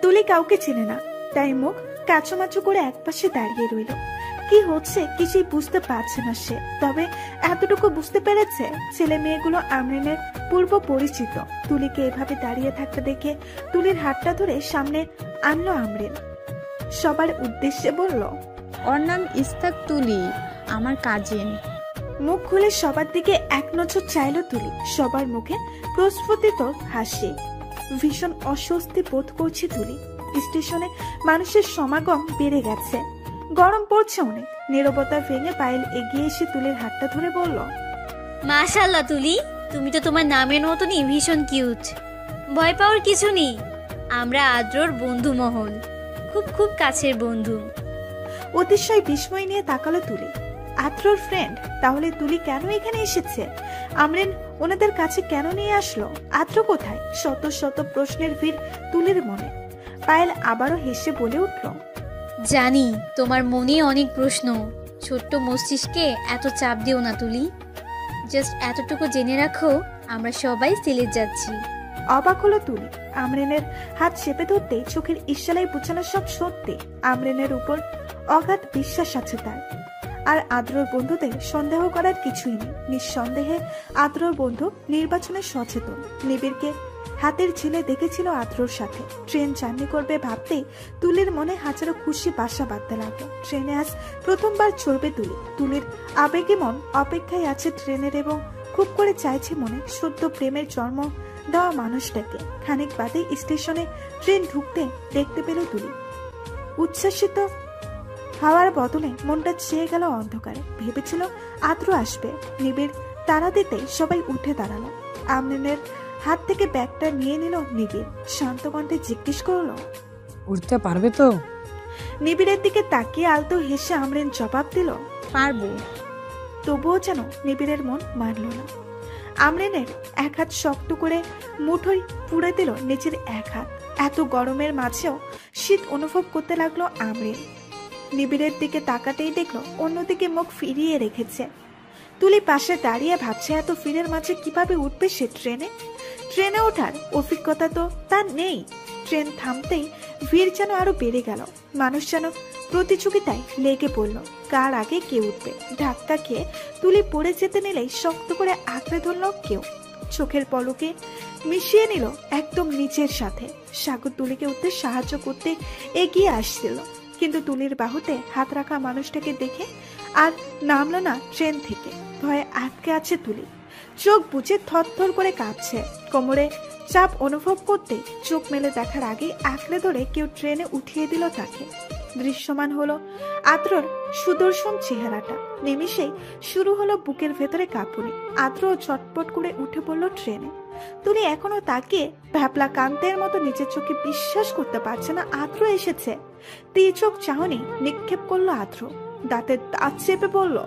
তুলি কাউকে চেনে না, তাই মুখ কাচুমাচু করে একপাশে দাঁড়িয়ে রইল। কি হচ্ছে কিছুই বুঝতে পারছে না সে। তবে এতটুকু বুঝতে পেরেছে ছেলে মেয়েগুলো আমরিনের পূর্ব পরিচিত। তুলিকে এভাবে দাঁড়িয়ে থাকতে দেখে তুলির হাতটা ধরে সামনে আনলো আমরিন। সবার উদ্দেশ্যে বলল, ওর নাম ইস্তাক তুলি, আমার কাজিন। মুখ খুলে সবার দিকে এক নজর চাইল তুলি। সবার মুখে প্রস্ফুটিত হাসি। ভীষণ অস্বস্তি বোধ করছে তুলি। স্টেশনে মানুষের সমাগম বেড়ে গেছে, গরম পড়ছে অনেক। নীরবতা ভেঙে পায়েল এগিয়ে এসে তুলির হাতটা ধরে বলল, মাশাআল্লাহ তুলি, তুমি তো তোমার নামের মতনই ভীষণ কিউট। ভয় পাওয়ার কিছু নেই, আমরা আদ্রর বন্ধু মহল, খুব খুব কাছের বন্ধু। অতিশয় বিস্ময় নিয়ে তাকালো তুলি। আদ্রর ফ্রেন্ড? তাহলে তুলি কেন এখানে এসেছে? আমরিন ওনাদের কাছে কেন নিয়ে আসলো? আদ্র কোথায়? শত শত প্রশ্নের ভিড় তুলির মনে। পায়েল আবারও হেসে বলে উঠল, জানি তোমার মনে অনেক প্রশ্ন, ছোট্ট মস্তিষ্কে এত চাপ দিও না তুলি। জাস্ট এতটুকু জেনে রাখো, আমরা সবাই সিলেট যাচ্ছি। অবাক হলো তুলি। আমরিনের হাত চেপে ধরতে চোখের ইশারায় বোঝানো সব সত্যি। আমরিনের উপর অগাধ বিশ্বাস আছে তার। আর আদ্রর বন্ধুদের সন্দেহ করার কিছুই নেই। নিঃসন্দেহে আদ্রর বন্ধু নির্বাচনে সচেতন। নিবিড়কে হাতের ঝিলে দেখেছিল আদ্রর সাথে। ট্রেন জার্নি করবে ভাবতেই তুলির মনে হাজারো খুশি বাসা বাঁধতে লাগলো। ট্রেনে আজ প্রথমবার চড়বে তুলি। তুলির আবেগে মন অপেক্ষায় আছে ট্রেনের, এবং খুব করে চাইছে মনে সদ্য প্রেমের জন্ম দেওয়া মানুষটাকে। খানিক বাদে স্টেশনে ট্রেন ঢুকতে দেখতে পেল তুলি। উচ্ছ্বাসিত হাওয়ার বদলে মনটা চেয়ে গেল অন্ধকারে। ভেবেছিল আদ্র আসবে। নিবিড় তারা দিতে সবাই উঠে দাঁড়ালো। আমরিনের হাত থেকে ব্যাগটা নিয়ে নিল নিবিড়। শান্ত কণ্ঠে জিজ্ঞেস করলো, উঠতে পারবে তো? নিবিড়ের দিকে তাকিয়ে আলতো হেসে আমরিন জবাব দিল, পারবো। তবুও যেন নিবিড়ের মন মানল না। আমরিনের এক হাত শক্ত করে মুঠোয় পুড়ে দিল নিচের এক হাত। এত গরমের মাঝেও শীত অনুভব করতে লাগলো আমরিন। নিবিড়ের দিকে তাকাতেই দেখলো অন্যদিকে মুখ ফিরিয়ে রেখেছে। তুলি পাশে দাঁড়িয়ে ভাবছে এত ভিড়ের মাঝে কিভাবে উঠবে সে ট্রেনে। ট্রেনে ওঠার অভিজ্ঞতা তো তার নেই। ট্রেন থামতেই ভিড় যেন আরো বেড়ে গেল। মানুষ যেন প্রতিযোগিতায় লেগে পড়ল, কার আগে কে উঠবে। ধাক্কা খেয়ে তুলি পড়ে যেতে নিলেই শক্ত করে আঁকড়ে ধরল কেউ। চোখের পলকে মিশিয়ে নিল একদম নিচের সাথে। সাগর তুলিকে উঠতে সাহায্য করতে এগিয়ে আসছিল, কিন্তু তুলির বাহুতে হাত রাখা মানুষটাকে দেখে আর নামলো না ট্রেন থেকে। ভয়ে আটকে আছে তুলি। চোখ বুজে থরথর করে কাঁপছে। কোমরে চাপ অনুভব করতে চোখ মেলে দেখার আগেই আঁকড়ে ধরে কেউ ট্রেনে উঠিয়ে দিল তাকে। দৃশ্যমান হলো আদ্রর সুদর্শন চেহারাটা। নিমিষেই শুরু হলো বুকের ভেতরে কাঁপুনি। আদ্র চটপট করে উঠে পড়ল ট্রেনে। তুলি এখনো তাকিয়ে ভ্যাপলা কান্তের মতো নিজের চোখে বিশ্বাস করতে পারছে না আদ্র এসেছে। চোখ চাহনি নিক্ষেপ করলো আদ্র। দাঁতের দাঁত চেপে বলল,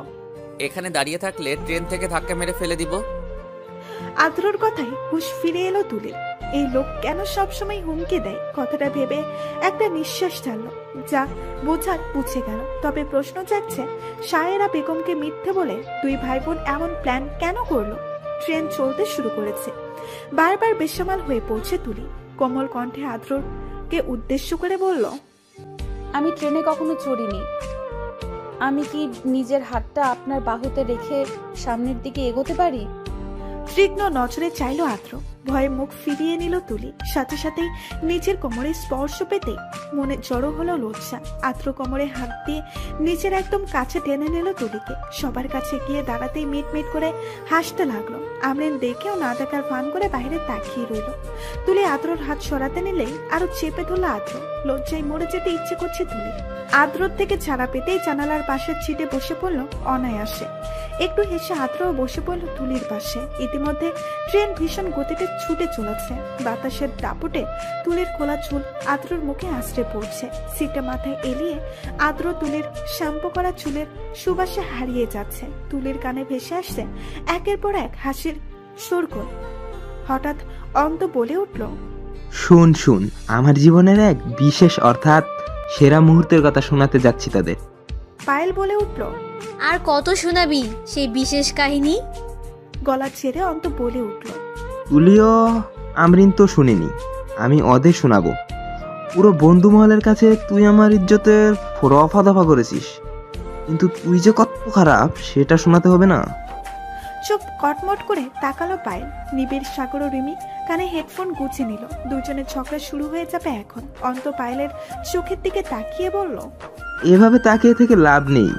এখানে দাঁড়িয়ে থাকলে ট্রেন থেকে ধাক্কা মেরে ফেলে দিব। আদ্রর কথায় হুঁশ ফিরে এলো তুলির। এই লোক কেন সবসময় হুমকি দেয়? কথাটা ভেবে একটা নিঃশ্বাস ছাড়লো। যা বোঝার বুঝে গেল। তবে প্রশ্ন জাগছে, সায়েরা বেগমকে মিথ্যে বলে দুই ভাই বোন এমন প্ল্যান কেন করলো? ট্রেন চলতে শুরু করেছে। বারবার বেসামাল হয়ে পড়ছে তুলি। কোমল কণ্ঠে আদ্রকে উদ্দেশ্য করে বলল, আমি ট্রেনে কখনো চড়িনি। আমি কি নিজের হাতটা আপনার বাহুতে রেখে সামনের দিকে এগোতে পারি? তীক্ষ্ণ নজরে চাইলো আদ্র। ভয়ে মুখ ফিরিয়ে নিল তুলি। সাথে সাথেই নিচের কোমরে স্পর্শ পেতে মনে জড়ো হলো লজ্জা। আদ্র কোমরে হাত দিয়ে নিচের একদম কাছে টেনে নিল তুলিকে। সবার কাছে গিয়ে দাঁড়াতেই মিট মিট করে হাসতে লাগলো। আমরিন দেখেও না দেখার ফান করে বাইরে তাকিয়ে রইল। তুলি আদ্রর হাত সরাতে নিলেই আরো চেপে ধরল আদ্র। লজ্জায় মরে যেতে ইচ্ছে করছে তুলি। আদ্রর থেকে ছাড়া পেতেই জানালার পাশের সিটে বসে পড়ল অনায়াসে। একটু হেসে আদ্রও বসে পড়ল তুলির পাশে। ইতিমধ্যে ট্রেন ভীষণ গতিতে ছুটে চলেছে। বাতাসের দাপটে তুলির খোলা চুল আদ্রর মুখে আশ্রে পড়ছে। সিটে মাথায় এলিয়ে আদ্র তুলির শ্যাম্পু করা চুলের সুবাসে হারিয়ে যাচ্ছে। তুলির কানে ভেসে আসছে একের পর এক হাসির শোরগোল। হঠাৎ অন্ত বলে উঠল, শুন শুন, আমার জীবনের এক বিশেষ অর্থাৎ সেরা মুহূর্তের কথা শোনাতে যাচ্ছি তাদের। পায়েল বলে উঠল, আর কত শোনাবি সেই বিশেষ কাহিনী? গলা ছেড়ে অন্ত বলে উঠল, তুলিও আমরিন তো শুনিনি, আমি ওদের শোনাবো। পুরো বন্ধু মহলের কাছে তুই আমার ইজ্জতের রফা দফা করেছিস, কিন্তু তুই যে কত খারাপ সেটা শোনাতে হবে না? চোখ কটমট করে তাকালো পায়েল। নিবিড়, সাগর ও রিমি কানে হেডফোন গুছিয়ে নিল। দুজনের ঝগড়া শুরু হয়ে যাবে এখন। অন্ত পায়েলের চোখের দিকে তাকিয়ে বলল, এভাবে তাকিয়ে থেকে লাভ নেই।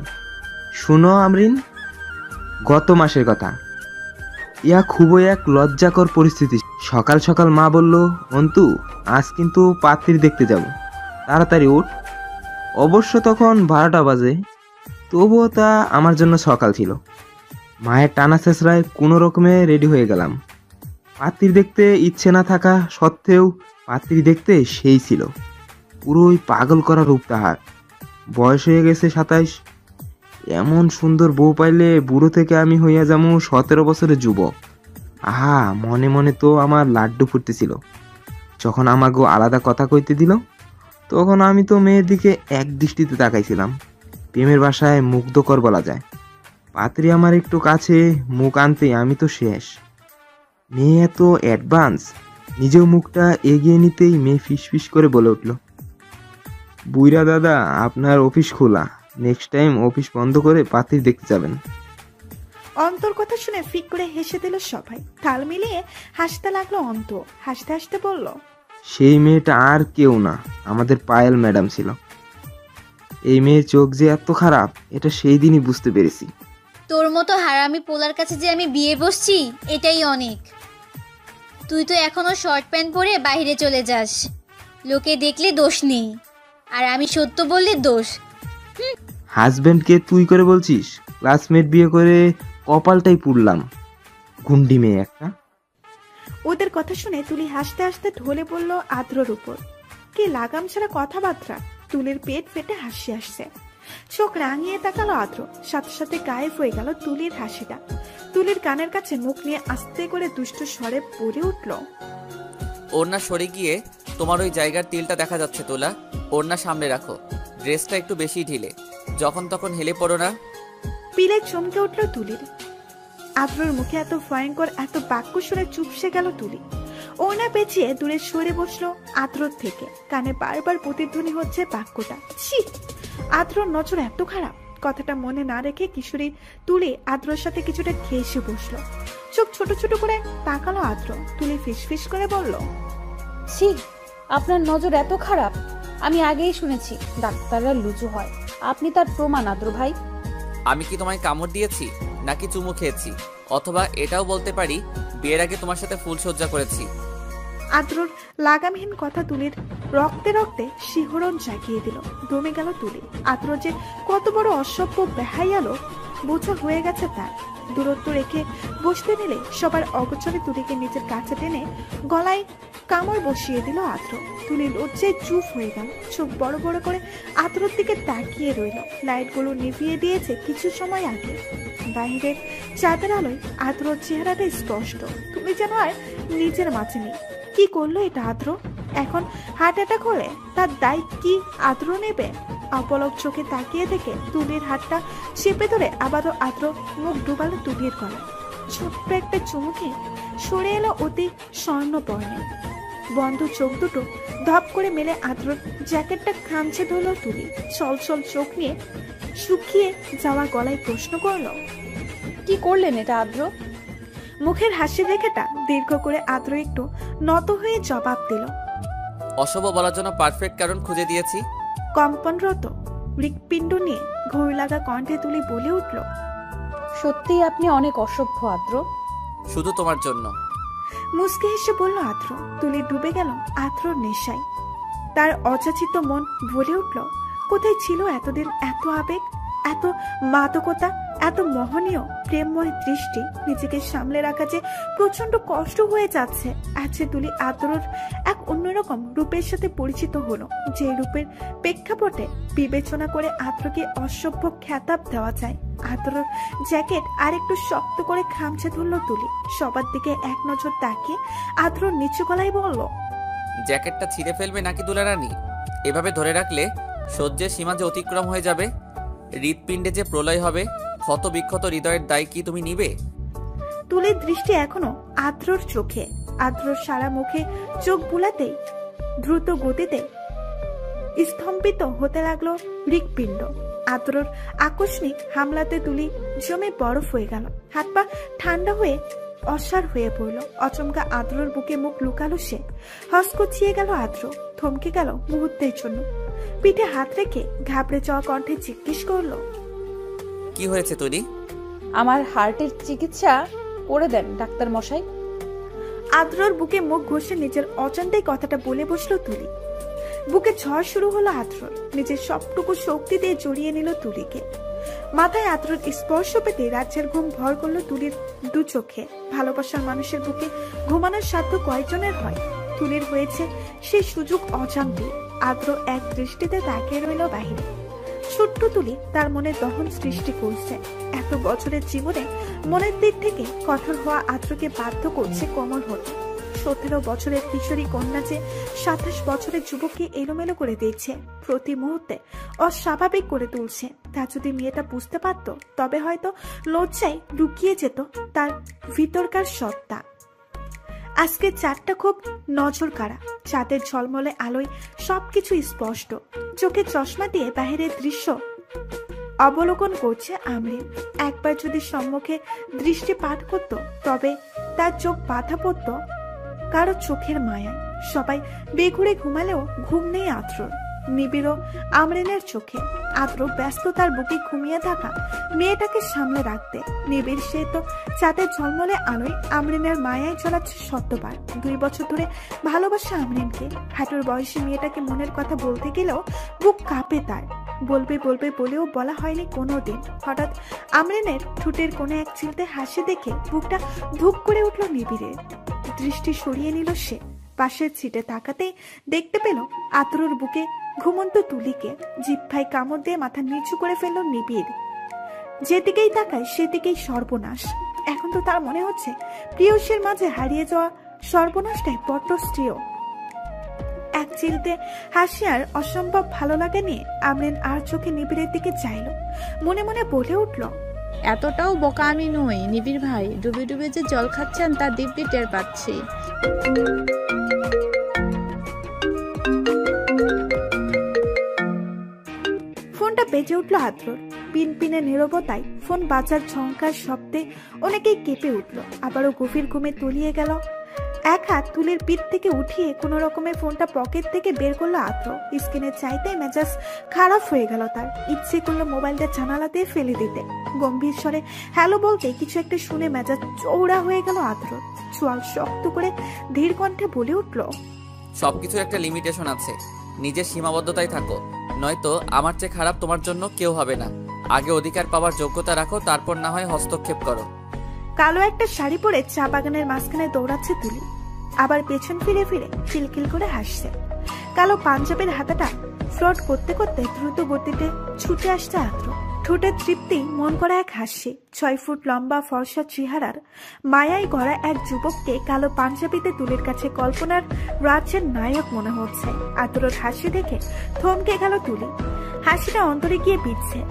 শুনো আমরিন, গত মাসের কথা। ইয়া খুবই এক লজ্জাকর পরিস্থিতি। সকাল সকাল মা বলল, অন্তু আজ কিন্তু পাত্রী দেখতে যাব, তাড়াতাড়ি উঠ। অবশ্য তখন 12টা বাজে, তবুও তা আমার জন্য সকাল ছিল। মায়ের টানা শেষরায় কোনো রকমে রেডি হয়ে গেলাম। পাত্রী দেখতে ইচ্ছে না থাকা সত্ত্বেও পাত্রী দেখতে সেই ছিল, পুরোই পাগল করা রূপ তাহার। বয়স হয়ে গেছে 27। এমন সুন্দর বউ পাইলে বুড়ো থেকে আমি হইয়া যাবো 17 বছরের যুবক। আহা, মনে মনে তো আমার লাড্ডু ফুটতেছিল। যখন আমাকে আলাদা কথা কইতে দিল, তখন আমি তো মেয়ের দিকে এক দৃষ্টিতে তাকাইছিলাম। প্রেমের ভাষায় মুগ্ধকর বলা যায়। পাত্রী আমার একটু কাছে মুখ আনতে আমি তো শেষ। মেয়ে এত অ্যাডভান্স। নিজেও মুখটা এগিয়ে নিতেই মেয়ে ফিসফিস করে বলে উঠল, বুইরা দাদা, আপনার অফিস খোলা, নেক্সট টাইম অফিস বন্ধ করে পাত্রী দেখতে যাবেন। অন্তর কথা শুনে ফিক করে হেসে দিল সবাই। তাল মিলিয়ে হাসতে লাগলো অন্ত। হাসতে হাসতে বলল, সেই মেয়েটা আর কেউ না, আমাদের পায়েল ম্যাডাম ছিল। এই মেয়ের চোখ যে এত খারাপ, এটা সেই দিনই বুঝতে পেরেছি। তোর মতো হারামি পোলার কাছে যে আমি বিয়ে বসছি, এটাই অনেক। তুই তো এখনো শর্ট প্যান্ট পরে বাইরে চলে যাস, লোকে দেখলে দোষ নেই, আর আমি সত্য বললে দোষ। হাজবেন্ডকে তুই করে বলছিস? ক্লাসমেট বিয়ে করে কপালটাই পুড়লাম, গুন্ডি মেয়ে একটা। ওদের কথা শুনে তুলি হাসতে হাসতে ঢলে পড়ল আদ্রর উপর। কি লাগাম ছাড়া কথাবার্তা। তুলির পেট ফেটে হাসি আসছে। চোখ রাঙিয়ে তাকালো আদ্র। সাথে সাথে গায়েব হয়ে গেল তুলির হাসিটা। তুলির কানের কাছে মুখ নিয়ে আস্তে করে দুষ্ট স্বরে পড়ে উঠল, ওড়না সরে গিয়ে তোমার ওই জায়গার তিলটা দেখা যাচ্ছে তোলা, ওড়না সামনে রাখো, ড্রেসটা একটু বেশি ঢিলে, যখন তখন হেলে পড়ো না। পিলে চমকে উঠল তুলির। আদ্রর মুখে এত ভয়ঙ্কর এত বাক্য শুনে চুপসে গেল তুলি। ওড়না পেঁচিয়ে দূরে সরে বসলো আদ্রর থেকে। কানে বারবার প্রতিধ্বনি হচ্ছে বাক্যটা, ছি! আদ্রর নজর এত খারাপ। কথাটা মনে না রেখে কিশোরী তুলি আদ্রর সাথে কিছুটা ঘেঁষে বসলো। চোখ ছোট ছোট করে তাকালো আদ্র। তুলি ফিসফিস করে বলল, ছি, আপনার নজর এত খারাপ? আমি আগেই শুনেছি ডাক্তাররা লুচু হয়। আপনি তার প্রমাণ আদ্র ভাই। আমি কি তোমায় কামড় দিয়েছি নাকি চুমু খেয়েছি? অথবা এটাও বলতে পারি বিয়ের আগে তোমার সাথে ফুলসজ্জা করেছি। আদ্রর লাগামহীন কথা তুলির রক্তে রক্তে শিহরণ জাগিয়ে দিল। দমে গেল তুলি। আদ্র যে কত বড় অসভ্য বেহাইয়ালো বোঝা হয়ে গেছে তার। দূরত্ব রেখে বসতে নিলে সবার অগোচরে তুলিকে নিজের কাছে টেনে গলায় কামড় বসিয়ে দিল আদ্র। তুলি লজ্জায় চুপ হয়ে গেল। চোখ বড় বড় করে আদ্রর দিকে তাকিয়ে রইল। লাইটগুলো নিভিয়ে দিয়েছে কিছু সময় আগে। বাহিরের চাঁদের আলোয় আদ্রর চেহারাটা স্পষ্ট। তুলি যেন আর নিজের মাঝে নেই। কি করলো এটা আদ্র? এখন হার্ট অ্যাটাক হলে তার দায় কি আদ্র নেবে? অপলক চোখে তাকিয়ে থেকে তুলির হাতটা চেপে ধরে আবারও আদ্র মুখ ডুবালো তুলির গলায়। ছোট্ট একটা চুমুকে সরে এলো অতি স্বর্ণবর্ণে। বন্ধ চোখ দুটো ধপ করে মেলে আদ্রর জ্যাকেটটা খামচে ধরল তুলি। ছলছল চোখ নিয়ে শুকিয়ে যাওয়া গলায় প্রশ্ন করলো, কি করলেন এটা আদ্র? মুখের হাসি রেখাটা দীর্ঘ করে আদ্র একটু নত হয়ে জবাব দিল। অশুভ বলার জন্য পারফেক্ট কারণ খুঁজে দিয়েছি। কম্পনরত হৃৎপিণ্ড নিয়ে ঘোর লাগা কণ্ঠে তুলি বলে উঠল, সত্যিই আপনি অনেক অসভ্য আদ্র। শুধু তোমার জন্য। মুচকে হেসে বলল আদ্র। তুলি ডুবে গেল আদ্রর নেশায়। তার অযাচিত মন বলে উঠল, কোথায় ছিল এতদিন এত আবেগ, এত মাদকতা, এত মোহনীয় প্রেমময় দৃষ্টি। নিজেকে সামলে রাখা যে প্রচন্ড কষ্ট হয়ে যাচ্ছে। আজকে তুলি আদ্রর এক অন্যরকম রূপের সাথে পরিচিত হলো, যে রূপের প্রেক্ষাপটে বিবেচনা করে আদ্রকে অসভ্য খ্যাতাব দেওয়া যায়। আদ্রর জ্যাকেট আর একটু শক্ত করে খামচে ধরলো তুলি। সবার দিকে এক নজর তাকিয়ে আদ্রর নিচু গলায় বলল, জ্যাকেটটা ছিঁড়ে ফেলবে নাকি দুলারানী? এভাবে ধরে রাখলে সহ্যের সীমা যে অতিক্রম হয়ে যাবে, হৃৎপিণ্ডে যে প্রলয় হবে, ক্ষত বিক্ষত হৃদয়ের দায় কি তুমি নিবে? তুলির দৃষ্টি এখনো আদ্রর চোখে। আদ্রর সারা মুখে চোখ বুলাতেই দ্রুত গতিতে স্তম্ভিত হতে লাগলো হৃৎপিণ্ড। আদ্রর আকস্মিক হামলাতে তুলি জমে বরফ হয়ে গেল। হাত পা ঠান্ডা হয়ে অসার হয়ে পড়ল। অচমকা আদ্রর বুকে মুখ লুকালো সে। হসকচিয়ে গেল আদ্র, থমকে গেল মুহূর্তের জন্য। পিঠে হাত রেখে ঘাবড়ে যাওয়া কণ্ঠে জিজ্ঞেস করলো, কি হয়েছে তুলি? আমার হার্টের চিকিৎসা করে দেন ডাক্তার মশাই। আদ্রর বুকে মুখ ঘষে নিজের অজান্তেই কথাটা বলে বসলো তুলি। বুকে ঝড় শুরু হলো আদ্রর। নিজের সবটুকু শক্তি দিয়ে জড়িয়ে নিল তুলিকে। মাথায় আদ্রর স্পর্শ পেতে রাজ্যের ঘুম ভর করলো তুলির দু চোখে। ভালোবাসার মানুষের বুকে ঘুমানোর সাধ্য কয়েকজনের হয়? তুলির হয়েছে সেই সুযোগ অজান্তে। আদ্র এক দৃষ্টিতে তাকিয়ে রইল বাহিরে। ছোট্ট তুলি তার মনে দহন সৃষ্টি করছে। এত বছরের জীবনে মনের দিক থেকে কঠোর হওয়া আদ্রকে বাধ্য করছে কোমল হতে। 17 বছরের কিশোরী কন্যা যে 27 বছরের যুবককে এলোমেলো করে দিচ্ছে, প্রতি মুহূর্তে অস্বাভাবিক করে তুলছে। তা যদি মেয়েটা বুঝতে পারত, তবে হয়তো লজ্জায় লুকিয়ে যেত তার ভিতরকার সত্তা। আজকে চাঁদটা খুব নজর কাড়া। চাঁদের ঝলমলে আলোয় সবকিছু স্পষ্ট। চোখে চশমা দিয়ে বাহিরের দৃশ্য অবলোকন করছে আমরিন। একবার যদি সম্মুখে দৃষ্টিপাত করত, তবে তার চোখ বাধা পড়ত কারো চোখের মায়ায়। সবাই বেঘুরে ঘুমালেও ঘুম নেই আদ্রর। নিবিড় আমরিনের চোখে। আদ্র ব্যস্ত তার বুকে ঘুমিয়ে থাকা মেয়েটাকে সামনে রাখতে। নিবিড় সে তো চাঁদের ঝলমলে আলোয় আমরিনের মায়ায় চলাচ্ছে শতবার। 2 বছর ধরে ভালোবাসা আমরিনকে। হাঁটুর বয়সী মেয়েটাকে মনের কথা বলতে গেলেও বুক কাঁপে তার। বলবে বলবে বলেও বলা হয়নি কোনোদিন। হঠাৎ আমরিনের ঠোঁটের কোণে এক চিলতে হাসি দেখে বুকটা ধুক করে উঠল নিবিড়ের। দৃষ্টি সরিয়ে নিল সে। পাশের সিটে তাকাতেই দেখতে পেল আদ্রর বুকে ঘুমন্ত তুলিকে। জিহ্বায় কামড় দিয়ে মাথা নিচু করে ফেলল নিবিড়। যেদিকেই তাকায় সেদিকেই সর্বনাশ। এখন তো তার মনে হচ্ছে প্রিয়সীর মাঝে হারিয়ে যাওয়া সর্বনাশটাই বড্ড শ্রেয়। এক চিলতে হাসি আর অসম্ভব ভালো লাগে নিয়ে আমরিন আর চোখে নিবিড়ের দিকে চাইল। মনে মনে বলে উঠল, এতটাও বোকা আমি নই নিবিড় ভাই। ডুবে ডুবে যে জল খাচ্ছেন তা দিব্যি টের পাচ্ছি। ফোনটা বেজে উঠল আদ্রর। পিনপিনে নীরবতায় ফোন বাজার ঝংকার শব্দে অনেকেই কেঁপে উঠল। আবারও গভীর ঘুমে তলিয়ে গেল। এক হাত তুলির পিঠ থেকে উঠিয়ে কোনো রকমে ফোনটা পকেট থেকে বের করলো আদ্র। স্ক্রিনে চাইতে মেজাজ খারাপ হয়ে গেল তার। ইচ্ছে করলো মোবাইলটা জানালা দিয়ে ফেলে দিতে। গম্ভীর স্বরে হ্যালো বলতে কিছু একটা শুনে মেজাজ চৌড়া হয়ে গেল আদ্র। চোয়াল শক্ত করে ধীর কণ্ঠে বলে উঠল, সবকিছু একটা লিমিটেশন আছে। নিজের সীমাবদ্ধতায় থাকো, নয়তো আমার চেয়ে খারাপ তোমার জন্য কেউ হবে না। আগে অধিকার পাওয়ার যোগ্যতা রাখো, তারপর না হয় হস্তক্ষেপ করো। কালো একটা শাড়ি পরে চা বাগানের মাঝখানে দৌড়াচ্ছে তুলি। আবার পেছন ফিরে ফিরে খিলখিল করে হাসছে। কালো পাঞ্জাবের হাতাটা ফ্লট করতে করতে দ্রুত গতিতে ছুটে আসছে আদ্র। ঠোঁটের তৃপ্তি মন করা এক হাসি। 6 ফুট লম্বা ফর্সা চেহারার মায়ায় গড়া এক যুবককে কালো পাঞ্জাবিতে তুলির কাছে কল্পনার রাজ্যের নায়ক মনে হচ্ছে। আদ্রর হাসি দেখে থমকে গেল তুলি। হাসিটা অন্তরে গিয়ে বিঁধছে।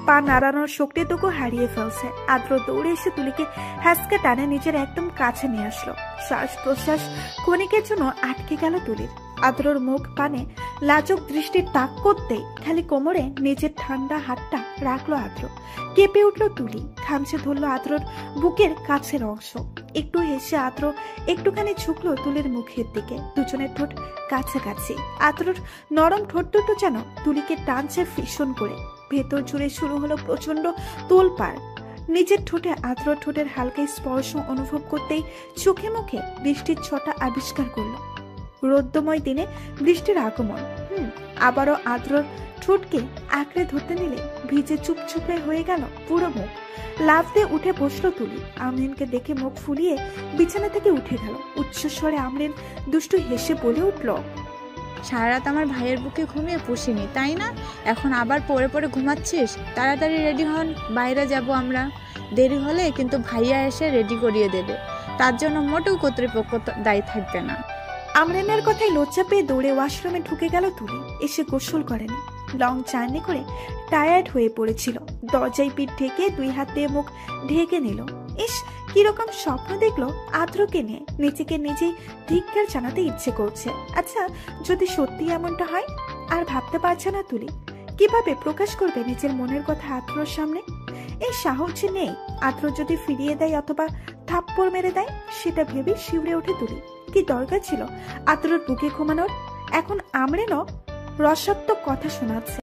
পা নাড়ানোর শক্তিটুকু হারিয়ে ফেলছে। আদ্র দৌড়ে এসে তুলিকে হ্যাসকে টানে নিজের একদম কাছে নিয়ে আসলো। শ্বাস প্রশ্বাস ক্ষণিকের জন্য আটকে গেল তুলির। আদ্রর মুখ পানে লাজক দৃষ্টির তাক করতেই খালি কোমরে নিজের ঠান্ডা হাতটা রাখলো আদ্র। কেঁপে উঠল তুলি, খামচে ধরলো আদ্রর বুকের কাছের অংশ। একটু হেসে আদ্র একটুখানি ঝুঁকলো তুলির মুখের দিকে, দুজনের ঠোঁট কাছাকাছি। আদ্রর নরম ঠোঁট দুটো যেন তুলিকে টানছে ভীষণ করে। ভেতর জুড়ে শুরু হলো প্রচন্ড তোলপাড়। নিজের ঠোঁটে আদ্র ঠোঁটের হালকা স্পর্শ অনুভব করতেই চোখে মুখে বৃষ্টির ছটা আবিষ্কার করলো। রৌদ্রময় দিনে বৃষ্টির আগমন। আবারও আদ্রর ঠোঁটকে আঁকড়ে ধরতে নিলে ভিজে চুপচুপে হয়ে গেল পুরো মুখ। লাফ দিয়ে উঠে বসলো তুলি। আমরিনকে দেখে মুখ ফুলিয়ে বিছানা থেকে উঠে গেল। উচ্চস্বরে আমরিন দুষ্টু হেসে বলে উঠল, সারা রাত আমার ভাইয়ের বুকে ঘুমিয়ে পুষিনি, তাই না? এখন আবার পড়ে পড়ে ঘুমাচ্ছিস? তাড়াতাড়ি রেডি হন, বাইরে যাব আমরা। দেরি হলে কিন্তু ভাইয়া এসে রেডি করিয়ে দেবে, তার জন্য মোটেও কর্তৃপক্ষ দায়ী থাকবে না। আমরিনের কথায় লজ্জা পেয়ে দৌড়ে ওয়াশরুমে ঢুকে গেল তুলি। এসে গোসল করেনি, লং জার্নি করে টায়ার্ড হয়ে পড়েছিল। দরজায় পিঠ ঢেকে দুই হাত দিয়ে মুখ ঢেকে নিল। ইস, কিরকম স্বপ্ন দেখলো আদ্রকে নিয়ে। নিজেকে নিজেই ধিক্কার জানাতে ইচ্ছে করছে। আচ্ছা, যদি সত্যি এমনটা হয়? আর ভাবতে পারছে না তুলি কিভাবে প্রকাশ করবে নিজের মনের কথা আদ্রর সামনে। এই সাহস নেই। আদ্র যদি ফিরিয়ে দেয় অথবা থাপ্পড় মেরে দেয়, সেটা ভেবে শিউরে ওঠে তুলি। কি দরকার ছিল আদ্রর বুকে ঘুমানোর? এখন আমরিনও রসাত্মক কথা শোনাচ্ছে।